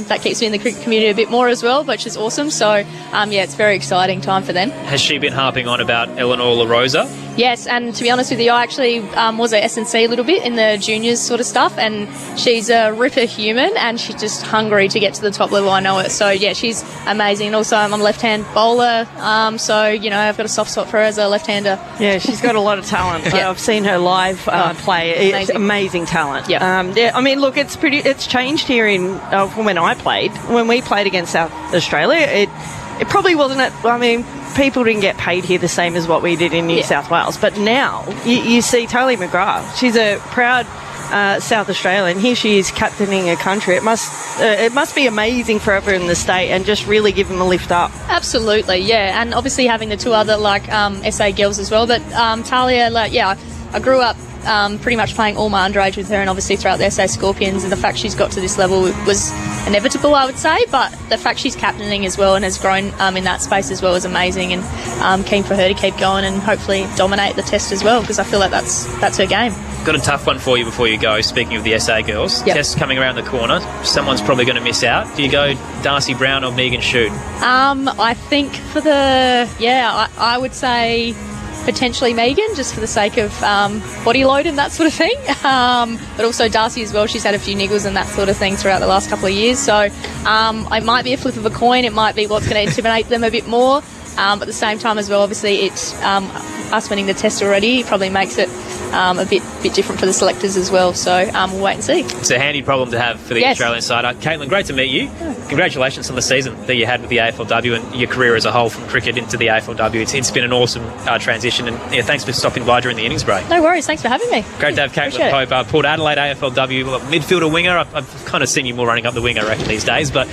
that keeps me in the cricket community a bit more as well, which is awesome. So it's a very exciting time for them. Has she been harping on about Eleanor LaRosa? Yes, and to be honest with you, I actually was at S&C a little bit in the juniors sort of stuff, and she's a ripper human, and she's just hungry to get to the top level. I know it. So yeah, she's amazing. And also, I'm a left-hand bowler, so I've got a soft spot for her as a left-hander. Yeah, she's got a lot of talent. I've seen her live play. It's amazing talent. Yeah. I mean, look, it's changed here from when I played. When we played against South Australia, it probably wasn't. I mean, people didn't get paid here the same as what we did in New South Wales. But now you see Talia McGrath. She's a proud South Australian. Here she is captaining a country. It must be amazing for everyone in the state, and just really give them a lift up. Absolutely, yeah. And obviously having the two other SA girls as well. But Talia, I grew up pretty much playing all my underage with her, and obviously throughout the SA Scorpions, and the fact she's got to this level was inevitable, I would say, but the fact she's captaining as well and has grown in that space as well is amazing, and keen for her to keep going and hopefully dominate the test as well, because I feel like that's her game. Got a tough one for you before you go, speaking of the SA girls. Yep. Test coming around the corner. Someone's probably going to miss out. Do you go Darcy Brown or Megan Shute? I think for I would say potentially Megan, just for the sake of body load and that sort of thing. But also Darcy as well. She's had a few niggles and that sort of thing throughout the last couple of years. So it might be a flip of a coin. It might be what's going to intimidate them a bit more. But at the same time as well, obviously, it's us winning the test already probably makes it a bit different for the selectors as well. So we'll wait and see. It's a handy problem to have for the Australian side. Caitlin, great to meet you. Congratulations on the season that you had with the AFLW and your career as a whole from cricket into the AFLW. It's been an awesome transition, and thanks for stopping by during the innings break. No worries. Thanks for having me. Great to have Caitlin Pope, Port Adelaide AFLW midfielder winger. I've kind of seen you more running up the wing, I reckon, these days, but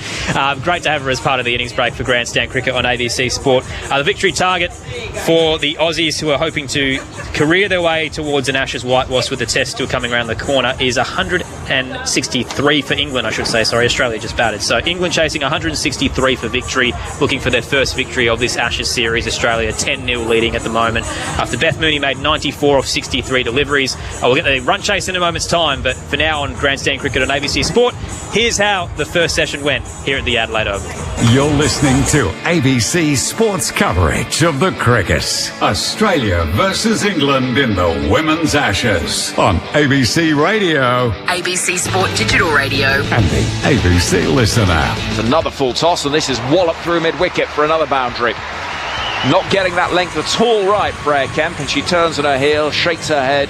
great to have her as part of the innings break for Grandstand Cricket on ABC Sport. The victory target for the Aussies, who are hoping to career their way towards an Ashes whitewash with the test still coming around the corner, is 163 for England, I should say. Sorry, Australia just batted. So England chasing 163 for victory, looking for their first victory of this Ashes series. Australia 10-0 leading at the moment after Beth Mooney made 94 of 63 deliveries. We'll get the run chase in a moment's time, but for now on Grandstand Cricket on ABC Sport, here's how the first session went here at the Adelaide Oval. You're listening to ABC Sports coverage of the cricket. Australia versus England in the Women's Ashes on ABC Radio, ABC Sport Digital Radio, and the ABC Listen app. It's another full toss, and this is walloped through mid-wicket for another boundary. Not getting that length at all right, Freya Kemp, and she turns on her heel, shakes her head,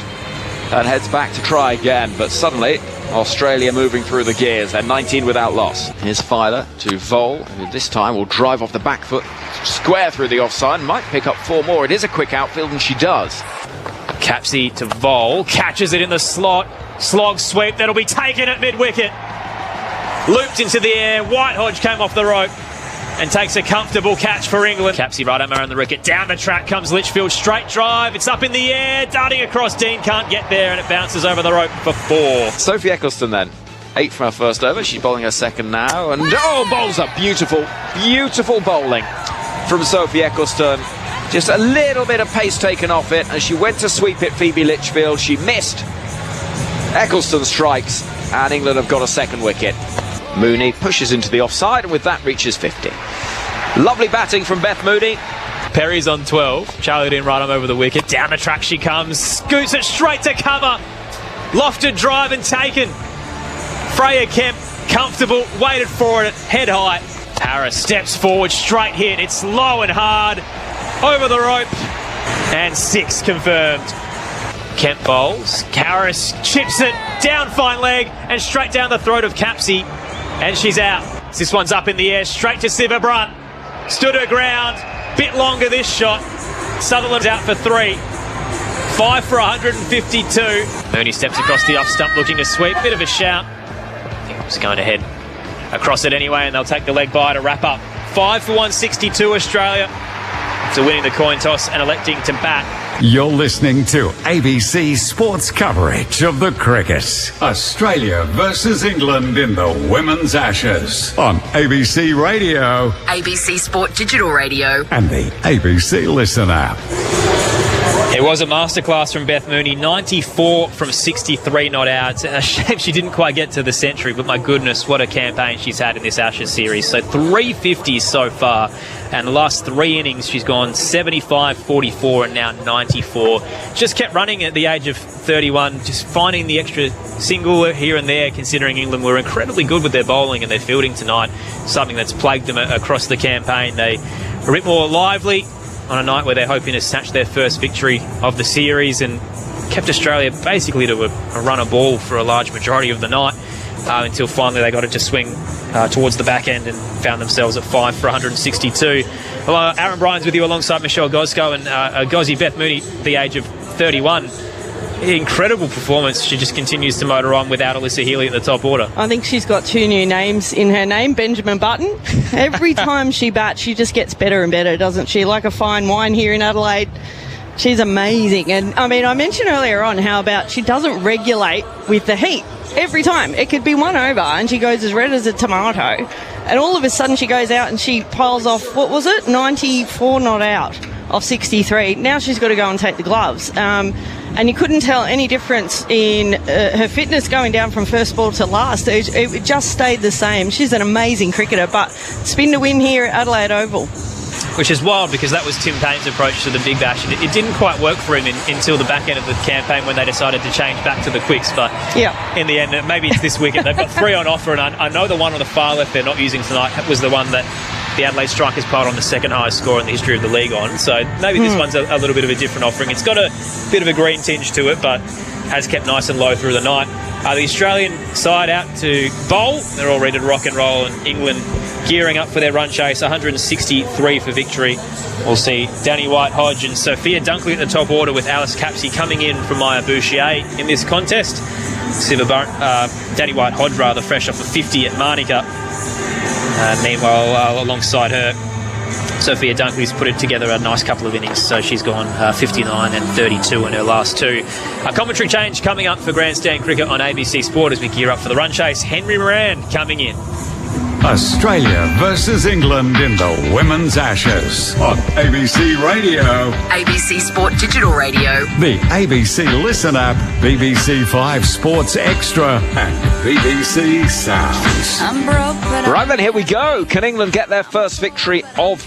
and heads back to try again. But suddenly, Australia moving through the gears. They're 19 without loss. Here's Filer to Vole, who this time will drive off the back foot, square through the offside, might pick up 4 more. It is a quick outfield, and she does. Capsey to Vole, catches it in the slot, slog sweep, that'll be taken at mid-wicket. Looped into the air, Whitehodge came off the rope and takes a comfortable catch for England. Capsey right around the wicket, down the track comes Litchfield, straight drive, it's up in the air, darting across, Dean can't get there, and it bounces over the rope for 4. Sophie Eccleston then, 8 from her first over, she's bowling her second now, and bowls up, beautiful bowling from Sophie Eccleston. Just a little bit of pace taken off it, and she went to sweep it, Phoebe Litchfield, she missed. Eccleston strikes, and England have got a second wicket. Mooney pushes into the offside and with that reaches 50. Lovely batting from Beth Mooney. Perry's on 12. Charlie didn't run him over the wicket. Down the track she comes. Scoots it straight to cover. Lofted drive and taken. Freya Kemp, comfortable, waited for it, head high. Harris steps forward, straight hit. It's low and hard. Over the rope. And 6 confirmed. Kemp bowls. Harris chips it down fine leg and straight down the throat of Capsey. And she's out. This one's up in the air, straight to Siva Brunt. Stood her ground. Bit longer this shot. Sutherland's out for 3. 5 for 152. Mooney steps across the off stump looking to sweep. Bit of a shout. I think he's going to head across it anyway, and they'll take the leg by to wrap up. 5 for 162 Australia. So winning the coin toss and electing to bat. You're listening to ABC Sports coverage of the cricket. Australia versus England in the Women's Ashes on ABC Radio, ABC Sport Digital Radio, and the ABC Listen app. It was a masterclass from Beth Mooney, 94 from 63 not out. It's a shame she didn't quite get to the century, but my goodness, what a campaign she's had in this Ashes series. So 350s so far, and the last 3 innings she's gone 75, 44 and now 94. Just kept running at the age of 31, just finding the extra single here and there, considering England were incredibly good with their bowling and their fielding tonight, something that's plagued them across the campaign. They were a bit more lively on a night where they're hoping to snatch their first victory of the series, and kept Australia basically to a run of ball for a large majority of the night until finally they got it to swing towards the back end and found themselves at 5 for 162. Well, Aaron Bryan's with you alongside Michelle Gosco, and Gozzy, Beth Mooney, the age of 31. Incredible performance. She just continues to motor on without Alyssa Healy at the top order. I think she's got 2 new names in her name, Benjamin Button. Every time she bats, she just gets better and better, doesn't she? Like a fine wine here in Adelaide. She's amazing. And, I mean, I mentioned earlier on how about she doesn't regulate with the heat. Every time. It could be 1 over and she goes as red as a tomato. And all of a sudden she goes out and she piles off, what was it? 94 not out off 63. Now she's got to go and take the gloves. And you couldn't tell any difference in her fitness going down from first ball to last. It just stayed the same. She's an amazing cricketer, but spin to win here at Adelaide Oval. Which is wild, because that was Tim Payne's approach to the Big Bash. It didn't quite work for him until the back end of the campaign when they decided to change back to the quicks. But in the end, maybe it's this wicket. They've got 3 on offer, and I know the one on the far left they're not using tonight was the one that the Adelaide Strikers piled on the second highest score in the history of the league on. So maybe this one's a little bit of a different offering. It's got a bit of a green tinge to it, but has kept nice and low through the night. The Australian side out to bowl. They're all ready to rock and roll, and England gearing up for their run chase. 163 for victory. We'll see Danny White-Hodge and Sophia Dunkley at the top order, with Alice Capsey coming in from Maya Bouchier in this contest. Danny White-Hodge fresh off a 50 at Manica. Meanwhile, alongside her, Sophia Dunkley's put it together a nice couple of innings, so she's gone 59 and 32 in her last 2. A commentary change coming up for Grandstand Cricket on ABC Sport as we gear up for the run chase. Henry Moran coming in. Australia versus England in the Women's Ashes on ABC Radio, ABC Sport Digital Radio, the ABC Listen app, BBC 5 Sports Extra, and BBC Sounds. Right then, here we go. Can England get their first victory of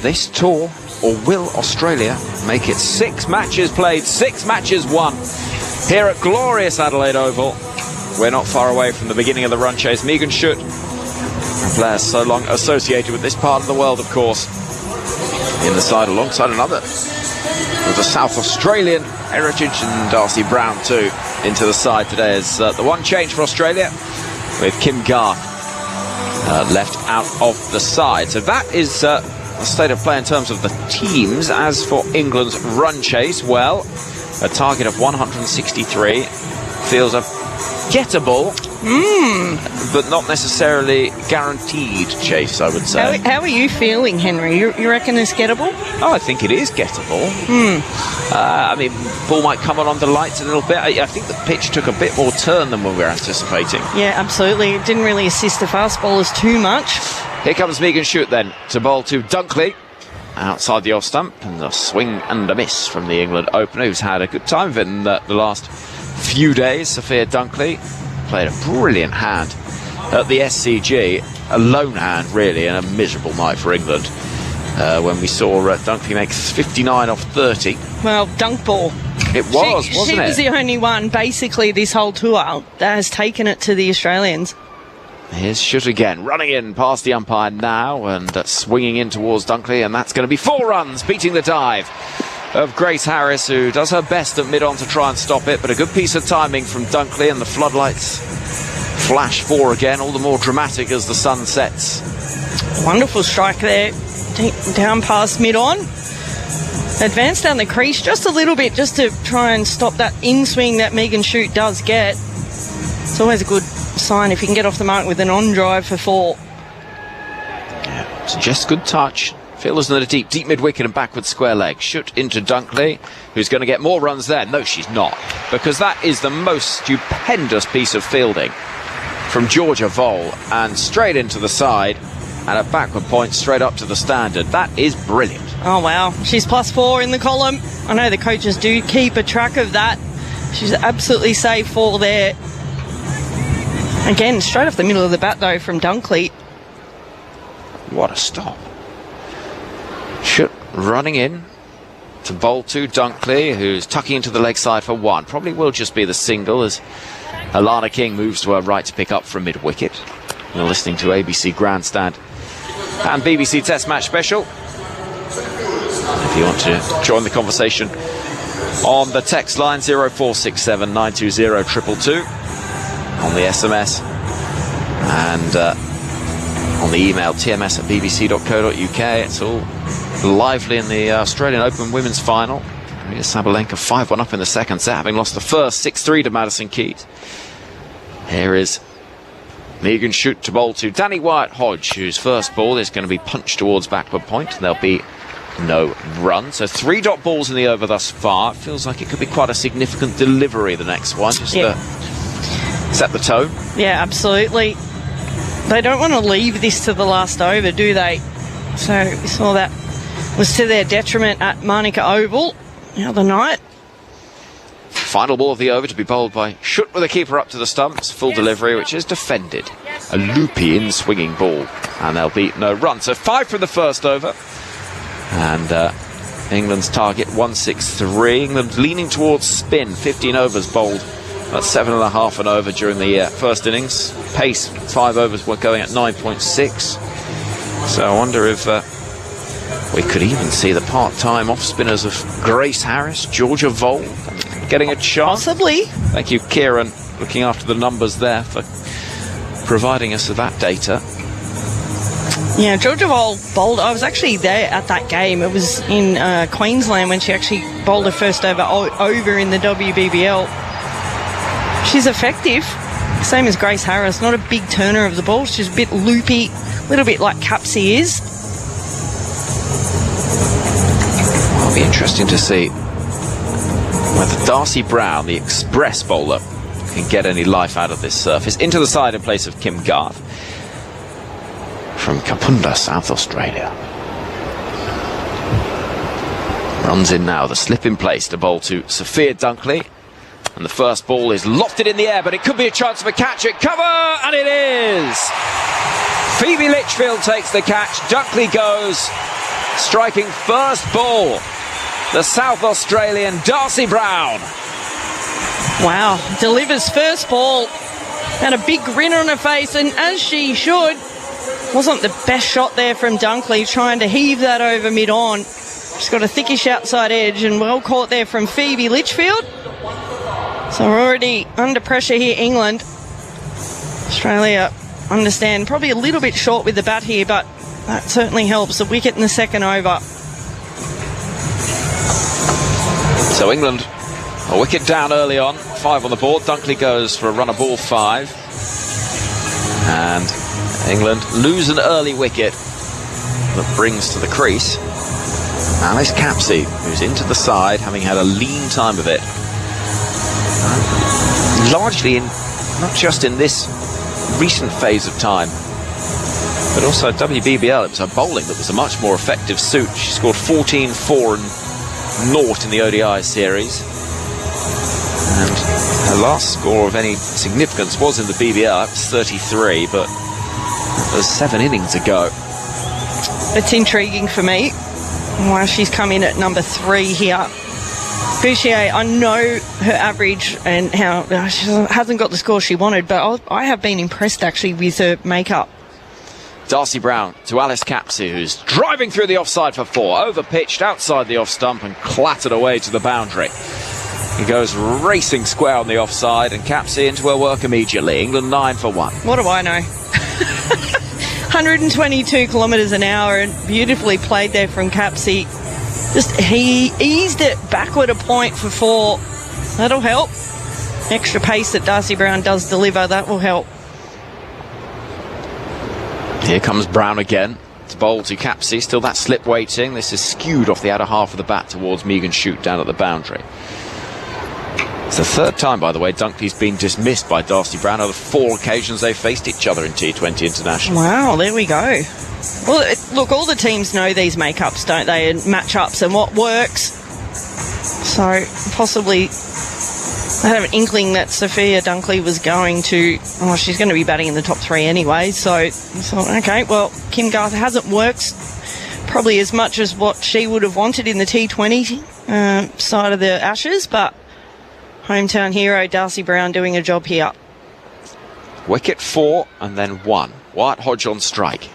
this tour, or will Australia make it 6 matches played, 6 matches won here at glorious Adelaide Oval? We're not far away from the beginning of the run chase. Megan Schutt, a player so long associated with this part of the world, of course, in the side alongside another with a South Australian heritage, and Darcy Brown too into the side today as the one change for Australia, with Kim Garth left out of the side. So that is the state of play in terms of the teams. As for England's run chase, well, a target of 163 feels a gettable, but not necessarily guaranteed chase, I would say. How are you feeling, Henry? You reckon it's gettable? Oh, I think it is gettable. I mean, ball might come on under lights a little bit. I think the pitch took a bit more turn than we were anticipating. Yeah, absolutely. It didn't really assist the fast bowlers too much. Here comes Megan Schutt then to bowl to Dunkley outside the off stump, and a swing and a miss from the England opener, who's had a good time of it in the last few days. Sophia Dunkley played a brilliant hand at the SCG. A lone hand, really, and a miserable night for England when we saw Dunkley make 59 off 30. Well, dunk ball. It was, wasn't it? She was the only one, basically, this whole tour that has taken it to the Australians. Here's Schutt again, running in past the umpire now and swinging in towards Dunkley, and that's going to be 4 runs, beating the dive of Grace Harris, who does her best at mid-on to try and stop it, but a good piece of timing from Dunkley, and the floodlights flash 4 again, all the more dramatic as the sun sets. Wonderful strike there, down past mid-on. Advanced down the crease just a little bit, just to try and stop that in-swing that Megan Schutt does get. It's always a good sign if you can get off the mark with an on-drive for 4. Yeah, it's just good touch. Feels in a deep mid-wicket and backward square leg. Schutt into Dunkley, who's going to get more runs there. No, she's not, because that is the most stupendous piece of fielding from Georgia Vole, and straight into the side, and a backward point straight up to the standard. That is brilliant. Oh, wow. She's +4 in the column. I know the coaches do keep a track of that. She's absolutely safe 4 there. Again, straight off the middle of the bat, though, from Dunkley. What a stop. Schutt running in to bowl to Dunkley, who's tucking into the leg side for 1. Probably will just be the single as Alana King moves to her right to pick up from mid-wicket. You're listening to ABC Grandstand and BBC Test Match Special. If you want to join the conversation on the text line 0467 920 222, on the SMS, and on the email tms@bbc.co.uk. It's all lively in the Australian Open Women's Final. Maria Sabalenka 5-1 up in the second set, having lost the first 6-3 to Madison Keys. Here is Megan Schutt to bowl to Danny Wyatt-Hodge, whose first ball is going to be punched towards backward point. There'll be no run. So 3 dot balls in the over thus far. It feels like it could be quite a significant delivery, the next one, just to set the tone. Yeah, absolutely. They don't want to leave this to the last over, do they? So we saw that was to their detriment at Manica Oval the other night. Final ball of the over to be bowled by Schutt with a keeper up to the stumps. Full delivery, which is defended. A loopy in-swinging ball. And there'll be no run. So 5 from the first over. And England's target 163. England leaning towards spin. 15 overs bowled at 7.5 and over during the first innings. Pace, 5 overs were going at 9.6. So I wonder if we could even see the part-time off-spinners of Grace Harris, Georgia Vole getting a chance. Possibly. Thank you, Kieran, looking after the numbers there, for providing us with that data. Yeah, Georgia Vole bowled. I was actually there at that game. It was in Queensland when she actually bowled her first over in the WBBL. She's effective. Same as Grace Harris. Not a big turner of the ball. She's a bit loopy, a little bit like Capsy is. It'll be interesting to see whether Darcy Brown, the express bowler, can get any life out of this surface. Into the side in place of Kim Garth from Kapunda, South Australia. Runs in now, the slip in place to bowl to Sophia Dunkley. And the first ball is lofted in the air, but it could be a chance of a catch at cover, and it is! Phoebe Litchfield takes the catch. Dunkley goes, striking first ball. The South Australian Darcy Brown. Wow, delivers first ball. And a big grin on her face, and as she should. Wasn't the best shot there from Dunkley, trying to heave that over mid-on. She's got a thickish outside edge, and well caught there from Phoebe Litchfield. So we're already under pressure here, England. Australia, understand, probably a little bit short with the bat here, but that certainly helps. A wicket in the second over. So England, a wicket down early on, 5 on the board. Dunkley goes for a run of ball 5. And England lose an early wicket that brings to the crease Alice Capsey, who's into the side, having had a lean time of it. Largely not just in this recent phase of time, but also at WBBL, it was her bowling that was a much more effective suit. She scored 14, 4 and 0 in the ODI series, and her The last score of any significance was in the BBR, it was 33, but there's 7 innings ago. It's intriguing for me why she's come in at number 3 here. Bouchier, I know her average and how she hasn't got the score she wanted, but I have been impressed actually with her makeup. Darcy Brown to Alice Capsey, who's driving through the offside for 4, over-pitched outside the off-stump and clattered away to the boundary. He goes racing square on the offside, and Capsey into her work immediately. England 9 for 1. What do I know? 122 kilometres an hour, and beautifully played there from Capsey. Just he eased it backward a point for 4. That'll help. Extra pace that Darcy Brown does deliver, that will help. Here comes Brown again. To bowl to Capsey, still that slip waiting. This is skewed off the outer half of the bat towards Megan Shute down at the boundary. It's the 3rd time, by the way, Dunkley's been dismissed by Darcy Brown. Out of 4 occasions they faced each other in T20 International. Wow, there we go. Well, look, all the teams know these makeups, don't they, and matchups and what works. So possibly I had an inkling that Sophia Dunkley was going to, she's going to be batting in the top 3 anyway. So I thought, okay, well, Kim Garth hasn't worked probably as much as what she would have wanted in the T20 side of the Ashes, but hometown hero Darcy Brown doing a job here. Wicket 4 and then 1. Wyatt Hodge on strike.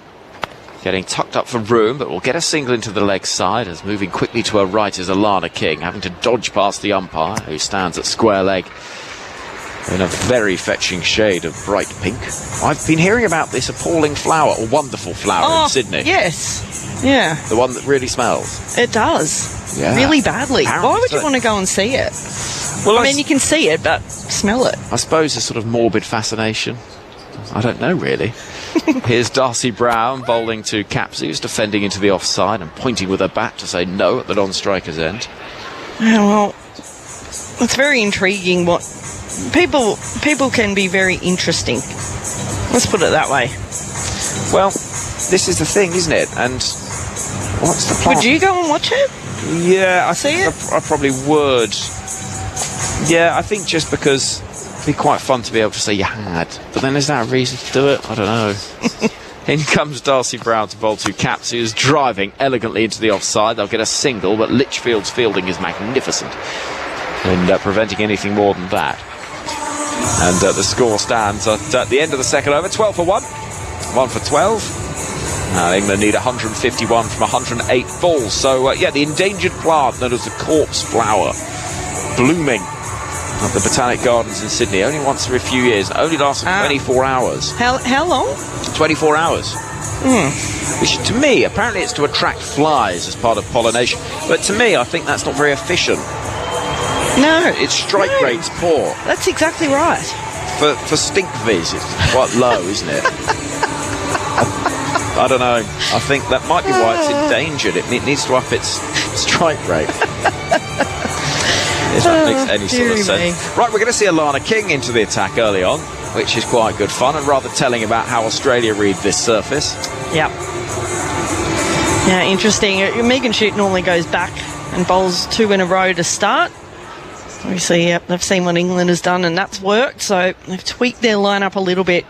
Getting tucked up for room, but will get a single into the leg side, as moving quickly to her right is Alana King, having to dodge past the umpire, who stands at square leg in a very fetching shade of bright pink. I've been hearing about this appalling flower, or wonderful flower in Sydney. Yes. Yeah. The one that really smells. It does. Yeah. Really badly. Apparently Why would so. you want to go and see it? Well, I mean, you can see it, but smell it. I suppose a sort of morbid fascination. I don't know, really. Here's Darcy Brown bowling to Capsey, who's defending into the offside and pointing with her bat to say no at the non-striker's end. Yeah, well, it's very intriguing. What people can be very interesting. Let's put it that way. Well, this is the thing, isn't it? And what's the plan? Would you go and watch it? Yeah, I see think I probably would. Yeah, I think just because it'd be quite fun to be able to say you had. But then is that a reason to do it? I don't know. In comes Darcy Brown to bowl to Capsey, who's driving elegantly into the offside. They'll get a single, but Litchfield's fielding is magnificent in preventing anything more than that. And the score stands at the end of the second over, 12 for 1. 1 for 12. England need 151 from 108 balls. So, yeah, the endangered plant known as the corpse flower, blooming at the Botanic Gardens in Sydney, only once every few years. It only lasts 24 hours. How long? 24 hours. Which, to me, apparently it's to attract flies as part of pollination. But to me, I think that's not very efficient. No. Its strike rate's poor. That's exactly right. For stink vis, it's quite low, isn't it? I don't know. I think that might be why it's endangered. It needs to up its strike rate. If that makes any sort of sense. Right, we're going to see Alana King into the attack early on, which is quite good fun and rather telling about how Australia read this surface. Yep. Yeah, interesting. Megan Shute normally goes back and bowls 2 in a row to start. Obviously, yep, they've seen what England has done and that's worked, so they've tweaked their lineup a little bit.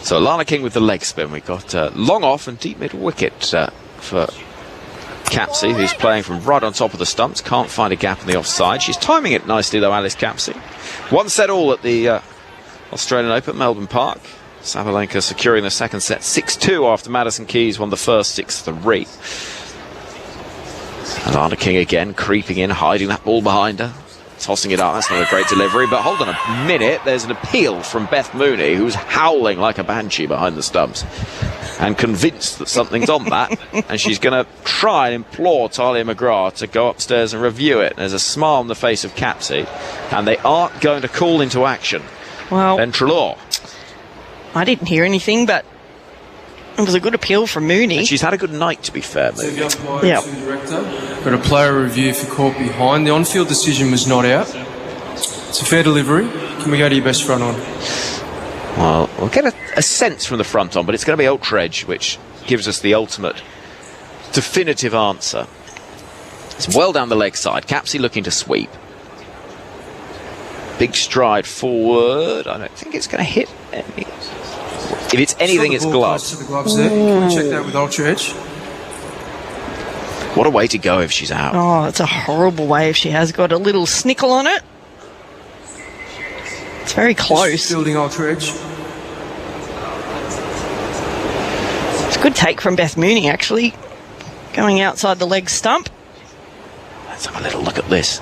So Alana King with the leg spin. We've got long off and deep mid wicket for Capsey, who's playing from right on top of the stumps. Can't find a gap in the offside. She's timing it nicely, though, Alice Capsey. 1 set all at the Australian Open, Melbourne Park. Sabalenka securing the second set 6-2 after Madison Keys won the first 6-3. Alana King again, creeping in, hiding that ball behind her. Tossing it up, that's not a great delivery, but hold on a minute, there's an appeal from Beth Mooney, who's howling like a banshee behind the stumps and convinced that something's on that, and she's going to try and implore Talia McGrath to go upstairs and review it. There's a smile on the face of Capsey, and they aren't going to call into action. Well, Ben Treloar. I didn't hear anything, but it was a good appeal from Mooney. And she's had a good night, to be fair, Mooney. Yeah. Got a player review for caught behind. The on-field decision was not out. It's a fair delivery. Can we go to your best front on? Well, we'll get a sense from the front on, but it's going to be ultra edge, which gives us the ultimate definitive answer. It's well down the leg side. Capsey looking to sweep. big stride forward. I don't think it's going to hit any. If it's anything, it's gloves. To the gloves there. Can we check that with Ultra Edge? What a way to go if she's out. Oh, it's a horrible way if she has got a little snickle on it. It's very close. Just building Ultra Edge. It's a good take from Beth Mooney, actually. Going outside the leg stump. Let's have a little look at this.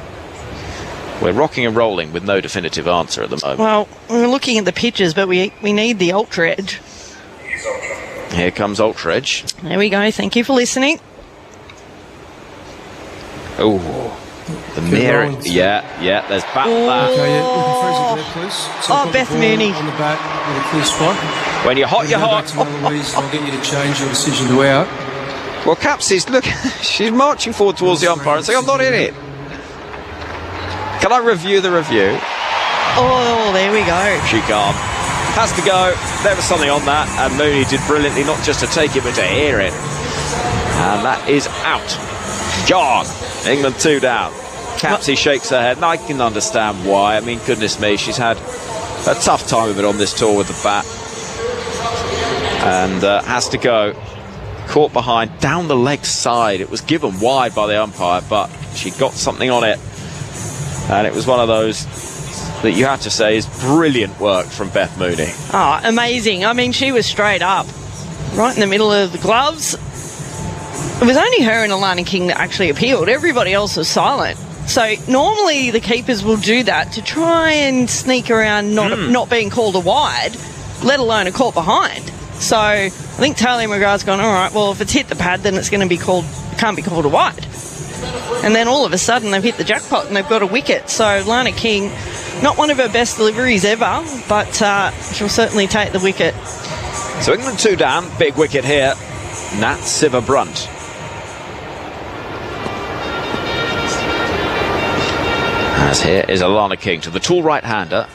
We're rocking and rolling with no definitive answer at the moment. Well, we're looking at the pictures, but we need the Ultra Edge. Here comes Ultra Edge. There we go. Thank you for listening. Oh, the mirror. Yeah, there's battle there. Okay, yeah, we can freeze it there, please. So Oh, Beth Mooney. On the bat with a clear spot. When you're hot, you're hot. Back to Eloise, I'll get you to change your decision to out. Well, Capsy's, look, she's marching forward towards the umpire and saying, I'm not in it. Can I review the review? Oh, there we go. She can't. Has to go. There was something on that, and Mooney did brilliantly, not just to take it, but to hear it. And that is out. John. England 2 down. Capsy shakes her head, and I can understand why. I mean, goodness me, she's had a tough time of it on this tour with the bat. And has to go. Caught behind, down the leg side. It was given wide by the umpire, but she got something on it. And it was one of those that you have to say is brilliant work from Beth Mooney. Oh, amazing. I mean, she was straight up, right in the middle of the gloves. It was only her and Alana King that actually appealed. Everybody else was silent. So normally the keepers will do that to try and sneak around not being called a wide, let alone a caught behind. So I think Taylor McGrath's gone, all right, well, if it's hit the pad, then it's going to be called, can't be called a wide. And then all of a sudden they've hit the jackpot and they've got a wicket. So Lana King, not one of her best deliveries ever, but she'll certainly take the wicket. So England 2 down, big wicket here. Nat Siver-Brunt. As here is Alana King to the tall right-hander,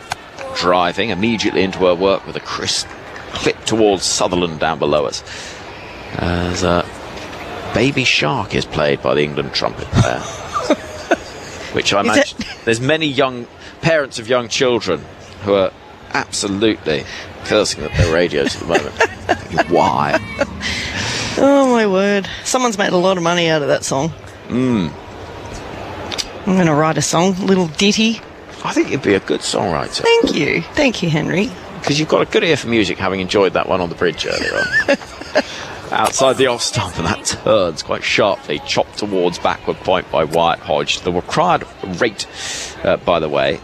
driving immediately into her work with a crisp clip towards Sutherland down below us. As Baby Shark is played by the England trumpet player. Which I imagine there's many young parents of young children who are absolutely cursing at their radios at the moment. Thinking, why? Oh my word. Someone's made a lot of money out of that song. I'm going to write a song, a little ditty. I think you'd be a good songwriter. Thank you. Thank you, Henry. Because you've got a good ear for music, having enjoyed that one on the bridge earlier on. Outside the off stump, and that turns quite sharply, chopped towards backward point by Wyatt Hodge. The required rate, by the way,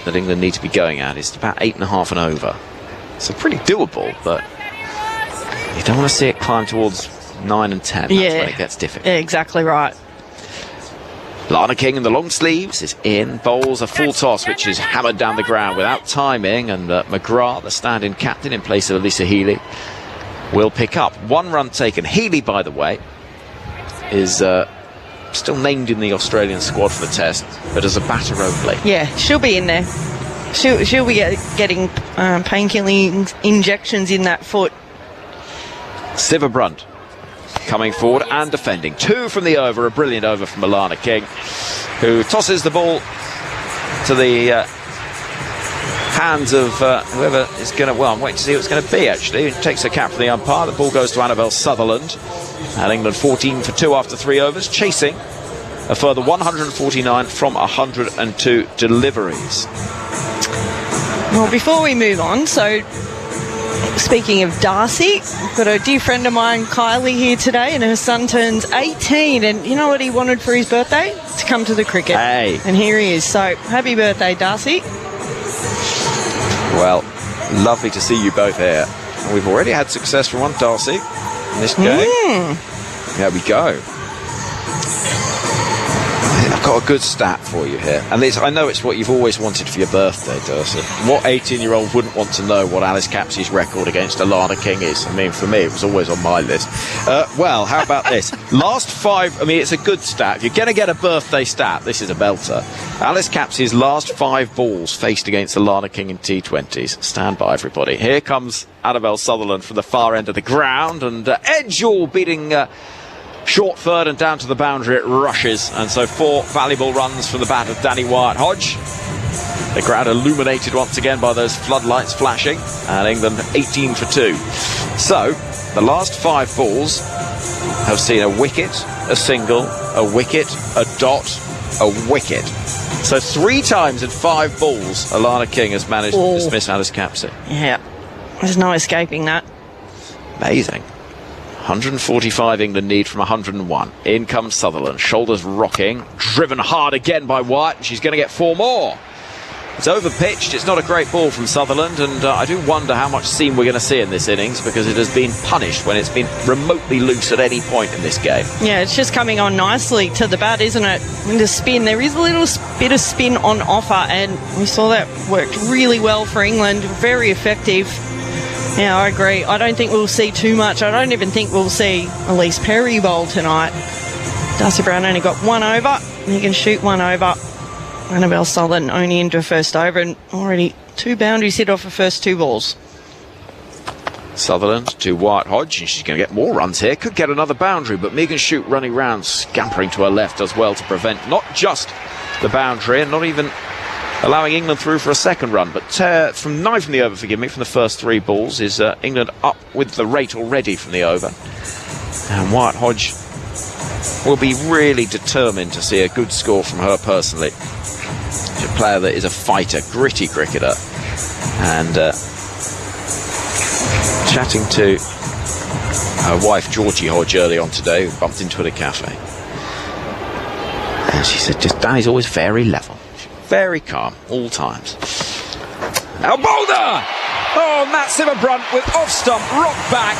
that England need to be going at is about 8.5 and over. So pretty doable, but you don't want to see it climb towards 9 and 10. That's when it gets difficult. Yeah, exactly right. Lana King in the long sleeves is in, bowls a full toss, which is hammered down the ground without timing, and McGrath, the stand-in captain in place of Alyssa Healy, will pick up. 1 run taken. Healy, by the way, is still named in the Australian squad for the test, but as a batter only. Yeah, she'll be in there. She'll be getting painkilling injections in that foot. Siver-Brunt coming forward and defending. 2 from the over, a brilliant over from Alana King, who tosses the ball to the hands of whoever is going to, well, I'm waiting to see who it's going to be, actually. It takes a cap from the umpire. The ball goes to Annabelle Sutherland. And England 14 for 2 after 3 overs, chasing a further 149 from 102 deliveries. Well, before we move on, so speaking of Darcy, I've got a dear friend of mine, Kylie, here today, and her son turns 18. And you know what he wanted for his birthday? To come to the cricket. Hey. And here he is. So, happy birthday, Darcy. Well, lovely to see you both here. We've already had success from one Darcy in this game. There we go. I've got a good stat for you here. And I know it's what you've always wanted for your birthday, Darcy. What 18-year-old wouldn't want to know what Alice Capsey's record against Alana King is? I mean, for me, it was always on my list. Well, how about this? Last 5, I mean, it's a good stat. If you're going to get a birthday stat, this is a belter. Alice Capsey's last 5 balls faced against Alana King in T20s. Stand by, everybody. Here comes Annabelle Sutherland from the far end of the ground, and Edgell beating short third, and down to the boundary it rushes. And so 4 valuable runs from the bat of Danny Wyatt Hodge. The crowd illuminated once again by those floodlights flashing, and England 18 for 2. So, the last 5 balls have seen a wicket, a single, a wicket, a dot, a wicket. So 3 times in 5 balls, Alana King has managed to dismiss Alice Capsey. Yeah, there's no escaping that. Amazing. 145 England need from 101. In comes Sutherland, shoulders rocking, driven hard again by White, and she's going to get 4 more. It's over-pitched, it's not a great ball from Sutherland, and I do wonder how much seam we're going to see in this innings, because it has been punished when it's been remotely loose at any point in this game. Yeah, it's just coming on nicely to the bat, isn't it? In the spin, there is a little bit of spin on offer, and we saw that worked really well for England, very effective. Yeah, I agree. I don't think we'll see too much. I don't even think we'll see Elise Perry bowl tonight. Darcy Brown only got 1 over. He can shoot 1 over. Annabelle Sutherland only into her first over, and already 2 boundaries hit off her first 2 balls. Sutherland to White Hodge, and she's going to get more runs here. Could get another boundary, but Megan Shute running round, scampering to her left as well to prevent not just the boundary and not even allowing England through for a second run, but from 9 from the over, forgive me, from the first 3 balls, is England up with the rate already from the over. And White Hodge will be really determined to see a good score from her personally. She's a player that is a fighter, gritty cricketer. And chatting to her wife Georgie Hodge early on today, who bumped into her at a cafe. And she said, just Danny's always very level. Very calm, all times. Now Boulder! Oh, Matt Sivabrunt with off-stump, rock back.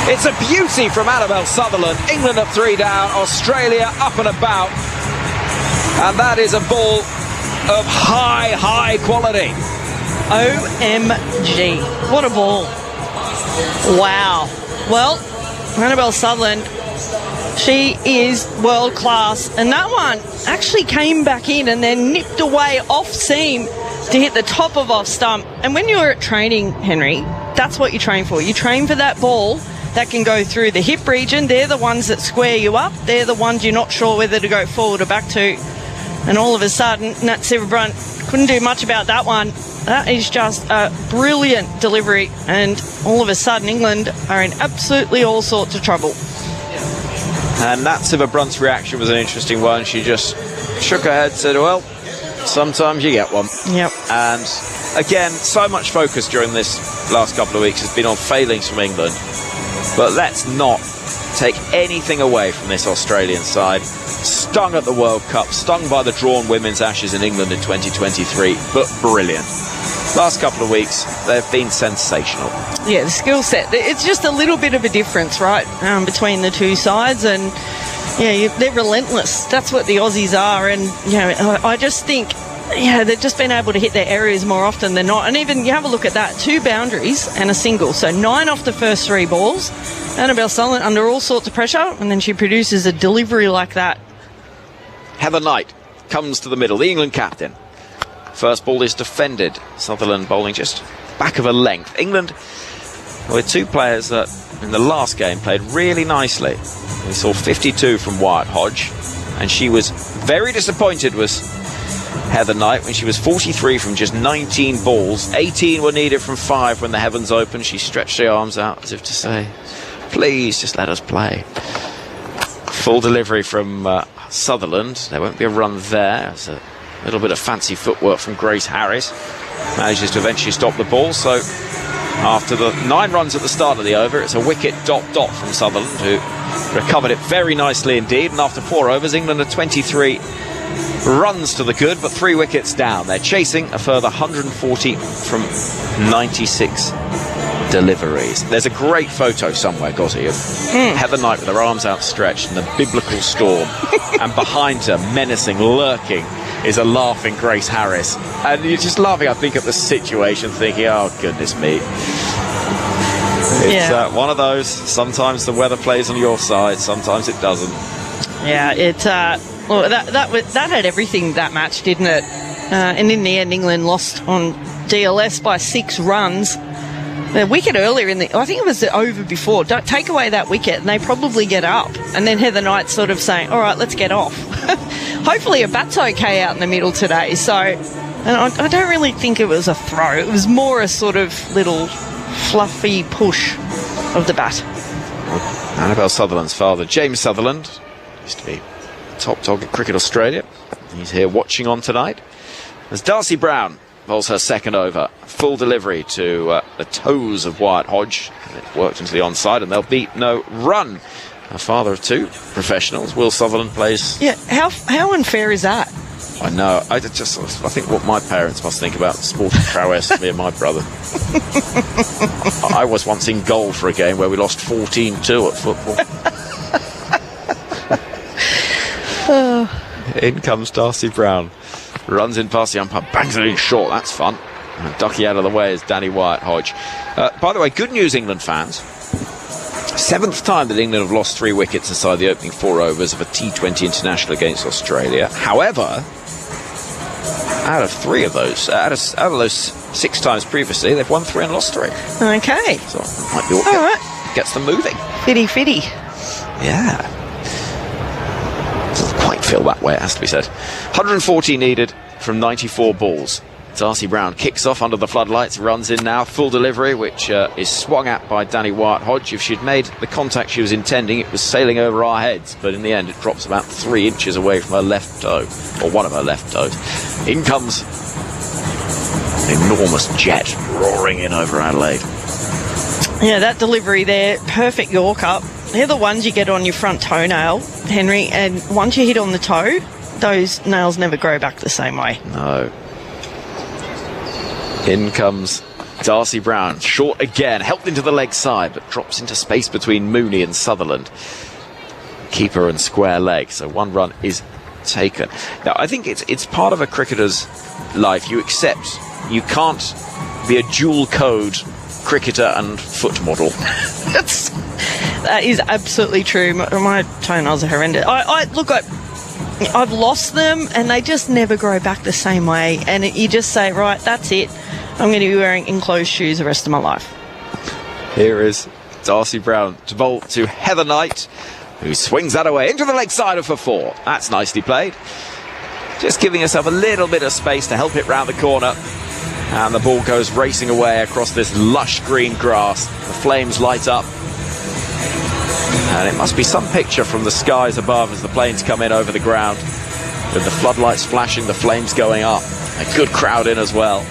It's a beauty from Annabelle Sutherland. England up 3 down, Australia up and about. And that is a ball of high quality. OMG. What a ball. Wow. Well, Annabelle Sutherland, she is world class, and that one actually came back in and then nipped away off seam to hit the top of off stump. And when you're at training, Henry, that's what you train for. You train for that ball that can go through the hip region. They're the ones that square you up. They're the ones you're not sure whether to go forward or back to. And all of a sudden, Nat Sivabrunt couldn't do much about that one. That is just a brilliant delivery, and all of a sudden England are in absolutely all sorts of trouble. And Nat Sivabrunt's reaction was an interesting one. She just shook her head, said, well, sometimes you get one. Yep. And again, so much focus during this last couple of weeks has been on failings from England. But let's not take anything away from this Australian side. Stung at the World Cup, stung by the drawn women's Ashes in England in 2023, but brilliant. Last couple of weeks, they've been sensational. Yeah, the skill set, it's just a little bit of a difference, right, between the two sides, and yeah, they're relentless. That's what the Aussies are, and you know, I just think, yeah, they've just been able to hit their areas more often than not. And even you have a look at that, 2 boundaries and a single, so 9 off the first 3 balls. Annabelle Sutherland under all sorts of pressure, and then she produces a delivery like that. Heather Knight comes to the middle, the England captain. First ball is defended. Sutherland bowling just back of a length. England with 2 players that in the last game played really nicely. We saw 52 from White Hodge, and she was very disappointed was Heather Knight when she was 43 from just 19 balls. 18 were needed from 5 when the heavens opened. She stretched her arms out as if to say, please just let us play. Full delivery from Sutherland. There won't be a run there. It's a little bit of fancy footwork from Grace Harris. Manages to eventually stop the ball. So after the 9 runs at the start of the over, it's a wicket dot from Sutherland, who recovered it very nicely indeed. And after 4 overs, England are 23 runs to the good, but 3 wickets down. They're chasing a further 140 from 96 deliveries. There's a great photo somewhere, Gotti, of Heather Knight with her arms outstretched in the biblical storm, and behind her, menacing, lurking, is a laughing Grace Harris. And you're just laughing, I think, at the situation, thinking, oh, goodness me. It's one of those. Sometimes the weather plays on your side, sometimes it doesn't. Yeah, well, that had everything, that match, didn't it? And in the end, England lost on DLS by 6 runs. The wicket earlier I think it was the over before. Don't take away that wicket, and they probably get up. And then Heather Knight sort of saying, all right, let's get off. Hopefully a bat's okay out in the middle today. So, And I don't really think it was a throw. It was more a sort of little fluffy push of the bat. Annabelle Sutherland's father, James Sutherland, used to be top dog at Cricket Australia. He's here watching on tonight. As Darcy Brown bowls her second over, full delivery to the toes of Wyatt Hodge. It worked into the onside, and they'll beat no run. A father of two professionals, Will Sutherland plays. Yeah, how unfair is that? I know. I think what my parents must think about sporting prowess of me and my brother. I was once in goal for a game where we lost 14-2 at football. In comes Darcy Brown. Runs in past the umpire, bangs it in short. That's fun. And ducky out of the way is Danny Wyatt Hodge. By the way, good news, England fans. 7th time that England have lost 3 wickets inside the opening 4 overs of a T20 international against Australia. However, out of those 6 times previously, they've won 3 and lost 3. Okay. So it might be what gets them moving. Fitty. Yeah. Doesn't quite feel that way, it has to be said. 140 needed from 94 balls. Darcy Brown kicks off under the floodlights, runs in now, full delivery, which is swung at by Danny Wyatt Hodge. If she'd made the contact she was intending, it was sailing over our heads, but in the end it drops about 3 inches away from her left toe, or one of her left toes. In comes an enormous jet roaring in over Adelaide. Yeah, that delivery there, perfect Yorker. They're the ones you get on your front toenail, Henry, and once you hit on the toe, those nails never grow back the same way. No. In comes Darcy Brown, short again, helped into the leg side, but drops into space between Mooney and Sutherland. Keeper and square leg, so 1 run is taken. Now, I think it's part of a cricketer's life. You accept you can't be a dual code cricketer and foot model. That is absolutely true. My toenails are horrendous. I've lost them, and they just never grow back the same way. And you just say, right, that's it. I'm going to be wearing enclosed shoes the rest of my life. Here is Darcy Brown to bowl to Heather Knight, who swings that away into the leg side for 4. That's nicely played. Just giving herself a little bit of space to help it round the corner. And the ball goes racing away across this lush green grass. The flames light up. And it must be some picture from the skies above as the planes come in over the ground, with the floodlights flashing, the flames going up. A good crowd in as well.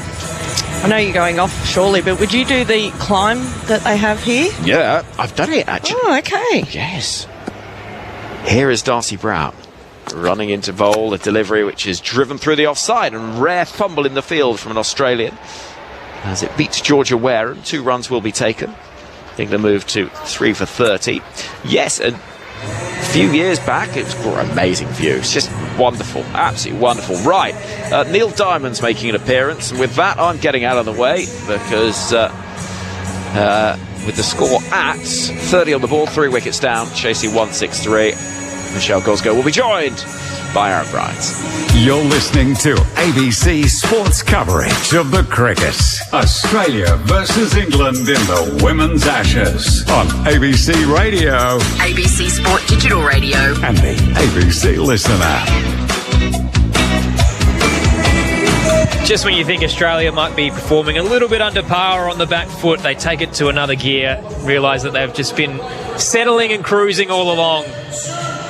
I know you're going off shortly, but would you do the climb that they have here? Yeah, I've done it actually. Oh, okay. Yes. Here is Darcy Brown running into bowl, a delivery which is driven through the offside, and rare fumble in the field from an Australian as it beats Georgia Ware, and 2 runs will be taken. England moved to 3 for 30. Yes, a few years back, it was an amazing view. It's just wonderful, absolutely wonderful. Right, Neil Diamond's making an appearance, and with that, I'm getting out of the way because with the score at 30 on the ball, 3 wickets down, chasing 163, Michelle Gosgo will be joined by Aaron Bryant. You're listening to ABC Sports coverage of the cricket. Australia versus England in the Women's Ashes on ABC Radio. ABC Sport Digital Radio. And the ABC Listen app. Just when you think Australia might be performing a little bit under par or on the back foot, they take it to another gear, realise that they've just been settling and cruising all along.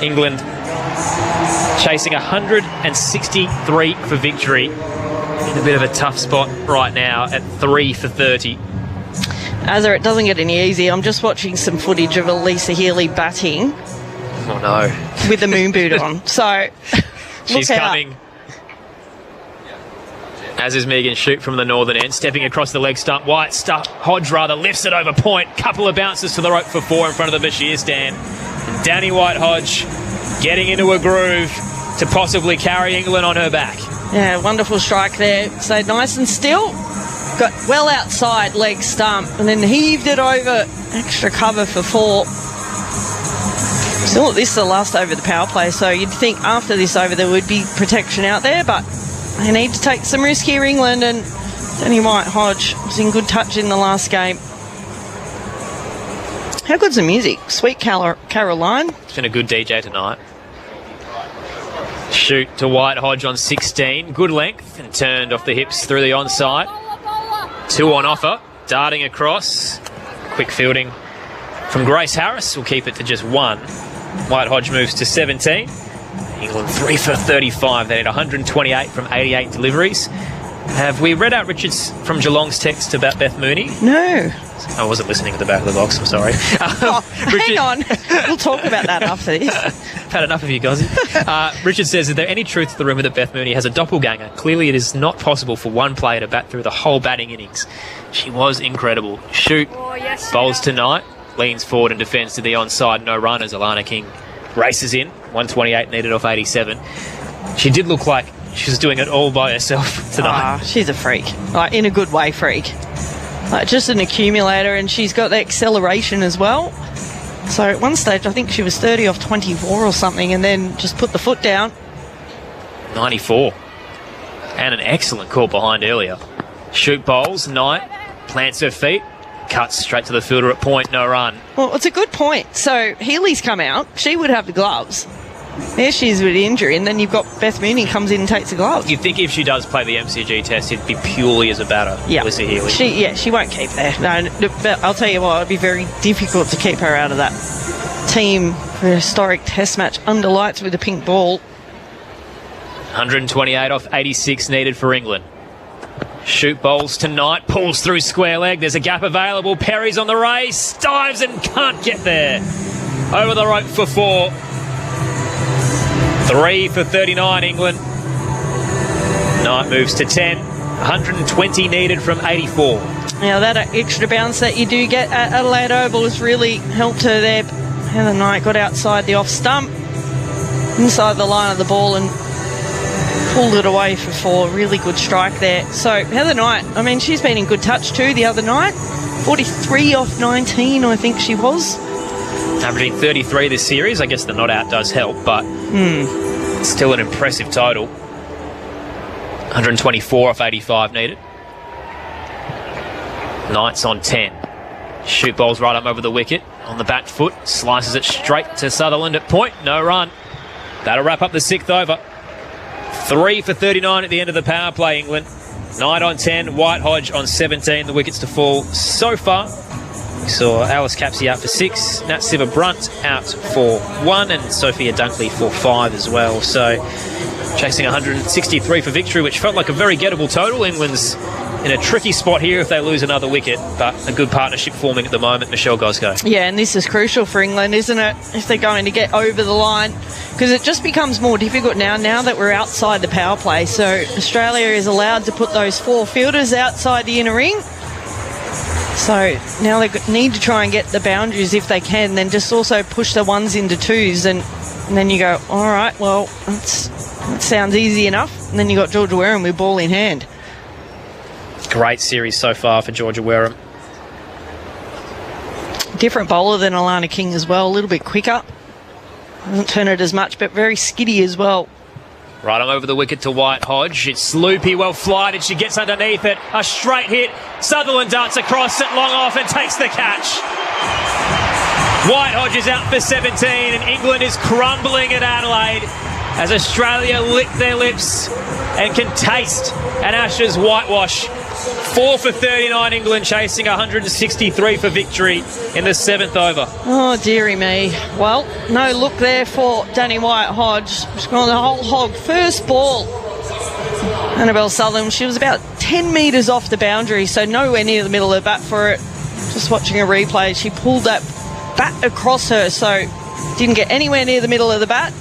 England chasing 163 for victory, in a bit of a tough spot right now at 3 for 30. Azza, it doesn't get any easier. I'm just watching some footage of Elisa Healy batting. Oh no. With the moon boot on. So she's coming. As is Megan Shute from the northern end, stepping across the leg stump. Hodge lifts it over point. Couple of bounces to the rope for 4 in front of the Bashir stand. And Danny Wyatt Hodge getting into a groove to possibly carry England on her back. Yeah, wonderful strike there. So nice and still. Got well outside leg stump and then heaved it over. Extra cover for 4. Still, this is the last over the power play, so you'd think after this over there would be protection out there, but they need to take some risk here, England, and Danny Wyatt Hodge was in good touch in the last game. How good's the music? Sweet Caroline. It's been a good DJ tonight. Shoot to White Hodge on 16. Good length and turned off the hips through the onside. 2 on offer. Darting across. Quick fielding from Grace Harris. Will keep it to just 1. White Hodge moves to 17. England 3 for 35. They had 128 from 88 deliveries. Have we read out Richards from Geelong's text about Beth Mooney? No. I wasn't listening at the back of the box, I'm sorry. Hang on. We'll talk about that after this. I've had enough of you, guys. Richard says, is there any truth to the rumour that Beth Mooney has a doppelganger? Clearly it is not possible for one player to bat through the whole batting innings. She was incredible. Shoot. Bowls tonight. Leans forward and defends to the onside. No run as Alana King races in. 128 needed off 87. She did look like she was doing it all by herself tonight. She's a freak. Like, in a good way freak. Like, just an accumulator, and she's got the acceleration as well. So at one stage I think she was 30 off 24 or something, and then just put the foot down. 94. And an excellent call behind earlier. Shoot bowls. Knight plants her feet. Cuts straight to the fielder at point. No run. Well, it's a good point. So Healy's come out. She would have the gloves. There she is with the injury, and then you've got Beth Mooney comes in and takes the gloves. You'd think if she does play the MCG test, it'd be purely as a batter, Alyssa Healy. She won't keep there. No, but I'll tell you what, it'd be very difficult to keep her out of that team for a historic test match under lights with a pink ball. 128 off 86 needed for England. Shoot bowls tonight, pulls through square leg. There's a gap available. Perry's on the race, dives and can't get there. Over the rope for 4. 3 for 39 England. Knight moves to 10. 120 needed from 84. Now that extra bounce that you do get at Adelaide Oval has really helped her there. Heather Knight got outside the off stump, inside the line of the ball, and pulled it away for 4. Really good strike there. So Heather Knight, I mean, she's been in good touch too the other night. 43 off 19, I think she was. Averaging 33 this series. I guess the not out does help, but still an impressive total. 124 off 85 needed. Knight's on 10. Shoot bowls right up over the wicket. On the back foot. Slices it straight to Sutherland at point. No run. That'll wrap up the 6th over. 3 for 39 at the end of the power play, England. Knight on 10. White Hodge on 17. The wickets to fall so far. We saw Alice Capsey out for 6, Nat Siva Brunt out for 1, and Sophia Dunkley for 5 as well. So chasing 163 for victory, which felt like a very gettable total. England's in a tricky spot here if they lose another wicket, but a good partnership forming at the moment. Michelle Goscoe. Yeah, and this is crucial for England, isn't it? If they're going to get over the line, because it just becomes more difficult now that we're outside the power play. So Australia is allowed to put those 4 fielders outside the inner ring. So now they need to try and get the boundaries if they can, then just also push the 1s into 2s, and then you go, all right, well, that sounds easy enough. And then you got Georgia Wareham with ball in hand. Great series so far for Georgia Wareham. Different bowler than Alana King as well, a little bit quicker. Doesn't turn it as much, but very skiddy as well. Right on over the wicket to White Hodge. It's Loopy, well flighted. She gets underneath it. A straight hit. Sutherland darts across it, long off, and takes the catch. White Hodge is out for 17, and England is crumbling at Adelaide as Australia lick their lips and can taste an Ashes whitewash. 4 for 39 England, chasing 163 for victory in the 7th over. Oh, dearie me. Well, no look there for Danny White Hodge. She's gone the whole hog. First ball. Annabelle Sutherland, she was about 10 metres off the boundary, so nowhere near the middle of the bat for it. Just watching a replay, she pulled that bat across her, so didn't get anywhere near the middle of the bat.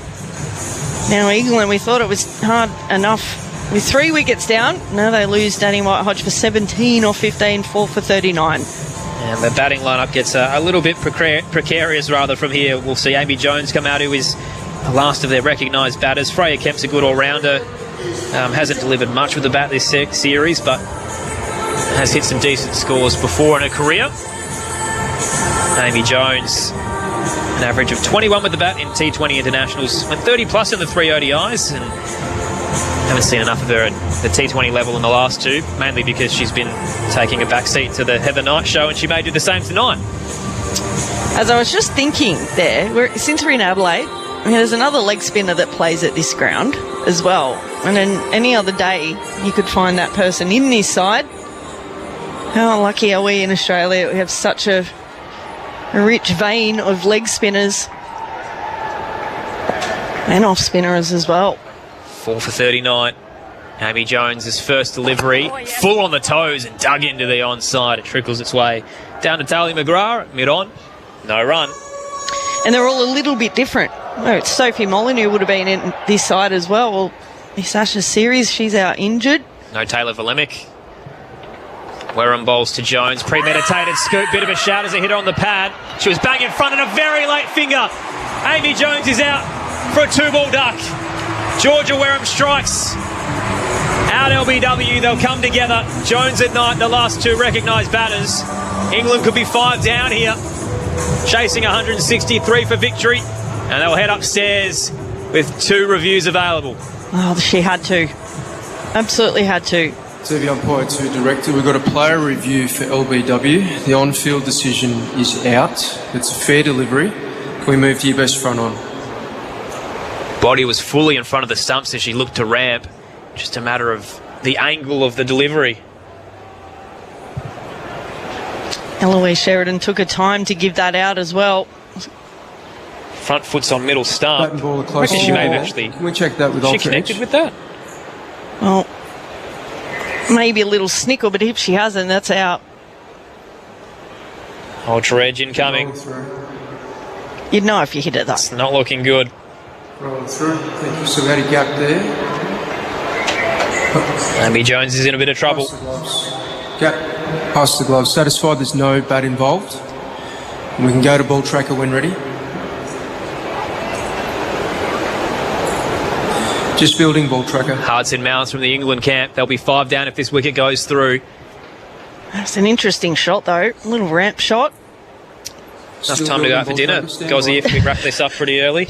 Now England, we thought it was hard enough with 3 wickets down. Now they lose Danny White Hodge for 17 or 15, 4 for 39. And the batting lineup gets a little bit precarious rather from here. We'll see Amy Jones come out, who is the last of their recognised batters. Freya Kemp's a good all-rounder. Hasn't delivered much with the bat this series, but has hit some decent scores before in her career. Amy Jones, an average of 21 with the bat in T20 internationals, went 30 plus in the 3 ODIs, and haven't seen enough of her at the T20 level in the last 2, mainly because she's been taking a back seat to the Heather Knight show, and she may do the same tonight. As I was just thinking there, since we're in Adelaide, there's another leg spinner that plays at this ground. as well. And then any other day, you could find that person in this side. How lucky are we in Australia? We have such a rich vein of leg spinners and off spinners as well. 4 for 39. Amy Jones' first delivery, full on the toes and dug into the onside. It trickles its way down to Talia McGrath, mid-on. No run. And they're all a little bit different. Oh, it's Sophie Molyneux would have been in this side as well. Well, this Ashes series, she's out injured. No Taylor Volemic. Wareham bowls to Jones. Premeditated scoop. Bit of a shout as a hitter on the pad. She was bang in front and a very late finger. Amy Jones is out for a 2-ball duck. Georgia Wareham strikes. Out LBW. They'll come together. Jones at night, the last two recognised batters. England could be 5 down here. Chasing 163 for victory. And they'll head upstairs with 2 reviews available. Oh, she had to. Absolutely had to. TV umpire to director. We've got a player review for LBW. The on-field decision is out. It's a fair delivery. Can we move to your best front on? Body was fully in front of the stumps as she looked to ramp. Just a matter of the angle of the delivery. Eloise Sheridan took her time to give that out as well. Front foot's on middle stump. Bat and ball are close. She may have actually. Can we check that with She Ultra connected Edge? with that? Well, maybe a little snickle, but if she hasn't, that's out. Ultra Edge incoming. You'd know if you hit it, though. It's not looking good. Rolling through. Thank you. So we had a gap there. Amy Jones is in a bit of trouble. Gap. Pass the glove. Satisfied there's no bat involved. And we can go to ball tracker when ready. Just building ball tracker. Hearts in mouths from the England camp. They'll be 5 down if this wicket goes through. That's an interesting shot, though. A little ramp shot. Just time to go out for dinner. Gozzy, if we wrap this up pretty early.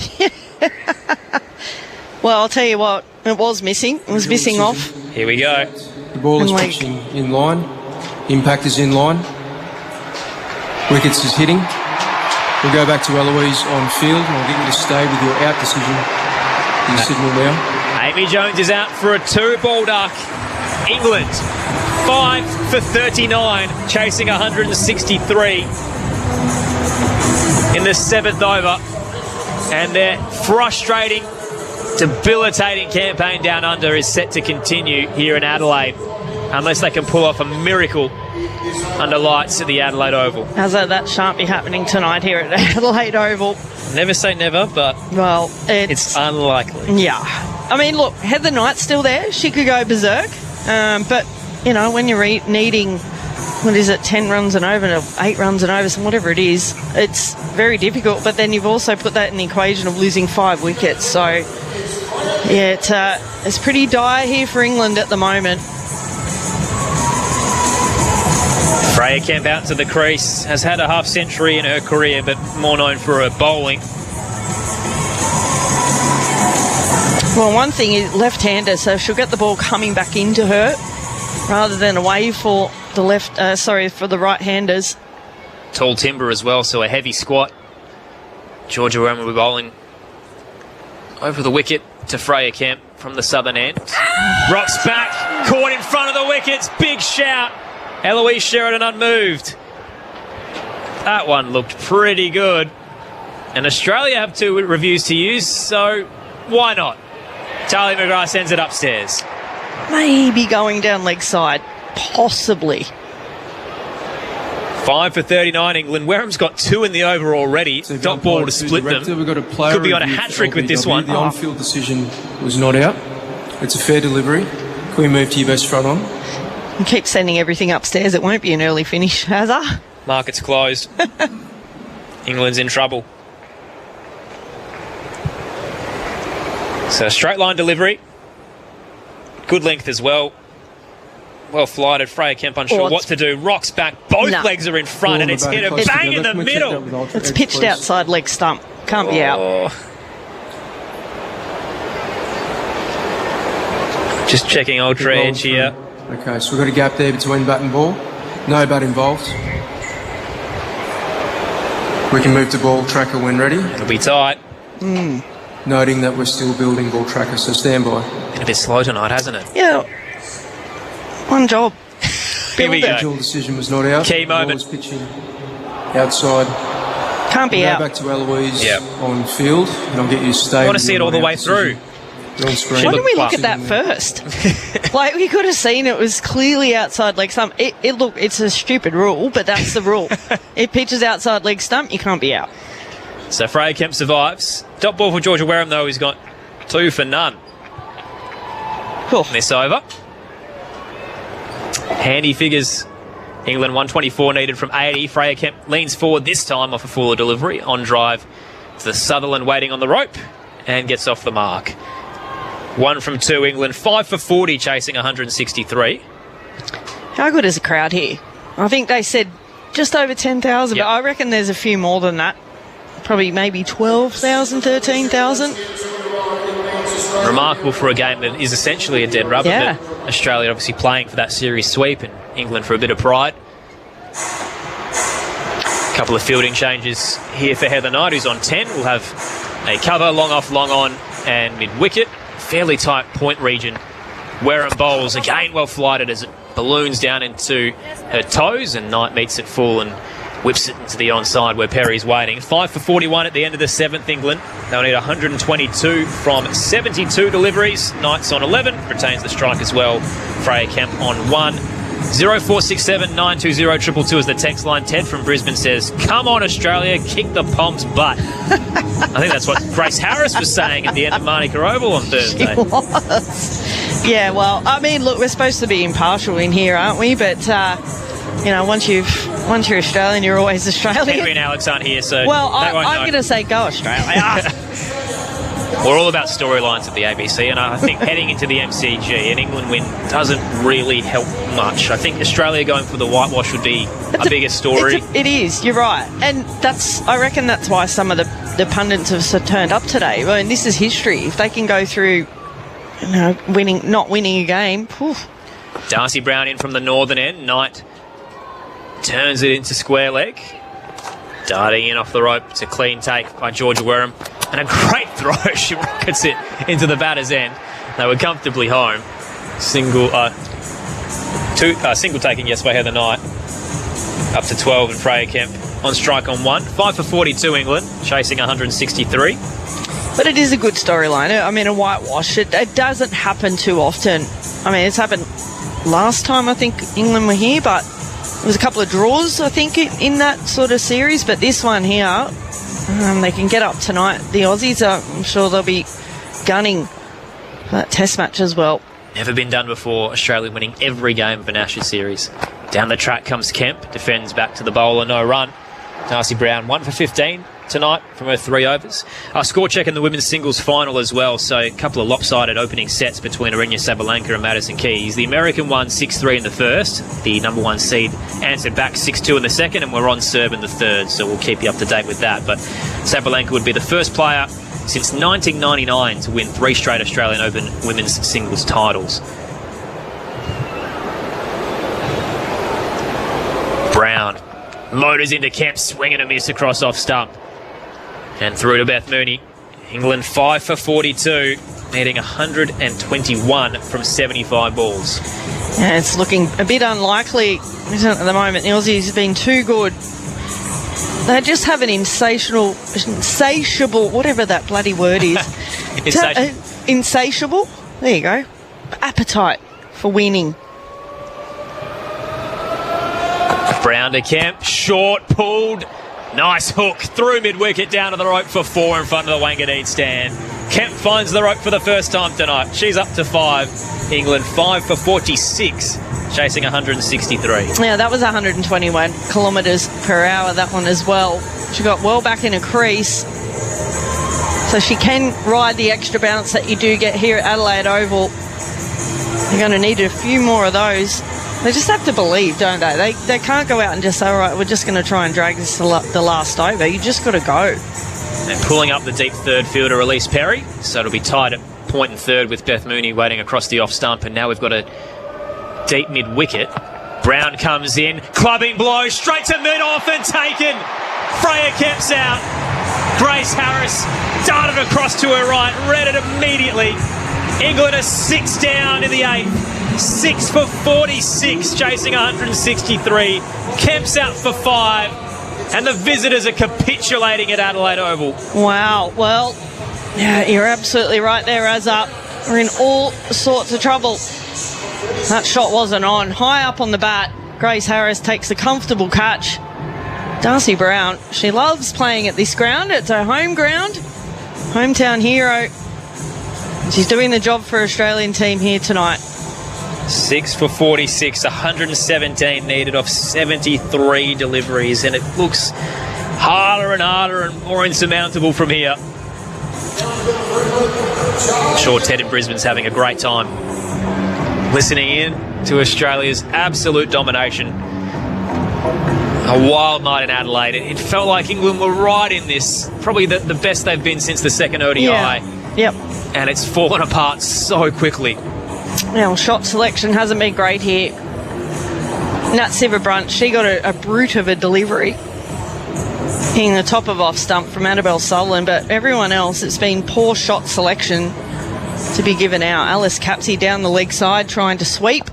Well, I'll tell you what, it was missing. It was missing off. Here we go. The ball is pitching in line. Impact is in line. Wickets is hitting. We'll go back to Eloise on field, and I'll get you to stay with your out decision. Your signal now. Amy Jones is out for a 2-ball duck. England 5 for 39, chasing 163 in the 7th over. And their frustrating, debilitating campaign down under is set to continue here in Adelaide, unless they can pull off a miracle under lights at the Adelaide Oval. How's that shan't be happening tonight here at Adelaide Oval. Never say never, but well, it's unlikely. Yeah. I mean, look, Heather Knight's still there. She could go berserk. But, you know, when you're needing, 10 runs and over, 8 runs and over, so whatever it is, it's very difficult. But then you've also put that in the equation of losing 5 wickets. So, yeah, it's pretty dire here for England at the moment. Freya Kemp out to the crease, has had a half century in her career, but more known for her bowling. Well, one thing is left-hander, so she'll get the ball coming back into her rather than away for the for the right-handers. Tall timber as well, so a heavy squat. Georgia Wareham will be bowling over the wicket to Freya Kemp from the southern end. Rocks back, caught in front of the wickets, big shout. Eloise Sheridan unmoved. That one looked pretty good. And Australia have 2 reviews to use, so why not? Talia McGrath sends it upstairs. Maybe going down leg side. Possibly. 5 for 39 England. Wareham's got 2 in the over already. So Dot ball to split them. We've got a player Could be on a review hat-trick for with this LBW. one. The on-field decision was not out. It's a fair delivery. Can we move to your best front on? And keep sending everything upstairs. It won't be an early finish, Hazza. Market's closed. England's in trouble. So straight line delivery. Good length as well. Well flighted. Freya Kemp unsure what to do. Rocks back. Both legs are in front and it's hit a bang in the middle. It's pitched outside leg stump. Can't be out. Just checking Ultra Edge here. Okay, so we've got a gap there between bat and ball. No bat involved. We can move to ball tracker when ready. It'll be tight. noting that we're still building ball tracker, so stand by. Been a bit slow tonight, hasn't it? Yeah. One job. Here we go. Individual decision was not out. Key moment. Was pitching outside. Can't be We'll out. Go back to Eloise Yep. on field, and I'll get you to stay. I want to see it all the way through. On screen. Why didn't we look at that first? Like, we could have seen it was clearly outside leg stump. It's a stupid rule, but that's the rule. It pitches outside leg stump, you can't be out. So Freya Kemp survives. Dot ball for Georgia Wareham, though. He's got 2 for none. Cool. This over. Handy figures. England 124 needed from 80. Freya Kemp leans forward this time off a fuller delivery. On drive to the Sutherland waiting on the rope and gets off the mark. 1 from 2 England. 5 for 40 chasing 163. How good is the crowd here? I think they said just over 10,000, Yep. but I reckon there's a few more than that. Probably maybe 12,000, 13,000. Remarkable for a game that is essentially a dead rubber. Yeah. But Australia obviously playing for that series sweep and England for a bit of pride. A couple of fielding changes here for Heather Knight, who's on 10. We'll have a cover, long off, long on, and mid-wicket. Fairly tight point region. Wareham bowls, again well flighted as it balloons down into her toes, and Knight meets it full and whips it into the onside where Perry's waiting. 5 for 41 at the end of the 7th, England. They'll need 122 from 72 deliveries. Knight's on 11, retains the strike as well. Freya Kemp on 1. 0467 920 222 is the text line. Ted from Brisbane says, "Come on, Australia, kick the Poms' butt." I think that's what Grace Harris was saying at the end of Manica Oval on Thursday. It was. Yeah, well, I mean, look, we're supposed to be impartial in here, aren't we? But, you know, once you're Australian, you're always Australian. Henry and Alex aren't here, so Well, they won't I'm know. going to say go Australia. We're all about storylines at the ABC, and I think heading into the MCG, an England win doesn't really help much. I think Australia going for the whitewash would be a bigger story. It is, you're right. And I reckon that's why some of the pundits have turned up today. I mean, this is history. If they can go through, you know, not winning a game, poof. Darcy Brown in from the northern end. Knight turns it into square leg. Darting in off the rope. It's a clean take by Georgia Wareham. And a great throw. She rockets it into the batter's end. They were comfortably home. Single taking, yes, by Heather Knight. Up to 12 and Freya Kemp on strike on 1. 5 for 42 England, chasing 163. But it is a good storyline. I mean, a whitewash, it doesn't happen too often. I mean, it's happened last time, I think, England were here, but there was a couple of draws, I think, in that sort of series. But this one here, they can get up tonight. The Aussies, I'm sure they'll be gunning for that test match as well. Never been done before. Australia winning every game of an Ashes series. Down the track comes Kemp. Defends back to the bowler. No run. Darcy Brown 1 for 15 tonight from her 3 overs. Score check in the women's singles final as well. So a couple of lopsided opening sets between Arinya Sabalenka and Madison Keys. The American won 6-3 in the first. The number 1 seed answered back 6-2 in the second, and we're on serve in the third. So we'll keep you up to date with that. But Sabalenka would be the first player since 1999 to win 3 straight Australian Open women's singles titles. Brown motors into Kemp, swing and a miss across off stump. And through to Beth Mooney. England 5 for 42, needing 121 from 75 balls. Yeah, it's looking a bit unlikely, isn't it, at the moment? The Aussies have been too good. They just have an insatiable, whatever that bloody word is. Insatiable? There you go. Appetite for winning. Brown to Kemp, short, pulled, nice hook, through mid-wicket, down to the rope for 4 in front of the Wanganeen stand. Kemp finds the rope for the first time tonight. She's up to 5. England 5 for 46, chasing 163. Yeah, that was 121 kilometres per hour, that one as well. She got well back in a crease. So she can ride the extra bounce that you do get here at Adelaide Oval. You're going to need a few more of those. They just have to believe, don't they? They can't go out and just say, all right, we're just going to try and drag this to the last over. You just got to go. And pulling up the deep third fielder, Elise Perry. So it'll be tied at point and third with Beth Mooney waiting across the off stump. And now we've got a deep mid-wicket. Brown comes in, clubbing blow, straight to mid-off and taken. Freya Kemp's out. Grace Harris darted across to her right, read it immediately. England are 6 down in the 8th. 6 for 46, chasing 163. Kemp's out for 5. And the visitors are capitulating at Adelaide Oval. Wow. Well, yeah, you're absolutely right there, Azza. We're in all sorts of trouble. That shot wasn't on. High up on the bat, Grace Harris takes a comfortable catch. Darcy Brown, she loves playing at this ground. It's her home ground. Hometown hero. She's doing the job for Australian team here tonight. 6 for 46, 117 needed off 73 deliveries, and it looks harder and harder and more insurmountable from here. I'm sure Ted in Brisbane's having a great time listening in to Australia's absolute domination. A wild night in Adelaide. It felt like England were right in this, probably the best they've been since the second ODI. Yeah. Yep. And it's fallen apart so quickly. Now, shot selection hasn't been great here. Nat Sciver-Brunt, she got a brute of a delivery hitting the top of off stump from Annabelle Sutherland, but everyone else, it's been poor shot selection to be given out. Alice Capsey down the leg side trying to sweep.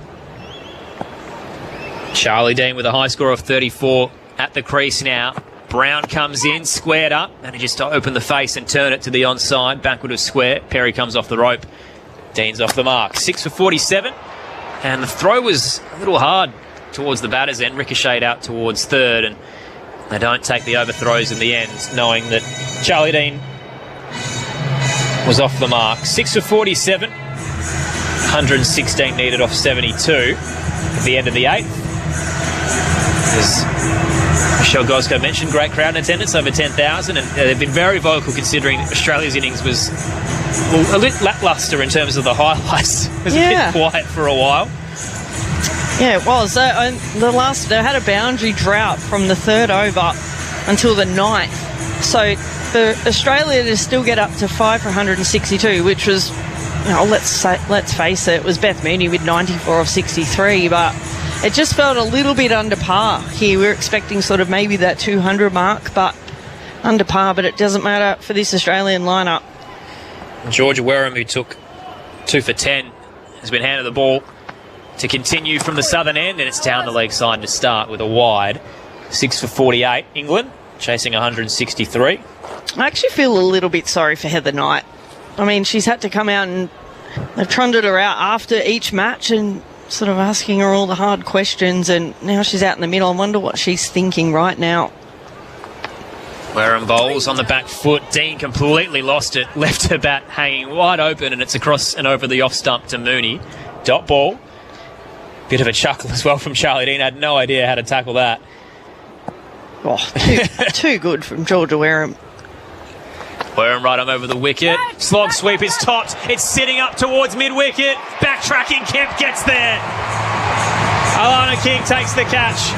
Charlie Dean with a high score of 34 at the crease now. Brown comes in, squared up, and just to open the face and turn it to the onside, backward of square. Perry comes off the rope. Dean's off the mark. 6 for 47, and the throw was a little hard towards the batter's end, ricocheted out towards third, and they don't take the overthrows in the end, knowing that Charlie Dean was off the mark. 6 for 47, 116 needed off 72 at the end of the 8th. As Michelle Gosco mentioned, great crowd in attendance, over 10,000, and they've been very vocal considering Australia's innings was a bit lacklustre in terms of the highlights. It was a bit quiet for a while. Yeah, it was. They had a boundary drought from the 3rd over until the 9th. So for Australia to still get up to 5 for 162, which was, let's face it was Beth Mooney with 94 of 63, but it just felt a little bit under par here. We were expecting sort of maybe that 200 mark, but under par, but it doesn't matter for this Australian lineup. Georgia Wareham, who took 2 for 10, has been handed the ball to continue from the southern end, and it's down the leg side to start with a wide. 6 for 48, England, chasing 163. I actually feel a little bit sorry for Heather Knight. I mean, she's had to come out and they've trundled her out after each match and sort of asking her all the hard questions, and now she's out in the middle. I wonder what she's thinking right now. Wareham bowls on the back foot. Dean completely lost it, left her bat hanging wide open, and it's across and over the off stump to Mooney. Dot ball. Bit of a chuckle as well from Charlie Dean. Had no idea how to tackle that. Oh, too good from Georgia Wareham. Wareham right on over the wicket. Slog sweep is topped. It's sitting up towards mid-wicket. Backtracking, Kemp gets there. Alana King takes the catch.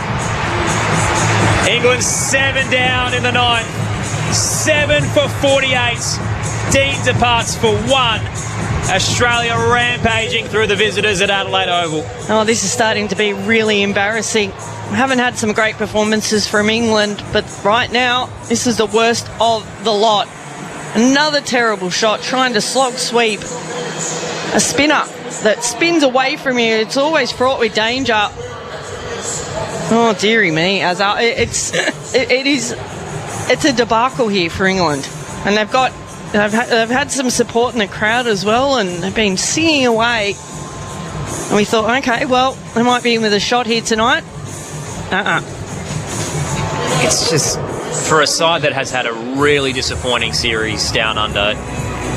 England 7 down in the 9th. 7 for 48. Dean departs for 1. Australia rampaging through the visitors at Adelaide Oval. Oh, this is starting to be really embarrassing. We haven't had some great performances from England, but right now, this is the worst of the lot. Another terrible shot, trying to slog sweep. A spinner that spins away from you. It's always fraught with danger. Oh, dearie me. It's a debacle here for England. And they've had some support in the crowd as well, and they've been singing away. And we thought, okay, well, they might be in with a shot here tonight. It's just, for a side that has had a really disappointing series down under,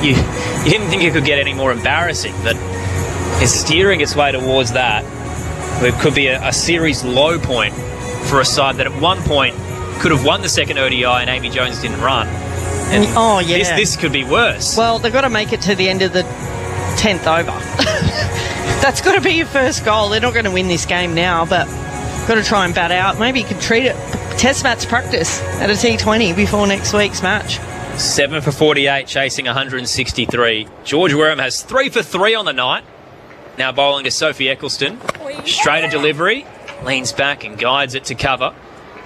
you didn't think it could get any more embarrassing, but it's steering its way towards that. It could be a series low point for a side that at one point could have won the second ODI and Amy Jones didn't run. And this could be worse. Well, they've got to make it to the end of the 10th over. That's got to be your first goal. They're not going to win this game now, but got to try and bat out. Maybe you could treat it test match practice at a T20 before next week's match. 7 for 48, chasing 163. George Wareham has 3 for 3 on the night. Now bowling to Sophie Eccleston. Straighter delivery. Leans back and guides it to cover.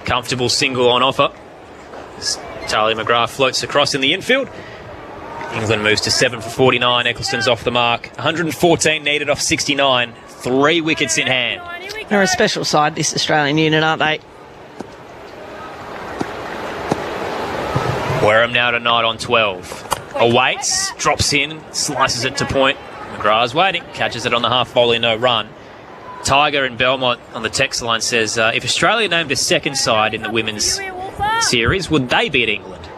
Comfortable single on offer. Talia McGrath floats across in the infield. England moves to 7 for 49. Eccleston's off the mark. 114 needed off 69. 3 wickets in hand. They're a special side, this Australian unit, aren't they? Wareham now tonight on 12. Awaits, drops in, slices it to point. McGrath's waiting, catches it on the half volley, no run. Tiger in Belmont on the text line says, if Australia named a second side in the women's series, would they beat England?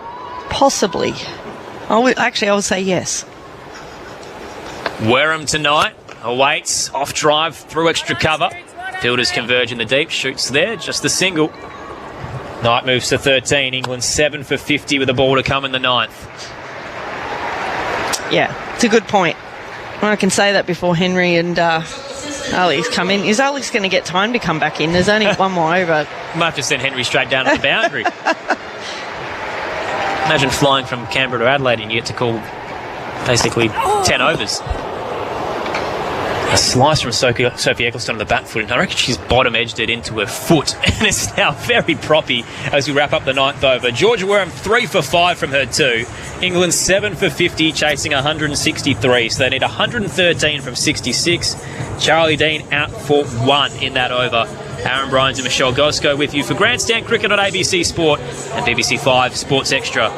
Possibly. I would say yes. Wareham tonight awaits, off drive, through extra cover. Fielders converge in the deep, shoots there, just the single. Knight moves to 13. England 7 for 50 with a ball to come in the 9th. Yeah, it's a good point. I can say that before Henry and Ali's come in. Is Ali's going to get time to come back in? There's only one more over. Might have to send Henry straight down to the boundary. Imagine flying from Canberra to Adelaide and you get to call basically 10 overs. A slice from Sophie Eccleston on the back foot, and I reckon she's bottom-edged it into her foot, and it's now very proppy as we wrap up the 9th over. Georgia Wareham 3 for 5 from her 2. England 7 for 50, chasing 163, so they need 113 from 66. Charlie Dean out for 1 in that over. Aaron Bryans and Michelle Gosco with you for Grandstand Cricket on ABC Sport and BBC 5 Sports Extra.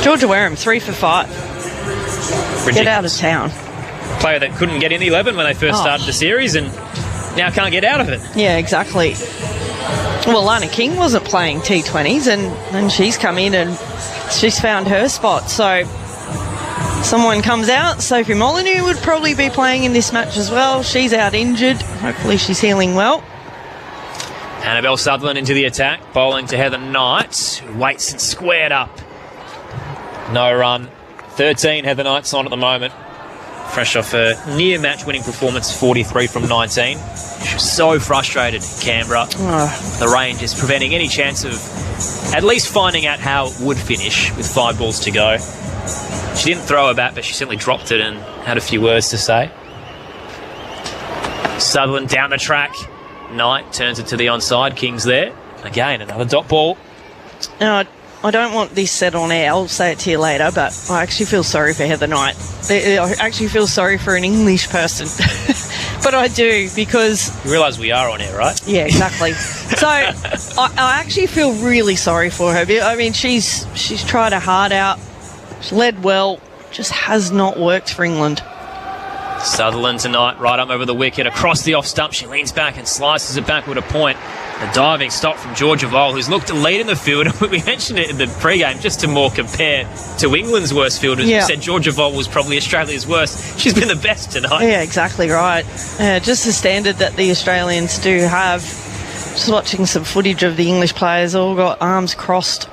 Georgia Wareham 3 for 5. Ridiculous. Get out of town. Player that couldn't get in the 11 when they first started the series and now can't get out of it. Yeah, exactly. Well, Lana King wasn't playing T20s and she's come in and she's found her spot. So someone comes out. Sophie Molyneux would probably be playing in this match as well. She's out injured. Hopefully she's healing well. Annabelle Sutherland into the attack, bowling to Heather Knight, who waits and squared up. No run. 13 Heather Knight's on at the moment. Fresh off a near match-winning performance, 43 from 19. She was so frustrated in Canberra. The range is preventing any chance of at least finding out how it would finish with 5 balls to go. She didn't throw a bat, but she certainly dropped it and had a few words to say. Sutherland down the track. Knight turns it to the onside. King's there. Again, another dot ball. I don't want this said on air. I'll say it to you later, but I actually feel sorry for Heather Knight. I actually feel sorry for an English person. But I do, because... You realise we are on air, right? Yeah, exactly. So I actually feel really sorry for her. I mean, she's tried her heart out. She led well. Just has not worked for England. Sutherland tonight, right up over the wicket, across the off stump. She leans back and slices it backward a point. A diving stop from Georgia Vole, who's looked to lead in the field. We mentioned it in the pre-game, just to more compare to England's worst fielders. Yeah. We said Georgia Vole was probably Australia's worst. She's been the best tonight. Yeah, exactly right. Just the standard that the Australians do have. Just watching some footage of the English players, all got arms crossed.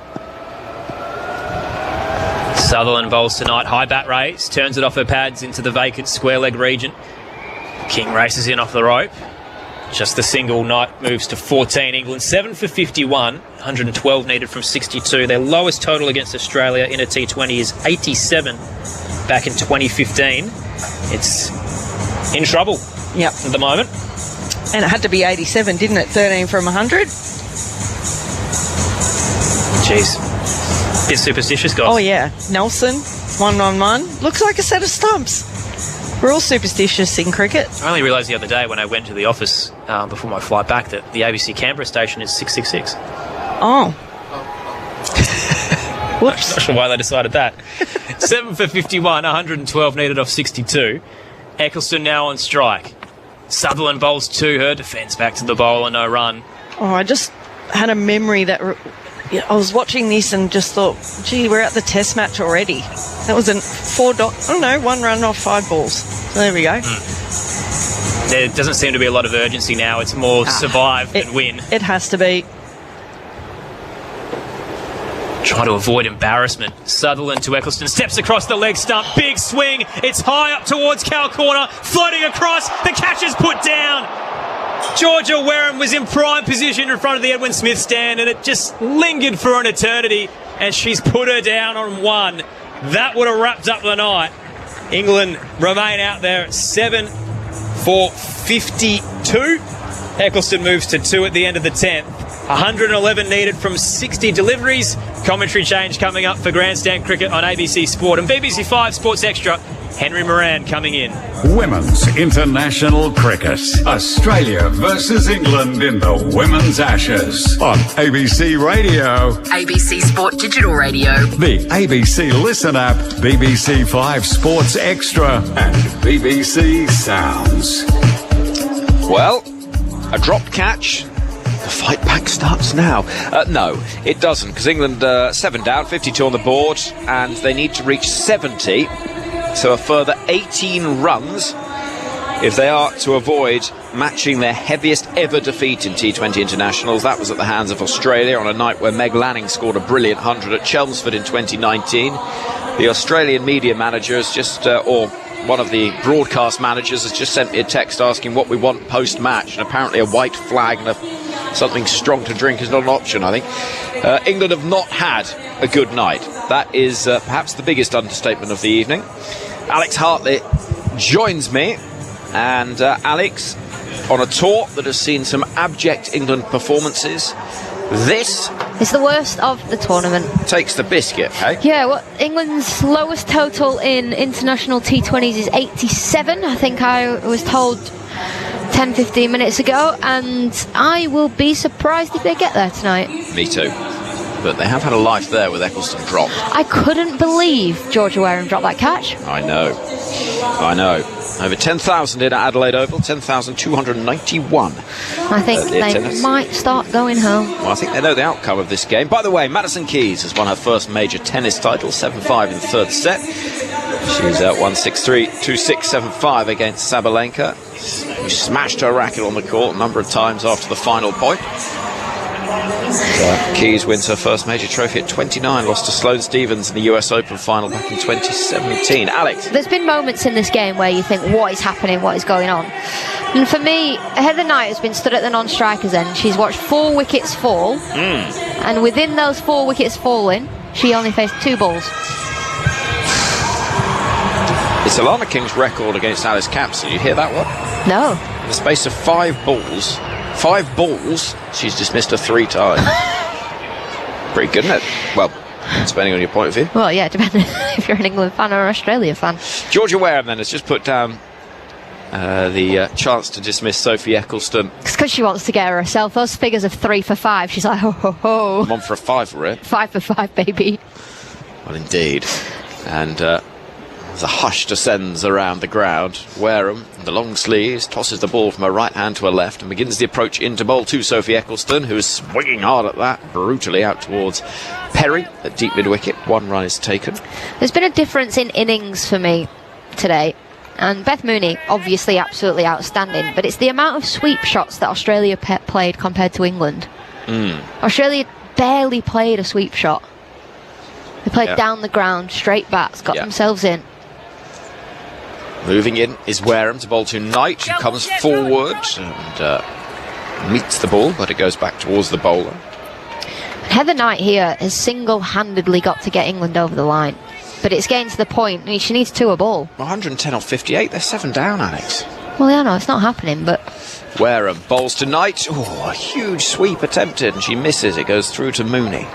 Sutherland bowls tonight, high bat raise, turns it off her pads into the vacant square leg region. King races in off the rope. Just the single. Knight moves to 14. England 7 for 51, 112 needed from 62. Their lowest total against Australia in a T20 is 87 back in 2015. It's in trouble at the moment. And it had to be 87, didn't it? 13 from 100. Jeez. Bit superstitious, guys. Oh, yeah. Nelson, 1-1-1. Looks like a set of stumps. We're all superstitious in cricket. I only realised the other day when I went to the office before my flight back that the ABC Canberra station is 666. Oh. Whoops. Not sure why they decided that. 7 for 51, 112 needed off 62. Eccleston now on strike. Sutherland bowls to her, defends back to the bowler, no run. Oh, I just had a memory that... I was watching this and just thought, gee, we're at the test match already. That was a 1 run off 5 balls. So there we go. There doesn't seem to be a lot of urgency now. It's more survive and win. It has to be. Try to avoid embarrassment. Sutherland to Eccleston, steps across the leg stump, big swing. It's high up towards Cal corner, floating across. The catch is put down. Georgia Wareham was in prime position in front of the Edwin Smith stand, and it just lingered for an eternity, and she's put her down on 1. That would have wrapped up the night. England remain out there at 7 for 52. Eccleston moves to 2 at the end of the 10th. 111 needed from 60 deliveries. Commentary change coming up for Grandstand Cricket on ABC Sport. And BBC 5 Sports Extra, Henry Moran coming in. Women's International Cricket. Australia versus England in the Women's Ashes on ABC Radio. ABC Sport Digital Radio. The ABC Listen app, BBC 5 Sports Extra, and BBC Sounds. Well, a dropped catch. The fight back starts now. No, it doesn't, because England 7 down, 52 on the board, and they need to reach 70. So a further 18 runs if they are to avoid matching their heaviest ever defeat in T20 internationals. That was at the hands of Australia on a night where Meg Lanning scored a brilliant 100 at Chelmsford in 2019. The Australian media manager has just, or one of the broadcast managers has just sent me a text asking what we want post-match, and apparently a white flag and something strong to drink is not an option, I think. England have not had a good night. That is perhaps the biggest understatement of the evening. Alex Hartley joins me, and Alex, on a tour that has seen some abject England performances, this is the worst of the tournament. Takes the biscuit, hey? Yeah, well, England's lowest total in international T20s is 87. I think I was told 10-15 minutes ago, and I will be surprised if they get there tonight. Me too. But they have had a life there with Eccleston dropped. I couldn't believe Georgia Wareham dropped that catch. I know. Over 10,000 in Adelaide Oval, 10,291. I think they might start going home. Well, I think they know the outcome of this game. By the way, Madison Keys has won her first major tennis title, 7-5 in the third set. She's won 6-3, 2-6, 7-5 against Sabalenka, who smashed her racket on the court a number of times after the final point. Keys wins her first major trophy at 29, lost to Sloane Stephens in the US Open final back in 2017. Alex? There's been moments in this game where you think, what is happening, what is going on? And for me, Heather Knight has been stood at the non-striker's end. She's watched 4 wickets fall, and within those 4 wickets falling, she only faced 2 balls. It's Alana King's record against Alice Campson. You hear that one? No. In the space of 5 balls, she's dismissed her 3 times. Pretty good, isn't it? Well, depending on your point of view. Well, yeah, depending if you're an England fan or an Australia fan. Georgia Wareham then has just put down the chance to dismiss Sophie Eccleston. It's because she wants to get her herself. Those figures of 3 for 5, she's like, ho, ho, ho. I'm on for a 5 for it. 5 for 5, baby. Well, indeed. And as a hush descends around the ground, Wareham, in the long sleeves, tosses the ball from her right hand to her left and begins the approach into bowl to Sophie Eccleston, who is swinging hard at that, brutally out towards Perry at deep mid-wicket. 1 run is taken. There's been a difference in innings for me today. And Beth Mooney, obviously absolutely outstanding, but it's the amount of sweep shots that Australia played compared to England. Australia barely played a sweep shot. They played down the ground, straight bats, got themselves in. Moving in is Wareham to bowl to Knight, who comes forward and meets the ball, but it goes back towards the bowler. Heather Knight here has single-handedly got to get England over the line. But it's getting to the point, I mean, she needs 2 a ball. 110 on 58, they're 7 down, Alex. Well, yeah, no, it's not happening, but... Wareham bowls to Knight. Oh, a huge sweep attempted, and she misses. It goes through to Mooney.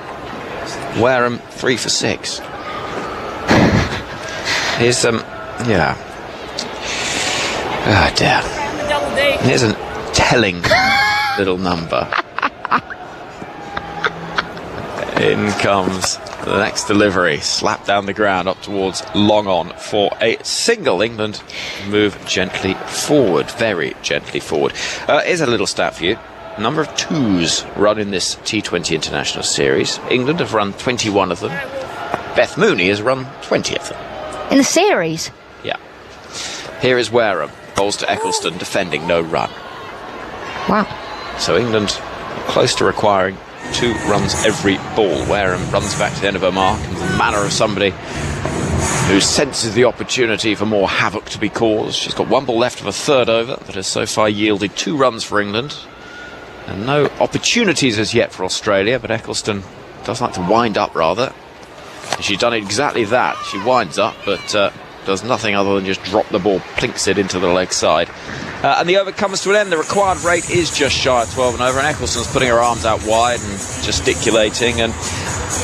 Wareham 3 for 6. Here's oh dear. Here's a telling little number. In comes the next delivery, slapped down the ground up towards long on for a single. England move gently forward, very gently forward. Here's a little stat for you. Number of 2s run in this T20 International Series. England have run 21 of them. Beth Mooney has run 20 of them. In the series? Yeah. Here is Wareham. Bowls to Eccleston, defending no run. Wow. So England close to requiring 2 runs every ball. Wareham runs back to the end of her mark in the manner of somebody who senses the opportunity for more havoc to be caused. She's got 1 ball left of a 3rd over that has so far yielded 2 runs for England. And no opportunities as yet for Australia, but Eccleston does like to wind up rather. And she's done exactly that. She winds up, but does nothing other than just drop the ball, plinks it into the leg side. And the over comes to an end. The required rate is just shy of 12 and over, and Eccleston's putting her arms out wide and gesticulating. And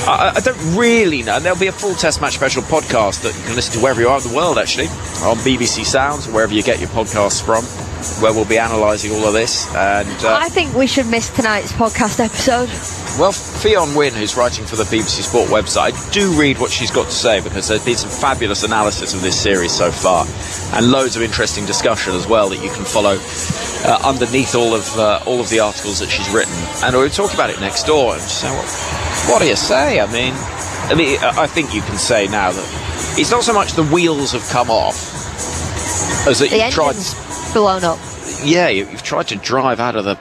I don't really know. And there'll be a full Test Match special podcast that you can listen to wherever you are in the world, actually, on BBC Sounds, wherever you get your podcasts from, where we'll be analysing all of this. And I think we should miss tonight's podcast episode. Well, Fionn Wynne, who's writing for the BBC Sport website, do read what she's got to say, because there's been some fabulous analysis of this series so far, and loads of interesting discussion as well that you can follow underneath all of the articles that she's written. And we'll talk about it next door. And so, what do you say? I mean, I think you can say now that it's not so much the wheels have come off as that you've tried. Blown up. Yeah, you've tried to drive out of the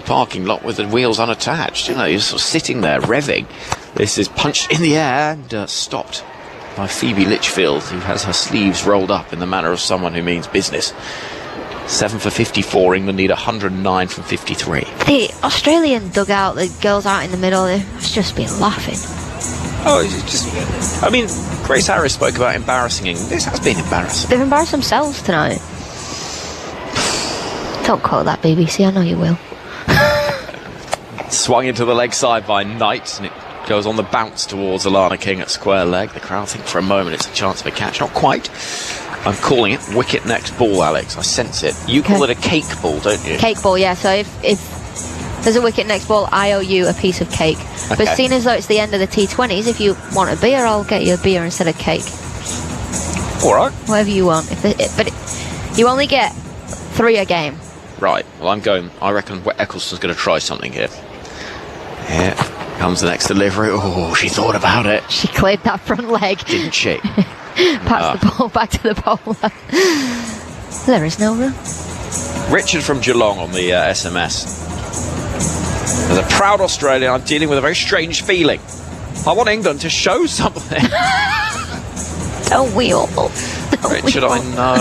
parking lot with the wheels unattached. You're sort of sitting there revving. This is punched in the air and stopped by Phoebe Litchfield, who has her sleeves rolled up in the manner of someone who means business. 7 for 54. England need 109 from 53. The Australian dugout, the girls out in the middle, they must just be laughing. Oh, it's just... I mean, Grace Harris spoke about embarrassing England. This has been embarrassing. They've embarrassed themselves tonight. Don't quote that, BBC, I know you will. Swung into the leg side by Knight, and it goes on the bounce towards Alana King at square leg. The crowd think for a moment it's a chance of a catch. Not quite. I'm calling it wicket next ball, Alex. I sense it. You call it a cake ball, don't you? Cake ball, yeah. So if there's a wicket next ball, I owe you a piece of cake. Okay. But seeing as though it's the end of the T20s, if you want a beer, I'll get you a beer instead of cake. All right. Whatever you want. But you only get 3 a game. Right. Well, I reckon Eccleston's going to try something here. Here comes the next delivery. Oh, she thought about it. She cleared that front leg. Didn't she? Pass the ball back to the bowler. There is no room. Richard from Geelong on the SMS. As a proud Australian, I'm dealing with a very strange feeling. I want England to show something. Don't we all? Richard, I know.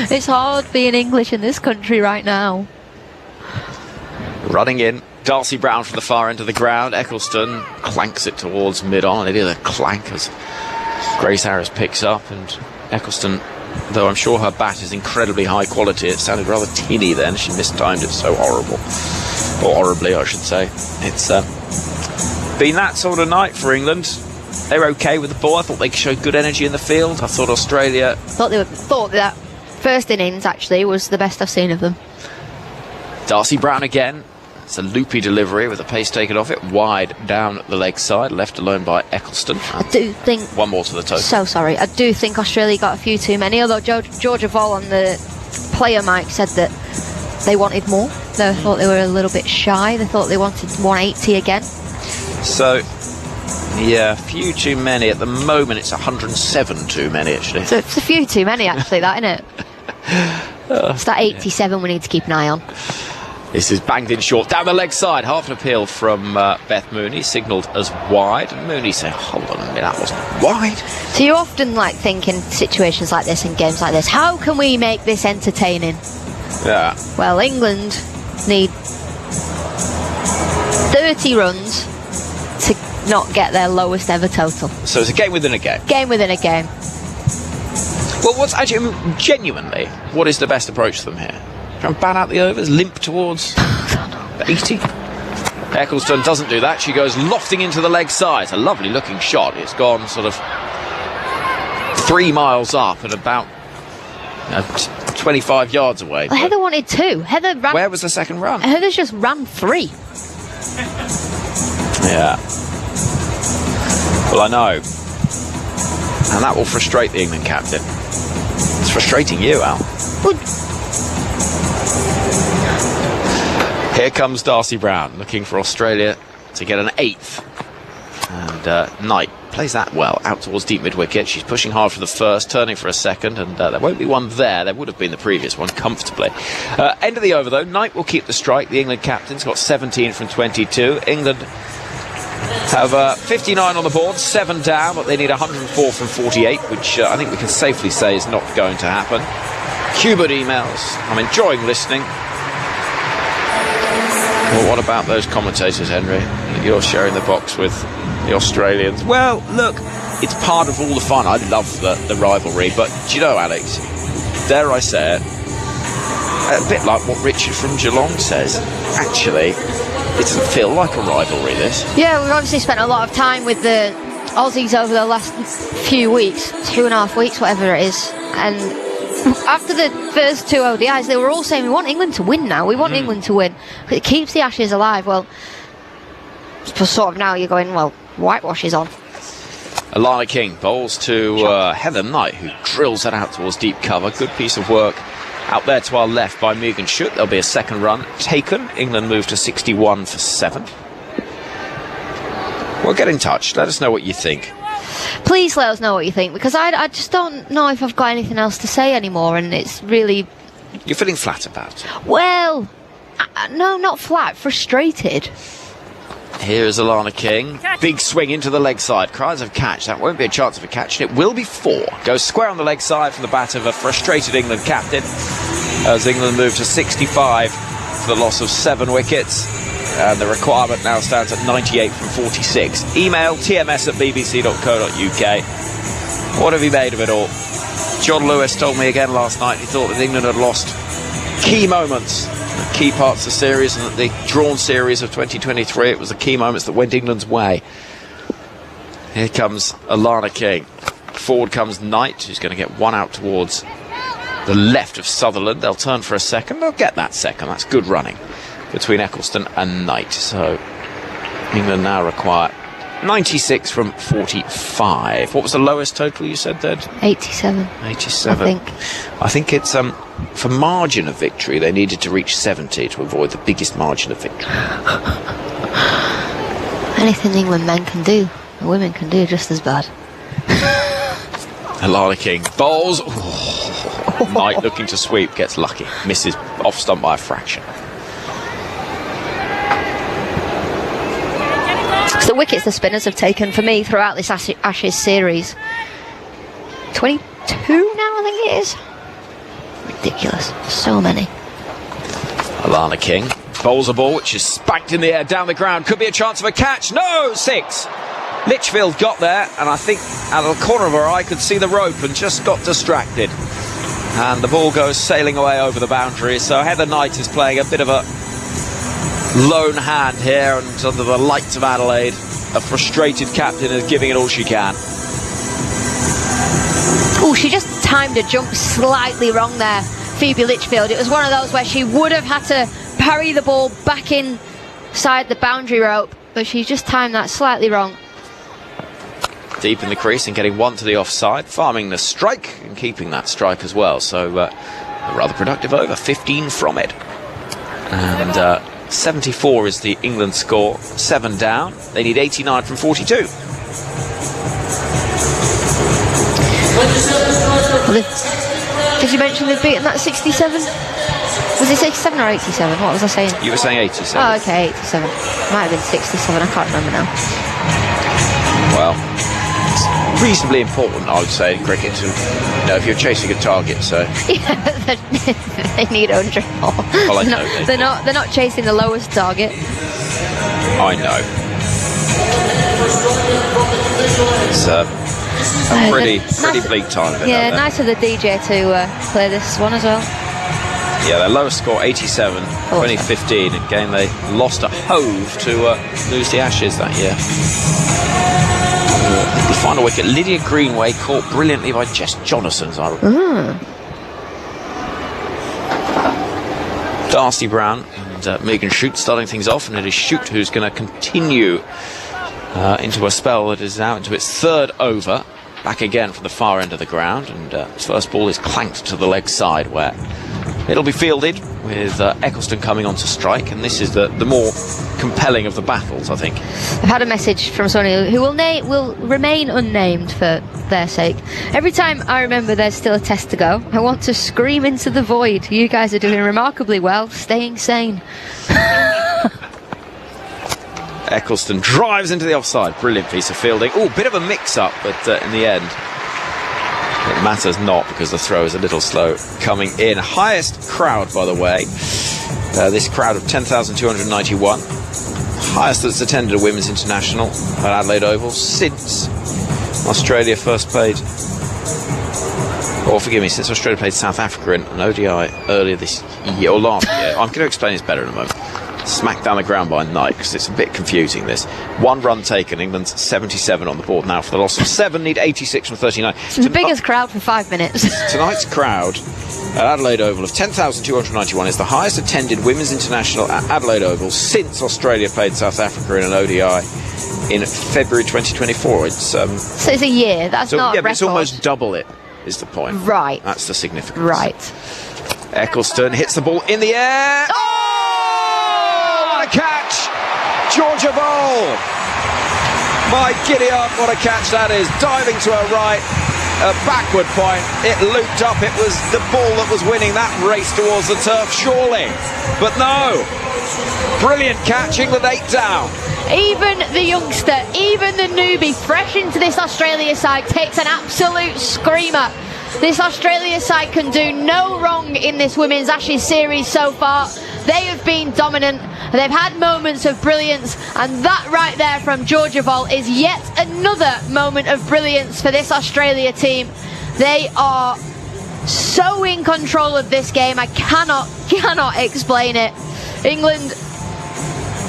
It's hard being English in this country right now. Running in. Darcy Brown from the far end of the ground. Eccleston clanks it towards mid-on. It is a clank as Grace Harris picks up, and Eccleston, though I'm sure her bat is incredibly high quality, it sounded rather tinny then. She mistimed it so horrible. Or horribly, I should say. It's been that sort of night for England. They were okay with the ball. I thought they showed good energy in the field. I thought Australia... Thought that first innings, actually, was the best I've seen of them. Darcy Brown again. It's a loopy delivery with the pace taken off it, wide down the leg side, left alone by Eccleston. I do think... One more to the total. So sorry. I do think Australia got a few too many, although Georgia Voll on the player mic said that they wanted more. They thought they were a little bit shy. They thought they wanted 180 again. So, yeah, a few too many. At the moment, it's 107 too many, actually. So it's a few too many, actually, that, isn't it? It's that 87 we need to keep an eye on. This is banged in short, down the leg side. Half an appeal from Beth Mooney, signalled as wide. And Mooney said, hold on a minute, that wasn't wide. So you often think in situations like this, in games like this, how can we make this entertaining? Yeah. Well, England need 30 runs to not get their lowest ever total. So it's a game within a game. Game within a game. Well, genuinely, what is the best approach to them here? Try and ban out the overs, limp towards 80. Eccleston doesn't do that. She goes lofting into the leg side. It's a lovely looking shot. It's gone sort of 3 miles up and about 25 yards away. Well, Heather wanted 2. Heather ran. Where was the second run? Heather's just ran 3. Yeah. Well, I know. And that will frustrate the England captain. It's frustrating you, Al. Well, here comes Darcy Brown, looking for Australia to get an 8th. And Knight plays that well, out towards deep mid-wicket. She's pushing hard for the first, turning for a second, and there won't be one there. There would have been the previous one, comfortably. End of the over, though. Knight will keep the strike. The England captain's got 17 from 22. England have 59 on the board, 7 down, but they need 104 from 48, which I think we can safely say is not going to happen. Hubert emails, I'm enjoying listening. Well, what about those commentators, Henry? You're sharing the box with the Australians. Well, look, it's part of all the fun. I love the rivalry, but do you know, Alex, dare I say it, a bit like what Richard from Geelong says. Actually, it doesn't feel like a rivalry, this. Yeah, we've obviously spent a lot of time with the Aussies over the last few weeks, 2.5 weeks, whatever it is. And after the first 2 ODIs, they were all saying, we want England to win now. We want England to win. It keeps the Ashes alive. Well, sort of now you're going, well, whitewash is on. Alana King bowls to Heather Knight, who drills that out towards deep cover. Good piece of work out there to our left by Megan Schutt. There'll be a second run taken. England move to 61 for 7. Well, get in touch. Let us know what you think. Please let us know what you think, because I just don't know if I've got anything else to say anymore, and it's really... You're feeling flat about it? Well, no, not flat, frustrated. Here's Alana King. Big swing into the leg side. Cries of catch. That won't be a chance of a catch. It will be 4. Goes square on the leg side from the bat of a frustrated England captain, as England move to 65 for the loss of 7 wickets. And the requirement now stands at 98 from 46. Email tms@bbc.co.uk. What have you made of it all? John Lewis told me again last night he thought that England had lost key moments, key parts of the series, and that the drawn series of 2023, it was the key moments that went England's way. Here comes Alana King. Forward comes Knight, who's going to get one out towards the left of Sutherland. They'll turn for a second. They'll get that second. That's good running between Eccleston and Knight. So England now require 96 from 45. What was the lowest total you said, Dad? 87. 87. I think it's for margin of victory they needed to reach 70 to avoid the biggest margin of victory. Anything England men can do, the women can do just as bad. Alana King bowls. Knight looking to sweep, gets lucky, misses off stump by a fraction. It's the wickets the spinners have taken for me throughout this Ashes series. 22 now, I think it is. Ridiculous. So many. Alana King bowls a ball which is spanked in the air down the ground. Could be a chance of a catch. No! 6. Litchfield got there, and I think out of the corner of her eye could see the rope and just got distracted. And the ball goes sailing away over the boundary. So Heather Knight is playing a bit of a lone hand here, and under the lights of Adelaide, a frustrated captain is giving it all she can. Oh, she just timed a jump slightly wrong there, Phoebe Litchfield. It was one of those where she would have had to parry the ball back inside the boundary rope, but she just timed that slightly wrong. Deep in the crease and getting one to the offside, farming the strike and keeping that strike as well. So a rather productive over, 15 from it. And 74 is the England score, 7 down. They need 89 from 42. Did you mention they've beaten that 67? Was it 67 or 87? What was I saying? You were saying 87. Oh, okay, 87. Might have been 67, I can't remember now. Well, it's reasonably important, I would say, in cricket, to know if you're chasing a target, so... Yeah, they need 100 more. Well, I know they're not chasing the lowest target. I know. It's a pretty bleak time of it. Yeah, nice of the DJ to play this one as well. Yeah, their lowest score, 87, 2015. Again, they lost at Hove to lose the Ashes that year. The final wicket, Lydia Greenway, caught brilliantly by Jess Jonasson. Darcy Brown and Megan Schutt starting things off, and it is Schutt who's going to continue into a spell that is now into its 3rd over. Back again from the far end of the ground, and his first ball is clanked to the leg side, where it'll be fielded with Eccleston coming on to strike, and this is the more compelling of the battles, I think. I've had a message from someone who will remain unnamed for their sake. Every time I remember there's still a test to go, I want to scream into the void. You guys are doing remarkably well, staying sane. Eccleston drives into the offside. Brilliant piece of fielding. Oh, bit of a mix-up, but in the end, it matters not because the throw is a little slow coming in. Highest crowd, by the way. This crowd of 10,291. Highest that's attended a women's international at Adelaide Oval since Australia first played or forgive me, since Australia played South Africa in an ODI earlier this year, or last year. I'm going to explain this better in a moment. Smacked down the ground by Knight, because it's a bit confusing, this. 1 run taken, England's 77 on the board now for the loss of 7, need 86 from 39. It's the biggest crowd for 5 minutes. Tonight's crowd at Adelaide Oval of 10,291 is the highest attended women's international at Adelaide Oval since Australia played South Africa in an ODI in February 2024. It's so it's a year. That's not a record. But it's almost double it, is the point. Right. That's the significance. Right. Eccleston hits the ball in the air. Oh! What a catch! Georgia Bowl! My giddy up, what a catch that is. Diving to her right. A backward point, it looped up, it was the ball that was winning that race towards the turf, surely. But no, brilliant catch, England 8 down. Even the youngster, even the newbie, fresh into this Australia side, takes an absolute screamer. This Australia side can do no wrong in this Women's Ashes series so far. They have been dominant. They've had moments of brilliance, and that right there from Georgia Voll is yet another moment of brilliance for this Australia team. They are so in control of this game, I cannot explain it. England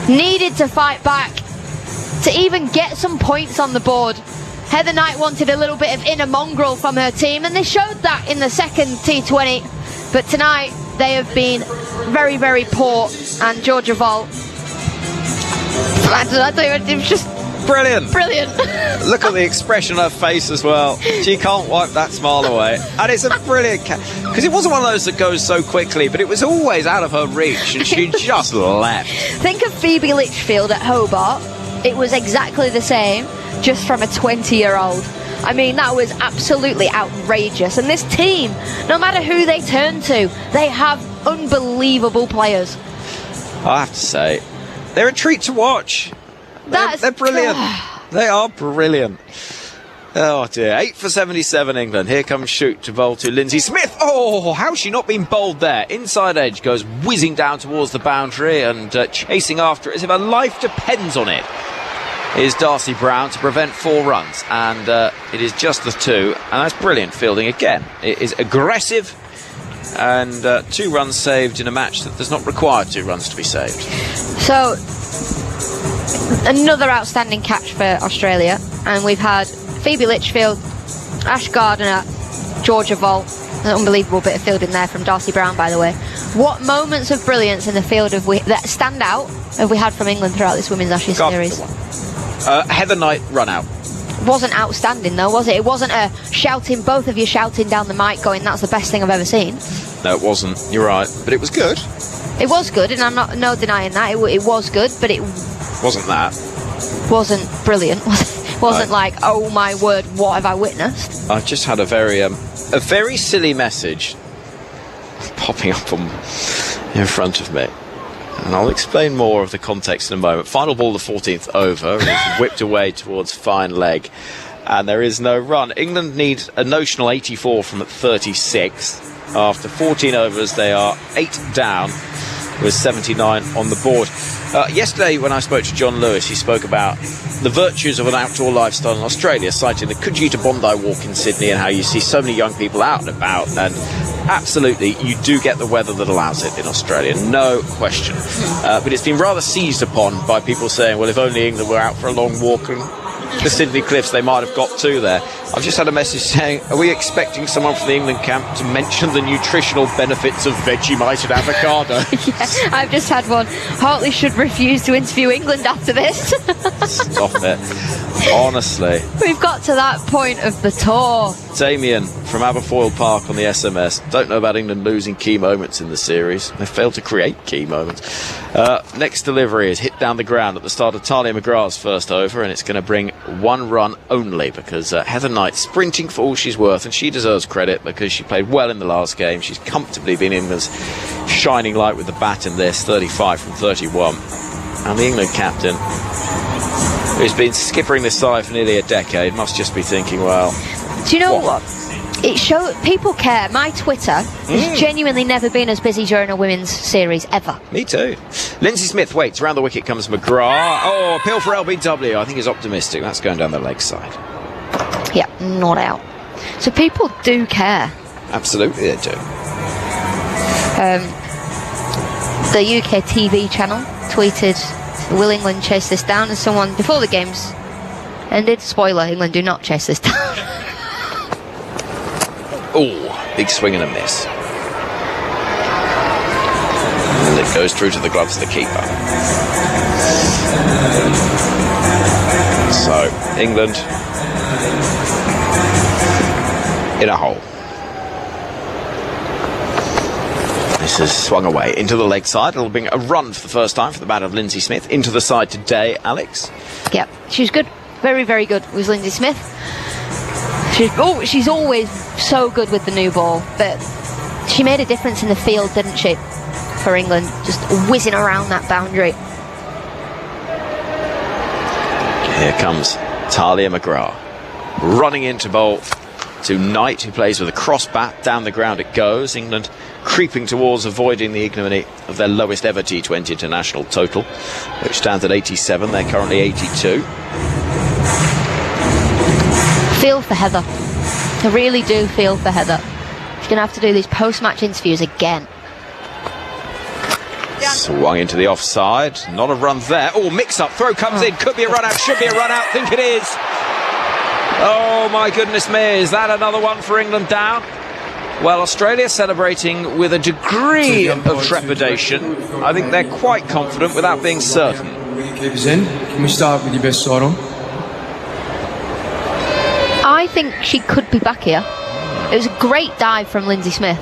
needed to fight back to even get some points on the board. Heather Knight wanted a little bit of inner mongrel from her team, and they showed that in the second T20. But tonight, they have been very, very poor, and Georgia Voll, it was just brilliant. Brilliant. Look at the expression on her face as well. She can't wipe that smile away. And it's a brilliant catch. Because it wasn't one of those that goes so quickly, but it was always out of her reach, and she just left. Think of Phoebe Litchfield at Hobart. It was exactly the same, just from a 20-year-old. I mean, that was absolutely outrageous. And this team, no matter who they turn to, they have unbelievable players. I have to say, they're a treat to watch. They're brilliant. They are brilliant. Oh dear. 8 for 77 England. Here comes shoot to bowl to Lindsay Smith. Oh, how's she not been bowled there? Inside edge goes whizzing down towards the boundary and chasing after it as if her life depends on it. Is Darcy Brown to prevent 4 runs, and it is just the 2, and that's brilliant fielding again. It is aggressive, and 2 runs saved in a match that does not require 2 runs to be saved. So, another outstanding catch for Australia, and we've had Phoebe Litchfield, Ash Gardner, Georgia Voll, an unbelievable bit of fielding there from Darcy Brown, by the way. What moments of brilliance in the field that stand out have we had from England throughout this Women's Ashes series? Heather Knight run out. Wasn't outstanding though, was it? It wasn't a shouting, both of you shouting down the mic going, that's the best thing I've ever seen. No, it wasn't. You're right. But it was good. It was good, and I'm not denying that. It was good, but it wasn't that. Wasn't brilliant. Wasn't like, oh my word, what have I witnessed? I just had a very silly message popping up in front of me. And I'll explain more of the context in a moment. Final ball, the 14th over, is whipped away towards fine leg, and there is no run. England need a notional 84 from 36. After 14 overs, they are 8 down with 79 on the board. Yesterday, when I spoke to John Lewis, he spoke about the virtues of an outdoor lifestyle in Australia, citing the Coogee to Bondi walk in Sydney and how you see so many young people out and about. And absolutely, you do get the weather that allows it in Australia, no question. But it's been rather seized upon by people saying, well, if only England were out for a long walk and the Sydney Cliffs, they might have got to there. I've just had a message saying, are we expecting someone from the England camp to mention the nutritional benefits of Vegemite and avocado? Yeah, I've just had one. Hartley should refuse to interview England after this. Stop it. Honestly. We've got to that point of the tour. Damien from Aberfoyle Park on the SMS. Don't know about England losing key moments in the series. They failed to create key moments. Next delivery is hit down the ground at the start of Talia McGrath's first over, and it's going to bring 1 run only because Heather Knight sprinting for all she's worth, and she deserves credit because she played well in the last game. She's comfortably been England's shining light with the bat in this, 35 from 31. And the England captain, who's been skippering this side for nearly a decade, must just be thinking, well, do you know what? It shows people care. My Twitter has genuinely never been as busy during a women's series ever. Me too. Lindsay Smith waits. Around the wicket comes McGrath. Oh, appeal for LBW. I think he's optimistic. That's going down the leg side. Yeah, not out. So people do care. absolutely they do. The UK TV channel tweeted, "Will England chase this down?" And someone before the games ended, spoiler, England do not chase this down. Oh, big swing and a miss. And it goes through to the gloves of the keeper. So, England in a hole. This is swung away into the leg side. It'll bring a run for the first time for the bat of Lindsay Smith into the side today, Alex. Yep, she was good. Very, very good was Lindsay Smith. She's always so good with the new ball, but she made a difference in the field, didn't she, for England, just whizzing around that boundary. Here comes Talia McGrath running into bowl to Knight, who plays with a cross bat. Down the ground it goes. England creeping towards avoiding the ignominy of their lowest ever T20 international total, which stands at 87. They're currently 82. Feel for Heather. I really do feel for Heather. She's going to have to do these post-match interviews again. Swung into the offside. Not a run there. Oh, mix-up. Throw comes in. Could be a run-out. Should be a run-out. Think it is. Oh, my goodness me. Is that another one for England down? Well, Australia celebrating with a degree of trepidation. I think they're quite confident without being certain. Wicketkeepers in. Can we start with your best side on? I think she could be back here. It was a great dive from Lindsay Smith,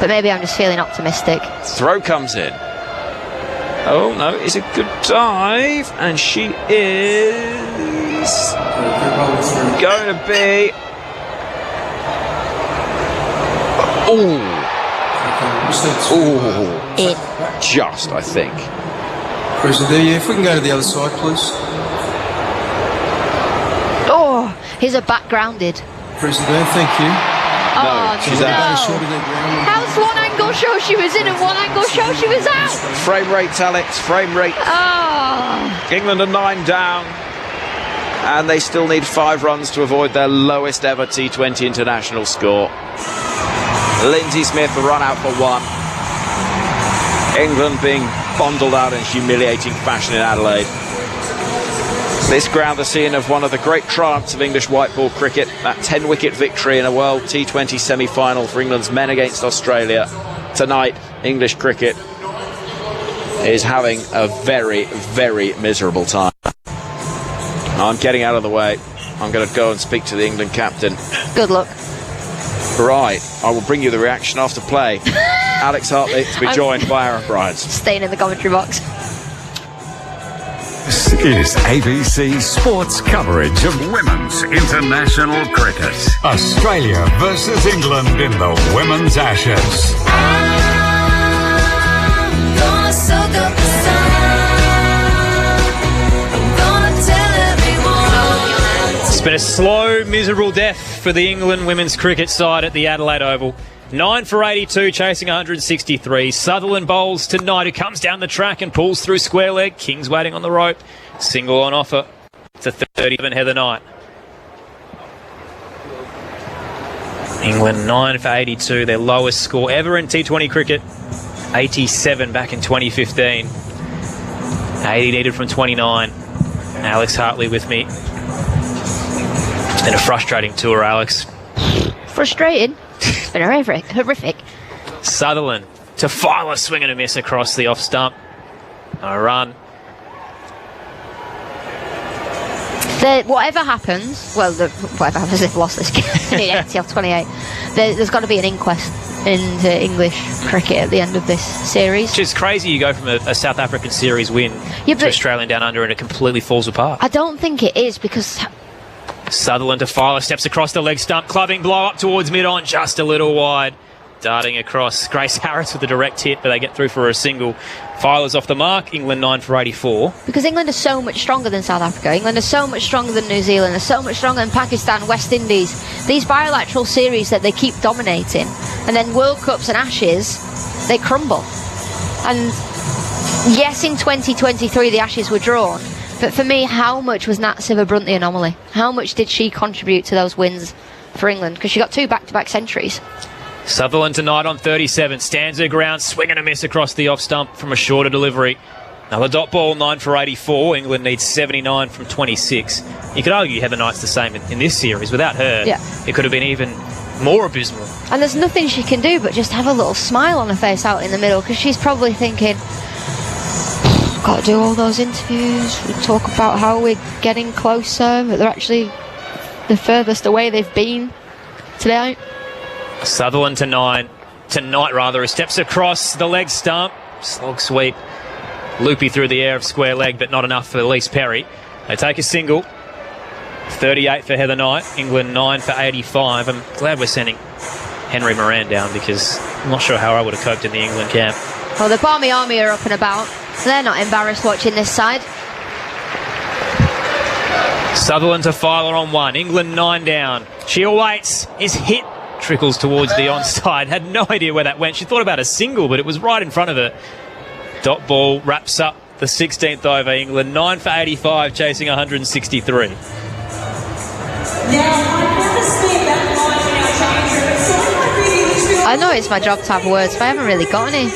but maybe I'm just feeling optimistic. Throw comes in. Oh no, it's a good dive, and she is going to be. Oh, just I think. President, if we can go to the other side, please. Oh, here's a back grounded. President, thank you. Oh, she's out. How's one angle show she was in and one angle show she was out? Frame rate, Alex, frame rate. Oh. England are 9 down, and they still need 5 runs to avoid their lowest ever T20 international score. Lindsay Smith a run out for 1. England being bundled out in humiliating fashion in Adelaide. This ground the scene of one of the great triumphs of English white ball cricket, that 10-wicket victory in a World T20 semi-final for England's men against Australia. Tonight, English cricket is having a very, very miserable time. I'm getting out of the way. I'm going to go and speak to the England captain. Good luck. Right, I will bring you the reaction after play. Alex Hartley to be joined by Aaron Bryant. Staying in the commentary box. This is ABC Sports coverage of women's international cricket. Australia versus England in the Women's Ashes. I'm gonna soak up the sun. I'm gonna tell everyone. It's been a slow, miserable death for the England women's cricket side at the Adelaide Oval. 9 for 82, chasing 163. Sutherland bowls to Knight, who comes down the track and pulls through square leg. King's waiting on the rope. Single on offer to 37, Heather Knight. England 9 for 82, their lowest score ever in T20 cricket. 87 back in 2015. 80 needed from 29. Alex Hartley with me. It's been a frustrating tour, Alex. Frustrating? It's been horrific. Sutherland to file a swing and a miss across the off stump. A run. Whatever happens, they've lost this game. 80 off 28. There's got to be an inquest into English cricket at the end of this series. Which is crazy. You go from a South African series win to Australian down under and it completely falls apart. I don't think it is, because Sutherland to Filer, steps across the leg stump, clubbing blow up towards mid-on, just a little wide. Darting across. Grace Harris with a direct hit, but they get through for a single. Filer's off the mark. England 9 for 84. Because England is so much stronger than South Africa. England is so much stronger than New Zealand. They're so much stronger than Pakistan, West Indies. These bilateral series that they keep dominating. And then World Cups and Ashes, they crumble. And yes, in 2023 the Ashes were drawn. But for me, how much was Nat Sivabrunt the anomaly? How much did she contribute to those wins for England because she got 2 back-to-back centuries. Sutherland tonight on 37. Stands her ground, swing and a miss across the off stump from a shorter delivery. Another dot ball, 9 for 84. England needs 79 from 26. You could argue Heather Knight's the same in this series. Without her, it could have been even more abysmal. And there's nothing she can do but just have a little smile on her face out in the middle because she's probably thinking, I've got to do all those interviews. We talk about how we're getting closer, but they're actually the furthest away they've been today. Sutherland tonight, who steps across the leg stump. Slog sweep. Loopy through the air of square leg, but not enough for Elise Perry. They take a single. 38 for Heather Knight. England 9 for 85. I'm glad we're sending Henry Moran down because I'm not sure how I would have coped in the England camp. Well, the Barmy Army are up and about. They're not embarrassed watching this side. Sutherland to Filer on 1. England 9 down. She awaits. Is hit. Trickles towards the onside. Had no idea where that went. She thought about a single, but it was right in front of her. Dot ball wraps up the 16th over. England 9 for 85, chasing 163. I know it's my job to have words, but I haven't really got any.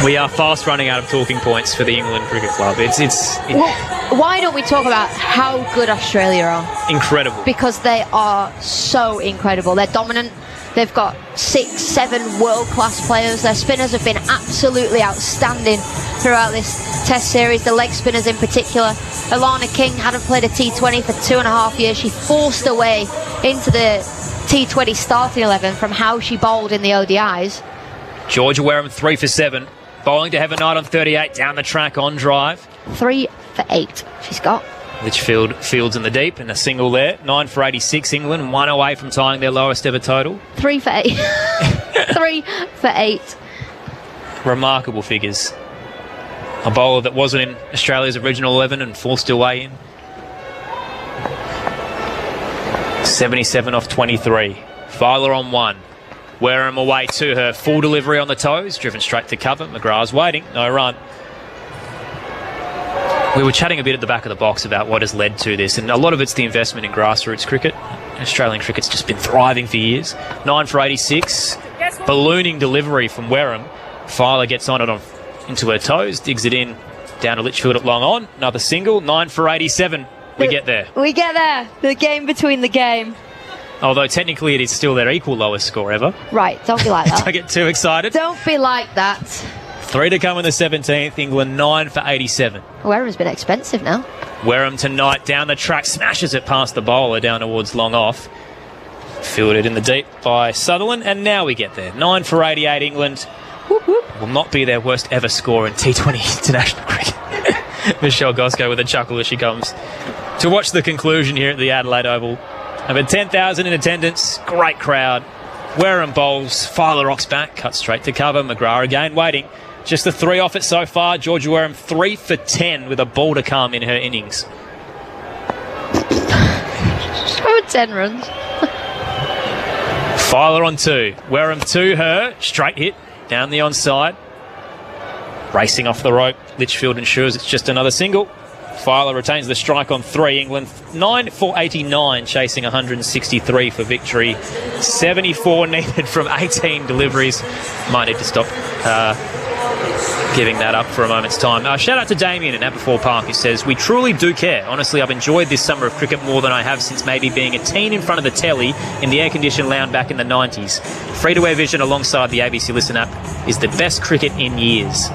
We are fast running out of talking points for the England Cricket Club. Why don't we talk about how good Australia are? Incredible. Because they are so incredible. They're dominant. They've got 6, 7 world-class players. Their spinners have been absolutely outstanding throughout this Test series. The leg spinners in particular. Alana King hadn't played a T20 for 2.5 years. She forced her way into the T20 starting 11 from how she bowled in the ODIs. Georgia Wareham 3 for 7. Bowling to Heather Knight on 38. Down the track on drive. 3 for 8 she's got. Litchfield fields in the deep and a single there. 9 for 86 England. 1 away from tying their lowest ever total. 3 for 8. 3 for 8. Remarkable figures. A bowler that wasn't in Australia's original 11 and forced her way in. 77 off 23. Filer on 1. Wareham away to her. Full delivery on the toes. Driven straight to cover. McGrath's waiting. No run. We were chatting a bit at the back of the box about what has led to this, and a lot of it's the investment in grassroots cricket. Australian cricket's just been thriving for years. 9 for 86. Ballooning delivery from Wareham. Filer gets on it into her toes. Digs it in. Down to Litchfield at long on. Another single. 9 for 87. We get there. We get there. The game between the game. Although technically it is still their equal lowest score ever. Right, don't be like that. Don't get too excited. Don't be like that. 3 to come in the 17th. England 9 for 87. Wareham's been expensive now. Wareham tonight down the track. Smashes it past the bowler down towards long off. Fielded in the deep by Sutherland. And now we get there. 9 for 88 England. Whoop, whoop. Will not be their worst ever score in T20 international cricket. Michelle Goscoe with a chuckle as she comes to watch the conclusion here at the Adelaide Oval. Over 10,000 in attendance. Great crowd. Wareham bowls. Filer rocks back. Cut straight to cover. McGrath again waiting. Just the 3 off it so far. Georgia Wareham 3 for 10 with a ball to come in her innings. 10 runs. Filer on 2. Wareham to her. Straight hit. Down the onside. Racing off the rope. Litchfield ensures it's just another single. Filer retains the strike on 3. England 9 for 89, chasing 163 for victory. 74 needed from 18 deliveries. Might need to stop giving that up for a moment's time. Shout out to Damien in Aberfoyle Park, who says, "We truly do care. Honestly, I've enjoyed this summer of cricket more than I have since maybe being a teen in front of the telly in the air-conditioned lounge back in the 90s. Free-to-air vision alongside the ABC Listen app is the best cricket in years."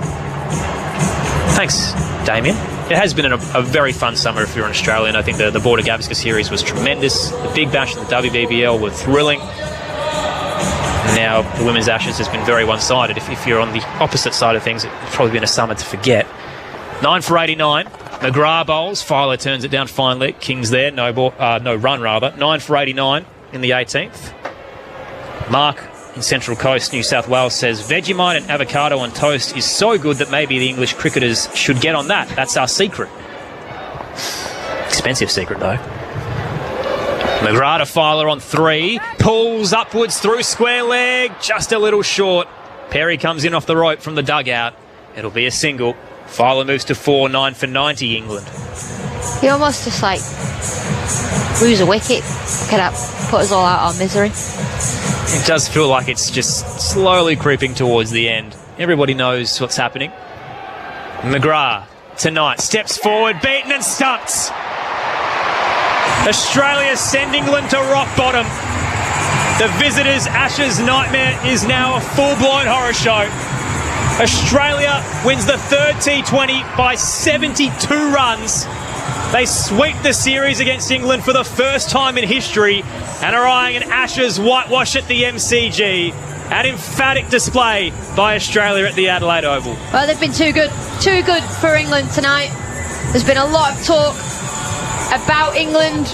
Thanks, Damien. It has been a very fun summer if you're an Australian. I think the Border Gavaskar series was tremendous. The Big Bash and the WBBL were thrilling. Now the Women's Ashes has been very one-sided. If you're on the opposite side of things, it's probably been a summer to forget. 9 for 89. McGrath bowls. Filer turns it down finally. King's there. No run, rather. 9 for 89 in the 18th. Mark in Central Coast, New South Wales says, "Vegemite and avocado on toast is so good that maybe the English cricketers should get on that. That's our secret." Expensive secret, though. McGrath to Filer on 3. Pulls upwards through square leg. Just a little short. Perry comes in off the rope from the dugout. It'll be a single. Filer moves to 4. 9 for 90 England. You almost just like lose a wicket, could that put us all out of our misery? It does feel like it's just slowly creeping towards the end. Everybody knows what's happening. McGrath tonight steps forward, beaten and stumped. Australia send England to rock bottom. The visitors' Ashes nightmare is now a full-blown horror show. Australia wins the third T20 by 72 runs. They sweep the series against England for the first time in history and are eyeing an Ashes whitewash at the MCG. An emphatic display by Australia at the Adelaide Oval. Well, they've been too good for England tonight. There's been a lot of talk about England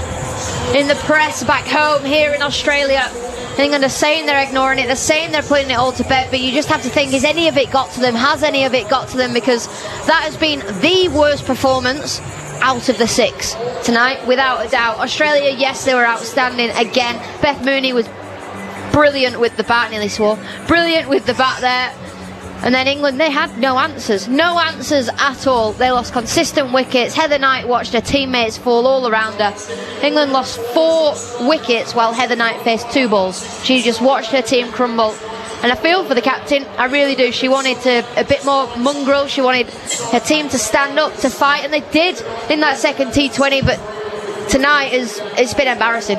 in the press back home here in Australia. England are saying they're ignoring it, they're saying they're putting it all to bed, but you just have to think, has any of it got to them? Has any of it got to them? Because that has been the worst performance out of the six tonight, without a doubt. Australia, yes, they were outstanding again. Beth Mooney was brilliant with the bat, nearly swore. Brilliant with the bat there. And then England, they had no answers at all. They lost consistent wickets. Heather Knight watched her teammates fall all around her. England lost 4 wickets while Heather Knight faced 2 balls. She just watched her team crumble. And I feel for the captain, I really do. She wanted a bit more mongrel. She wanted her team to stand up, to fight, and they did in that second T20. But tonight, it's been embarrassing.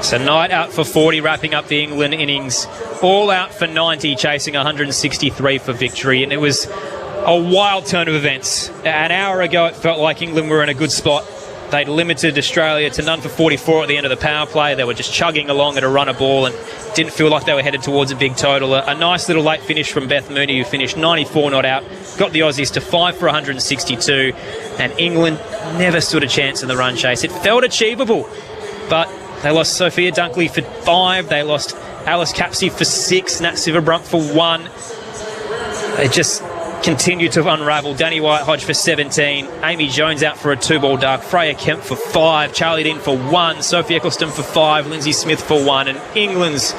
So Knight out for 40, wrapping up the England innings. All out for 90, chasing 163 for victory. And it was a wild turn of events. An hour ago, it felt like England were in a good spot. They'd limited Australia to none for 44 at the end of the power play. They were just chugging along at a run of ball and didn't feel like they were headed towards a big total. A nice little late finish from Beth Mooney, who finished 94 not out. Got the Aussies to 5 for 162. And England never stood a chance in the run chase. It felt achievable, but they lost Sophia Dunkley for 5. They lost Alice Capsey for 6. Nat Siverbrunt for 1. They just continued to unravel. Danny White-Hodge for 17. Amy Jones out for a 2-ball duck. Freya Kemp for 5. Charlie Dean for 1. Sophie Eccleston for 5. Lindsay Smith for 1. And England's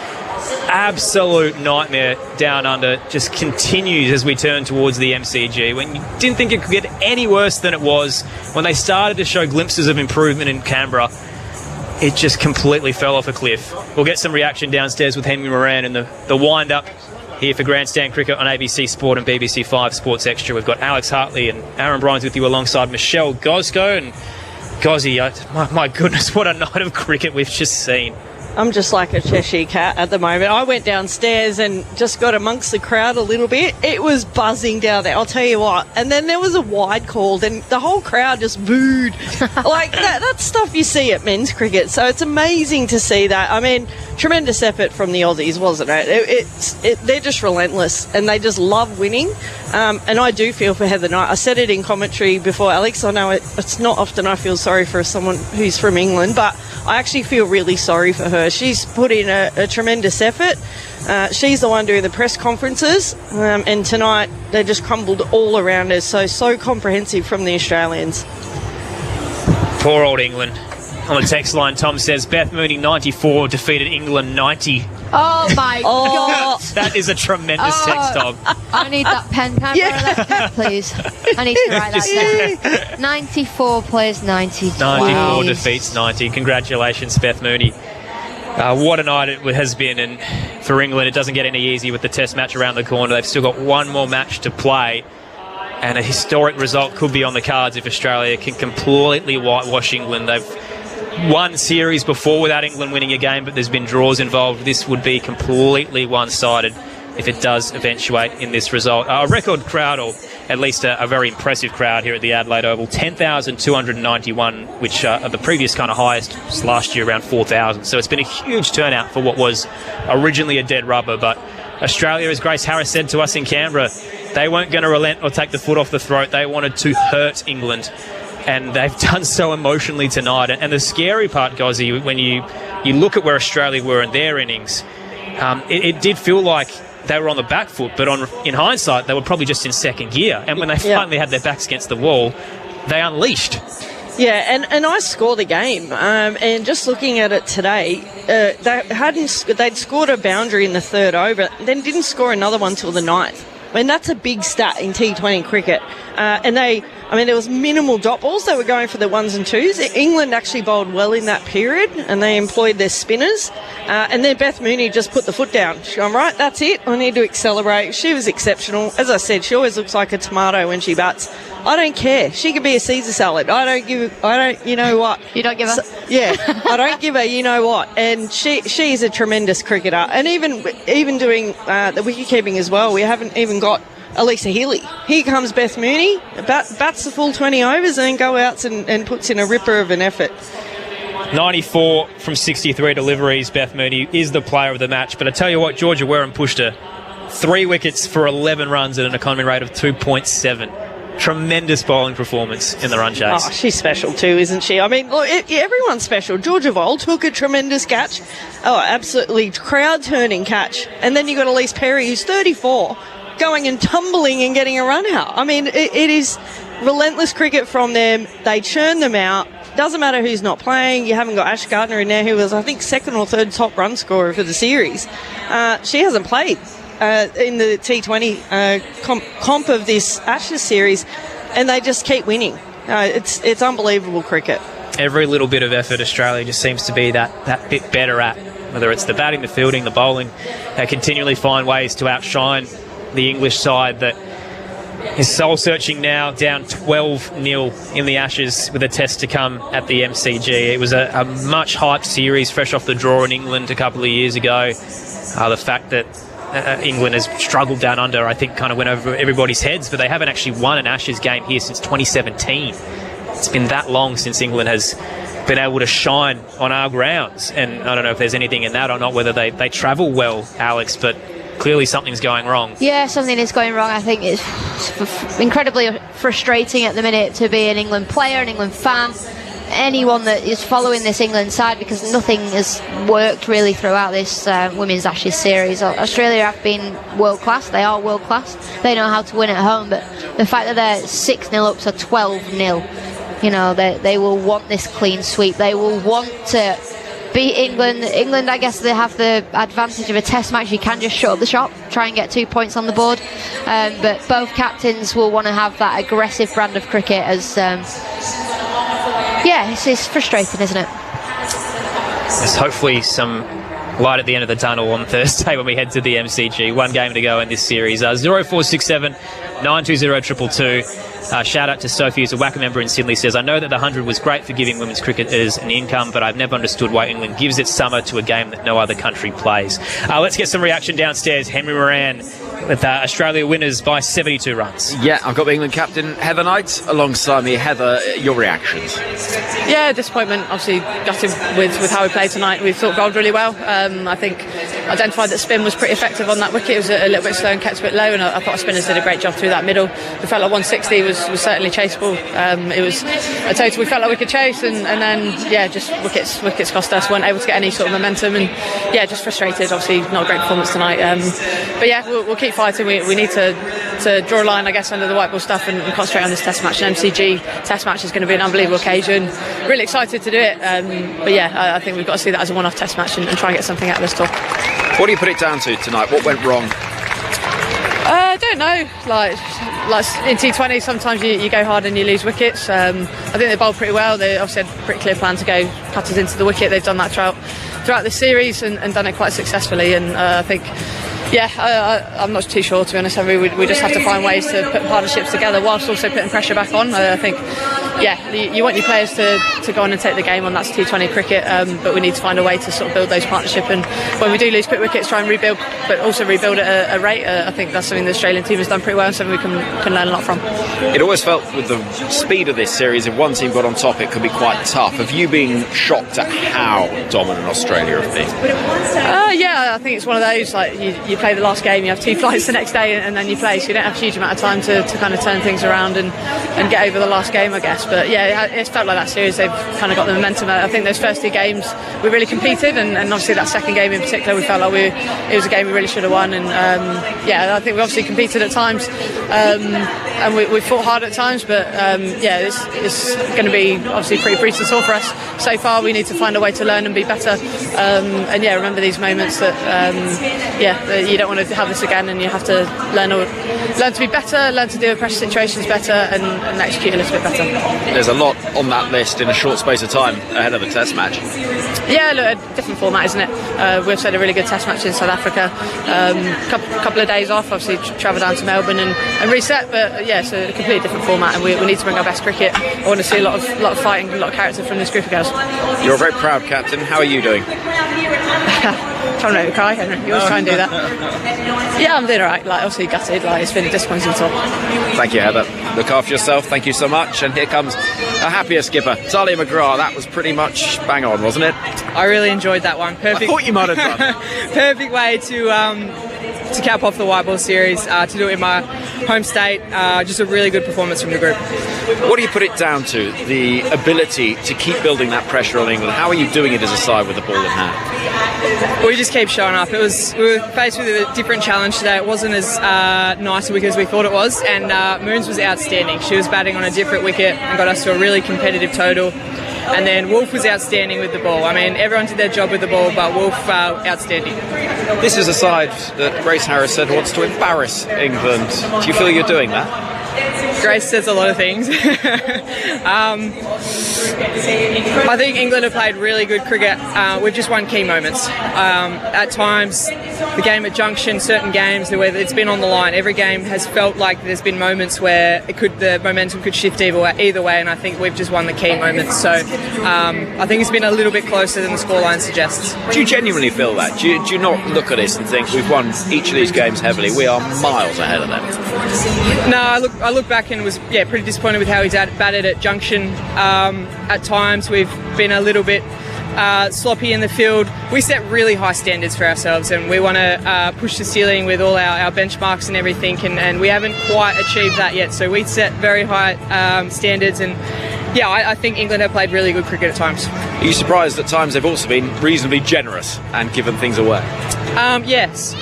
absolute nightmare down under just continues as we turn towards the MCG. When you didn't think it could get any worse than it was, when they started to show glimpses of improvement in Canberra, it just completely fell off a cliff. We'll get some reaction downstairs with Henry Moran and the wind-up here for Grandstand Cricket on ABC Sport and BBC 5 Sports Extra. We've got Alex Hartley and Aaron Bryans with you alongside Michelle Gosco. And Gozzy, my goodness, what a night of cricket we've just seen. I'm just like a Cheshire cat at the moment. I went downstairs and just got amongst the crowd a little bit. It was buzzing down there, I'll tell you what. And then there was a wide called and the whole crowd just booed. Like, that's stuff you see at men's cricket. So it's amazing to see that. I mean, tremendous effort from the Aussies, wasn't it? They're just relentless and they just love winning. And I do feel for Heather Knight. I said it in commentary before, Alex. I know it's not often I feel sorry for someone who's from England, but I actually feel really sorry for her. She's put in a tremendous effort. She's the one doing the press conferences, and tonight they just crumbled all around us. So comprehensive from the Australians. Poor old England. On the text line, Tom says, Beth Mooney 94 defeated England 90. Oh my God. That is a tremendous text, Tom. I need that pen. Can I borrow that pen, please? I need to write that down. 94 plays 90. 94 defeats 90. Congratulations, Beth Mooney. What a night it has been, and for England it doesn't get any easier with the test match around the corner. They've still got one more match to play, and a historic result could be on the cards if Australia can completely whitewash England. They've won series before without England winning a game, but there's been draws involved. This would be completely one-sided if it does eventuate in this result. A record crowd, or at least a very impressive crowd here at the Adelaide Oval, 10,291, which are the previous kind of highest was last year, around 4,000. So it's been a huge turnout for what was originally a dead rubber. But Australia, as Grace Harris said to us in Canberra, they weren't going to relent or take the foot off the throat. They wanted to hurt England, and they've done so emotionally tonight. And the scary part, Gozzy, when you look at where Australia were in their innings, it did feel like they were on the back foot, but in hindsight, they were probably just in second gear. And when they finally had their backs against the wall, they unleashed. Yeah, and I scored a game. And just looking at it today, they'd scored a boundary in the third over, then didn't score another one till the ninth. I mean, that's a big stat in T20 cricket. And I mean, there was minimal dot balls. They were going for the ones and twos. England actually bowled well in that period, and they employed their spinners. And then Beth Mooney just put the foot down. She went, right, that's it. I need to accelerate. She was exceptional. As I said, she always looks like a tomato when she bats. I don't care. She could be a Caesar salad. You know what? You don't give her? I don't give her, you know what. And she's a tremendous cricketer. And even doing the wicket keeping as well, we haven't even got Elisa Healy. Here comes Beth Mooney, bats the full 20 overs and then go out and puts in a ripper of an effort. 94 from 63 deliveries. Beth Mooney is the player of the match. But I tell you what, Georgia Wareham pushed her 3 wickets for 11 runs at an economy rate of 2.7. Tremendous bowling performance in the run chase. Oh, she's special too, isn't she? I mean, look, everyone's special. Georgia Vole took a tremendous catch. Oh, absolutely crowd-turning catch. And then you got Elise Perry, who's 34, going and tumbling and getting a run out. I mean, it is relentless cricket from them. They churn them out. Doesn't matter who's not playing. You haven't got Ash Gardner in there, who was, I think, second or third top run scorer for the series. She hasn't played in the T20 comp of this Ashes series, and they just keep winning. It's unbelievable cricket. Every little bit of effort Australia just seems to be that bit better at, whether it's the batting, the fielding, the bowling. They continually find ways to outshine the English side that is soul-searching now, down 12-0 in the Ashes with a test to come at the MCG. It was a much-hyped series fresh off the draw in England a couple of years ago. The fact that England has struggled down under, I think, kind of went over everybody's heads, but they haven't actually won an Ashes game here since 2017. It's been that long since England has been able to shine on our grounds, and I don't know if there's anything in that or not, whether they travel well, Alex, but clearly something's going wrong. Yeah, something is going wrong. I think it's incredibly frustrating at the minute to be an England player, an England fan, anyone that is following this England side, because nothing has worked really throughout this Women's Ashes series. Australia have been world class. They are world class. They know how to win at home, but the fact that they're 6-0 up to 12-0, you know, they will want this clean sweep. They will want to beat England. England, I guess, they have the advantage of a test match. You can just shut up the shop, try and get 2 points on the board. But both captains will want to have that aggressive brand of cricket as... it's frustrating, isn't it? There's hopefully some light at the end of the tunnel on Thursday when we head to the MCG. 1 game to go in this series. 0467 920 222. Shout out to Sophie, who's a WACA member in Sydney, says, I know that the 100 was great for giving women's cricketers an income, but I've never understood why England gives its summer to a game that no other country plays. Let's get some reaction downstairs. Henry Moran with Australia winners by 72 runs. Yeah, I've got the England captain, Heather Knight, alongside me. Heather, your reactions? Yeah, disappointment. Obviously, gutted with how we played tonight. We thought bowled really well. I think identified that spin was pretty effective on that wicket. It was a little bit slow and kept a bit low, and I thought our spinners did a great job through that middle. We felt like 160 was certainly chaseable. It was a total we felt like we could chase, and then just wickets cost us. Weren't able to get any sort of momentum, and just frustrated. Obviously, not a great performance tonight. But we'll keep fighting. We need to draw a line, I guess, under the white ball stuff and concentrate on this test match. An MCG test match is going to be an unbelievable occasion. Really excited to do it. I think we've got to see that as a one-off test match and try and get something out of this tour. What do you put it down to tonight? What went wrong? I don't know. Like in T20, sometimes you go hard and you lose wickets. I think they bowled pretty well. They obviously had a pretty clear plan to go cutters into the wicket. They've done that throughout this series and done it quite successfully. And I think, I'm not too sure, to be honest. We just have to find ways to put partnerships together whilst also putting pressure back on. I think, you want your players to go on and take the game on. That's T20 cricket, but we need to find a way to sort of build those partnerships. And when we do lose quick wickets, try and rebuild, but also rebuild at a rate. I think that's something the Australian team has done pretty well and something we can learn a lot from. It always felt with the speed of this series, if one team got on top, it could be quite tough. Have you been shocked at how dominant Australia have been? I think it's one of those, like you play the last game, you have 2 flights the next day, and then you play, so you don't have a huge amount of time to kind of turn things around and get over the last game, I guess. But it's felt like that series, they've kind of got the momentum. I think those first 2 games we really competed, and obviously that second game in particular, we felt like it was a game we really should have won. And I think we obviously competed at times, and we fought hard at times, but it's going to be obviously pretty brutal for us. So far, we need to find a way to learn and be better. Remember these moments that you don't want to have this again, and you have to learn to be better, learn to deal with pressure situations better, and execute a little bit better. There's a lot on that list in a short space of time ahead of a test match. Yeah, look, a different format, isn't it? We've had a really good test match in South Africa. Couple of days off, obviously travel down to Melbourne and reset, but it's a completely different format, and we need to bring our best cricket. I want to see a lot of fighting, a lot of character from this group of girls. You're a very proud captain. How are you doing? Trying not to cry, Henry. You always try and do that. Yeah, I'm doing alright. Obviously gutted. It's been a disappointing tour. Thank you, Heather. Look after yourself. Thank you so much. And here comes a happier skipper, Talia McGrath. That was pretty much bang on, wasn't it? I really enjoyed that one. Perfect. I thought you might have done. Perfect way to cap off the white ball series, to do it in my home state. Just a really good performance from the group. What do you put it down to, the ability to keep building that pressure on England? How are you doing it as a side with the ball in hand? We just keep showing up. We were faced with a different challenge today. It wasn't as nice a wicket as we thought it was, and Moons was outstanding. She was batting on a different wicket and got us to a really competitive total. And then Wolf was outstanding with the ball. I mean, everyone did their job with the ball, but Wolf outstanding. This is a side that Grace Harris said wants to embarrass England. Do you feel you're doing that? Grace says a lot of things. I think England have played really good cricket. We've just won key moments. At times, the game at Junction, certain games where it's been on the line, every game has felt like there's been moments where the momentum could shift either way, and I think we've just won the key moments. So I think it's been a little bit closer than the scoreline suggests. Do you genuinely feel that? Do you not look at this and think we've won each of these games heavily? We are miles ahead of them. No, I look back and was pretty disappointed with how he's batted at Junction. At times we've been a little bit sloppy in the field. We set really high standards for ourselves, and we want to push the ceiling with all our benchmarks and everything, and we haven't quite achieved that yet. So we set very high standards, and I think England have played really good cricket at times. Are you surprised at times they've also been reasonably generous and given things away? Yes.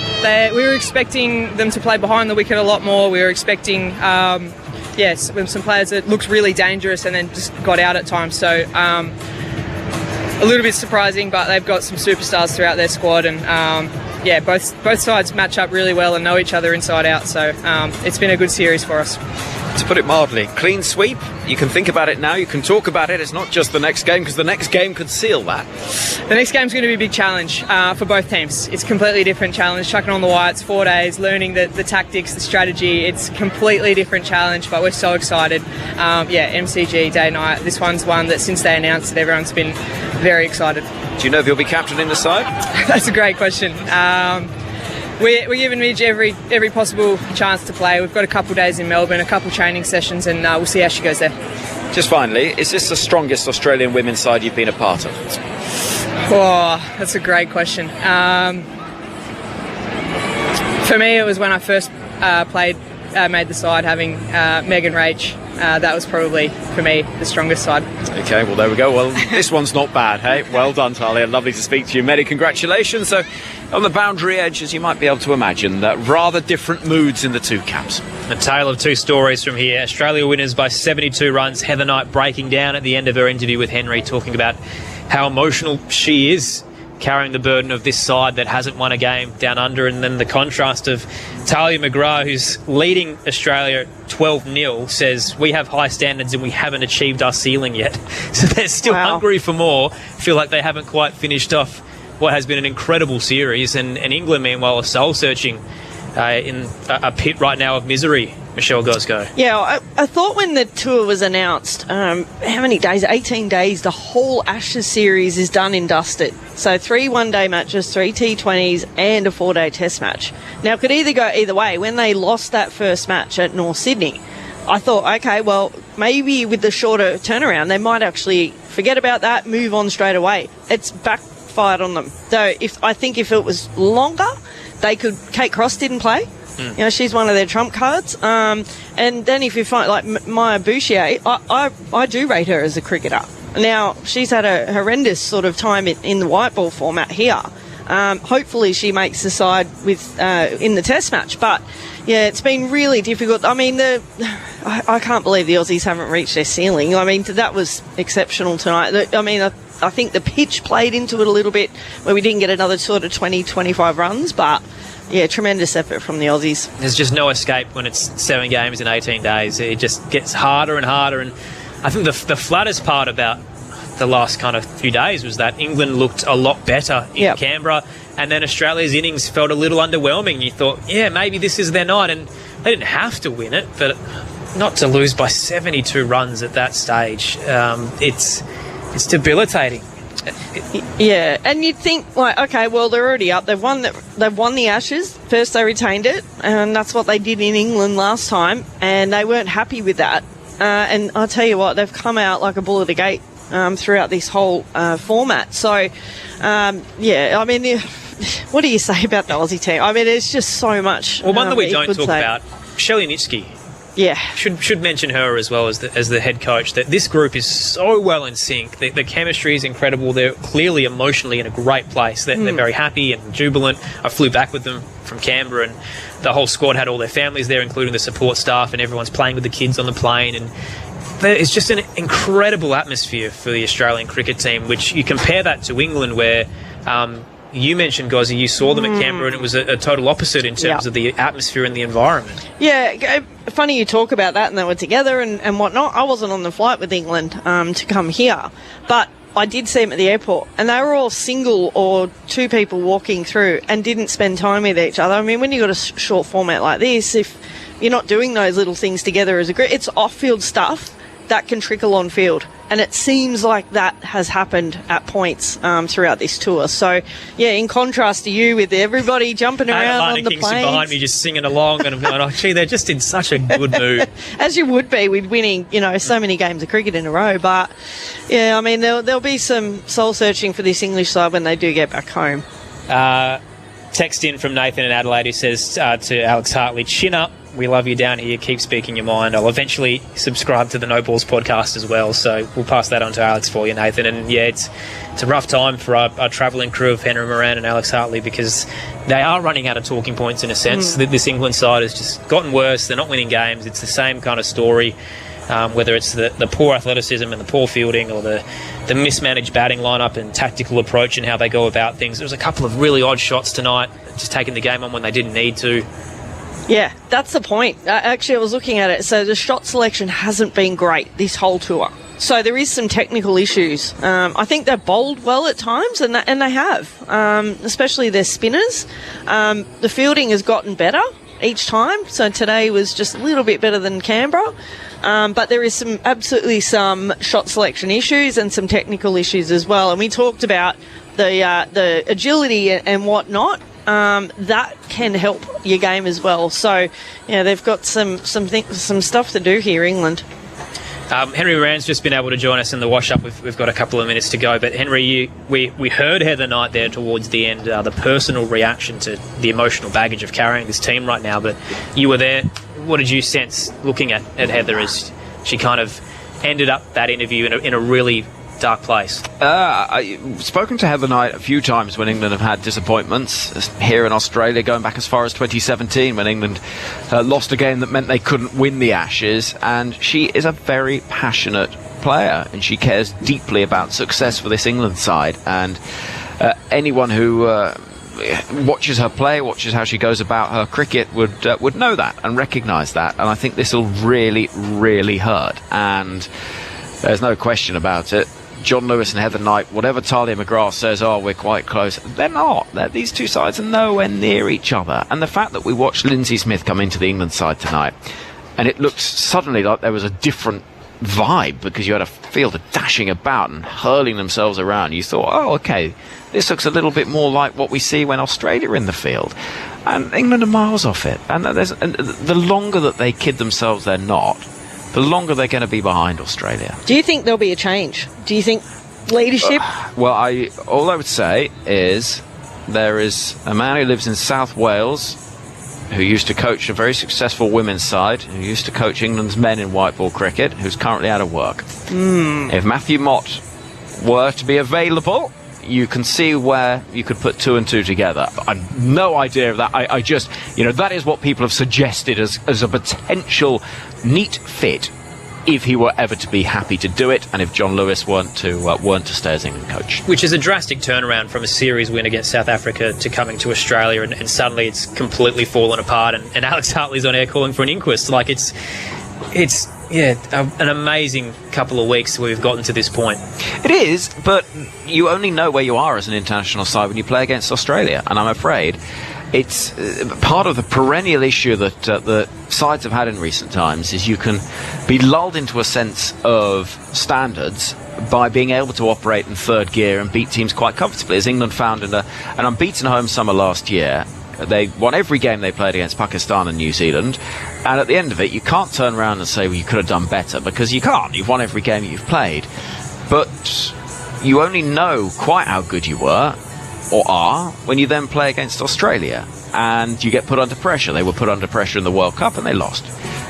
We were expecting them to play behind the wicket a lot more. We were expecting some players that looked really dangerous and then just got out at times. So a little bit surprising, but they've got some superstars throughout their squad, and both sides match up really well and know each other inside out. So it's been a good series for us. To put it mildly, clean sweep. You can think about it now, you can talk about it. It's not just the next game, because the next game could seal that. The next game's going to be a big challenge for both teams. It's a completely different challenge. Chucking on the whites, 4 days, learning the tactics, the strategy. It's a completely different challenge, but we're so excited. MCG, day, night. This one's one that since they announced it, everyone's been very excited. Do you know if you'll be captaining the side? That's a great question. We're giving Midge every possible chance to play. We've got a couple of days in Melbourne, a couple of training sessions, and we'll see how she goes there. Just finally, is this the strongest Australian women's side you've been a part of? Oh, that's a great question. For me, it was when I first made the side, having Megan Rach. That was probably, for me, the strongest side. Okay, well, there we go. Well, this one's not bad, hey? Well done, Talia. Lovely to speak to you. Many congratulations. So, on the boundary edge, as you might be able to imagine, rather different moods in the two camps. A tale of two stories from here. Australia winners by 72 runs. Heather Knight breaking down at the end of her interview with Henry, talking about how emotional she is carrying the burden of this side that hasn't won a game down under, and then the contrast of Talia McGrath, who's leading Australia 12-0, says we have high standards and we haven't achieved our ceiling yet. So they're still hungry for more, feel like they haven't quite finished off what has been an incredible series, and England, meanwhile, are soul-searching in a pit right now of misery. Michelle Gosgo. Yeah, I thought when the tour was announced, how many days? 18 days, the whole Ashes series is done and dusted. So 3 one-day matches, 3 T20s, and a 4-day test match. Now, it could either go either way. When they lost that first match at North Sydney, I thought, okay, well, maybe with the shorter turnaround, they might actually forget about that, move on straight away. It's backfired on them. So I think if it was longer, they could. Kate Cross didn't play. You know, she's one of their trump cards. And then if you find, like, Maya Bouchier, I do rate her as a cricketer. Now, she's had a horrendous sort of time in the white ball format here. Hopefully she makes the side with in the Test match. But, yeah, it's been really difficult. I mean, I can't believe the Aussies haven't reached their ceiling. I mean, that was exceptional tonight. I mean, I think the pitch played into it a little bit where we didn't get another sort of 20, 25 runs, but... yeah, tremendous effort from the Aussies. There's just no escape when it's 7 games in 18 days. It just gets harder and harder. And I think the flattest part about the last kind of few days was that England looked a lot better in Canberra, and then Australia's innings felt a little underwhelming. You thought, yeah, maybe this is their night, and they didn't have to win it, but not to lose by 72 runs at that stage. It's debilitating. Yeah, and you'd think, like, okay, well, they're already up. They've won the Ashes. First they retained it, and that's what they did in England last time, and they weren't happy with that. And I'll tell you what, they've come out like a bull at the gate throughout this whole format. So, yeah, I mean, what do you say about the Aussie team? I mean, there's just so much. Well, one that we don't talk about, Shelley Nitschke. Yeah, should mention her as well as the head coach. That this group is so well in sync. The chemistry is incredible. They're clearly emotionally in a great place. They're very happy and jubilant. I flew back with them from Canberra, and the whole squad had all their families there, including the support staff, and everyone's playing with the kids on the plane. And it's just an incredible atmosphere for the Australian cricket team. Which you compare that to England, where you mentioned, Gozzy, you saw them at Canberra, and it was a total opposite in terms of the atmosphere and the environment. Yeah, funny you talk about that, and they were together and whatnot. I wasn't on the flight with England to come here, but I did see them at the airport, and they were all single or 2 people walking through and didn't spend time with each other. I mean, when you've got a short format like this, if you're not doing those little things together as a group, it's off-field stuff that can trickle on field. And it seems like that has happened at points throughout this tour. So, yeah, in contrast to you with everybody jumping around on the Kingston planes. behind me just singing along, and I'm going, oh, gee, they're just in such a good mood. As you would be with winning, so many games of cricket in a row. But, yeah, I mean, there'll be some soul-searching for this English side when they do get back home. Text in from Nathan in Adelaide who says to Alex Hartley, chin up. We love you down here. Keep speaking your mind. I'll eventually subscribe to the No Balls podcast as well, so we'll pass that on to Alex for you, Nathan. And yeah, it's a rough time for our travelling crew of Henry Moran and Alex Hartley, because they are running out of talking points in a sense. This England side has just gotten worse. They're not winning games. It's the same kind of story, whether it's the poor athleticism and the poor fielding, or the mismanaged batting lineup and tactical approach and how they go about things. There was a couple of really odd shots tonight, just taking the game on when they didn't need to. Yeah, that's the point. Actually, I was looking at it. So the shot selection hasn't been great this whole tour. So there is some technical issues. I think they've bowled well at times, and they have, especially their spinners. The fielding has gotten better each time. So today was just a little bit better than Canberra. But there is absolutely some shot selection issues and some technical issues as well. And we talked about the agility and whatnot. That can help your game as well. So, yeah, they've got some stuff to do here, England. Henry Moran's just been able to join us in the wash-up. We've got a couple of minutes to go. But, Henry, we heard Heather Knight there towards the end, the personal reaction to the emotional baggage of carrying this team right now. But you were there. What did you sense looking at Heather as she kind of ended up that interview in a really dark place? I've spoken to Heather Knight a few times when England have had disappointments here in Australia, going back as far as 2017 when England lost a game that meant they couldn't win the Ashes. And she is a very passionate player, and she cares deeply about success for this England side. And anyone who watches her play, watches how she goes about her cricket, would know that and recognise that. And I think this will really, really hurt. And there's no question about it. John Lewis and Heather Knight, whatever Talia McGrath says, we're quite close, they're not. These two sides are nowhere near each other. And the fact that we watched Lindsay Smith come into the England side tonight, and it looked suddenly like there was a different vibe, because you had a field of dashing about and hurling themselves around. You thought, okay, this looks a little bit more like what we see when Australia are in the field. And England are miles off it. And the longer that they kid themselves they're not, the longer they're going to be behind Australia. Do you think there'll be a change? Do you think leadership? Well, all I would say is there is a man who lives in South Wales who used to coach a very successful women's side, who used to coach England's men in white ball cricket, who's currently out of work. If Matthew Mott were to be available, you can see where you could put 2 and 2 together. I've no idea of that. I just, that is what people have suggested as a potential neat fit if he were ever to be happy to do it, and if John Lewis weren't to stay as England coach. Which is a drastic turnaround from a series win against South Africa to coming to Australia, and suddenly it's completely fallen apart, and Alex Hartley's on air calling for an inquest. Like, it's an amazing couple of weeks we've gotten to this point. It is, but you only know where you are as an international side when you play against Australia, and I'm afraid it's part of the perennial issue that the sides have had in recent times is you can be lulled into a sense of standards by being able to operate in third gear and beat teams quite comfortably, as England found in an unbeaten home summer last year. They won every game they played against Pakistan and New Zealand, and at the end of it you can't turn around and say, well, you could have done better, because you can't. You've won every game you've played, but you only know quite how good you were or are when you then play against Australia and you get put under pressure. They were put under pressure in the World Cup and they lost.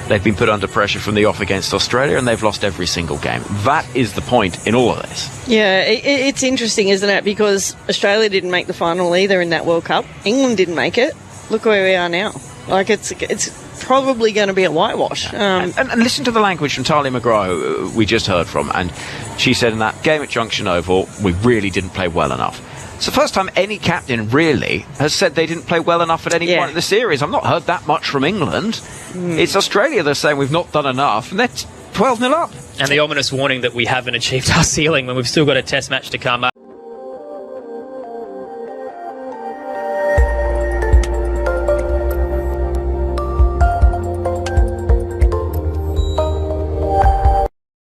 They've been put under pressure from the off against Australia and they've lost every single game. That is the point in all of this. Yeah, it's interesting, isn't it? Because Australia didn't make the final either in that World Cup. England didn't make it. Look where we are now. Like, it's probably going to be a whitewash. And listen to the language from Talia McGrath, who we just heard from, and she said in that game at Junction Oval, we really didn't play well enough. It's the first time any captain really has said they didn't play well enough at any point in the series. I've not heard that much from England. It's Australia they're saying we've not done enough, and they're 12-0 up. And the ominous warning that we haven't achieved our ceiling when we've still got a test match to come.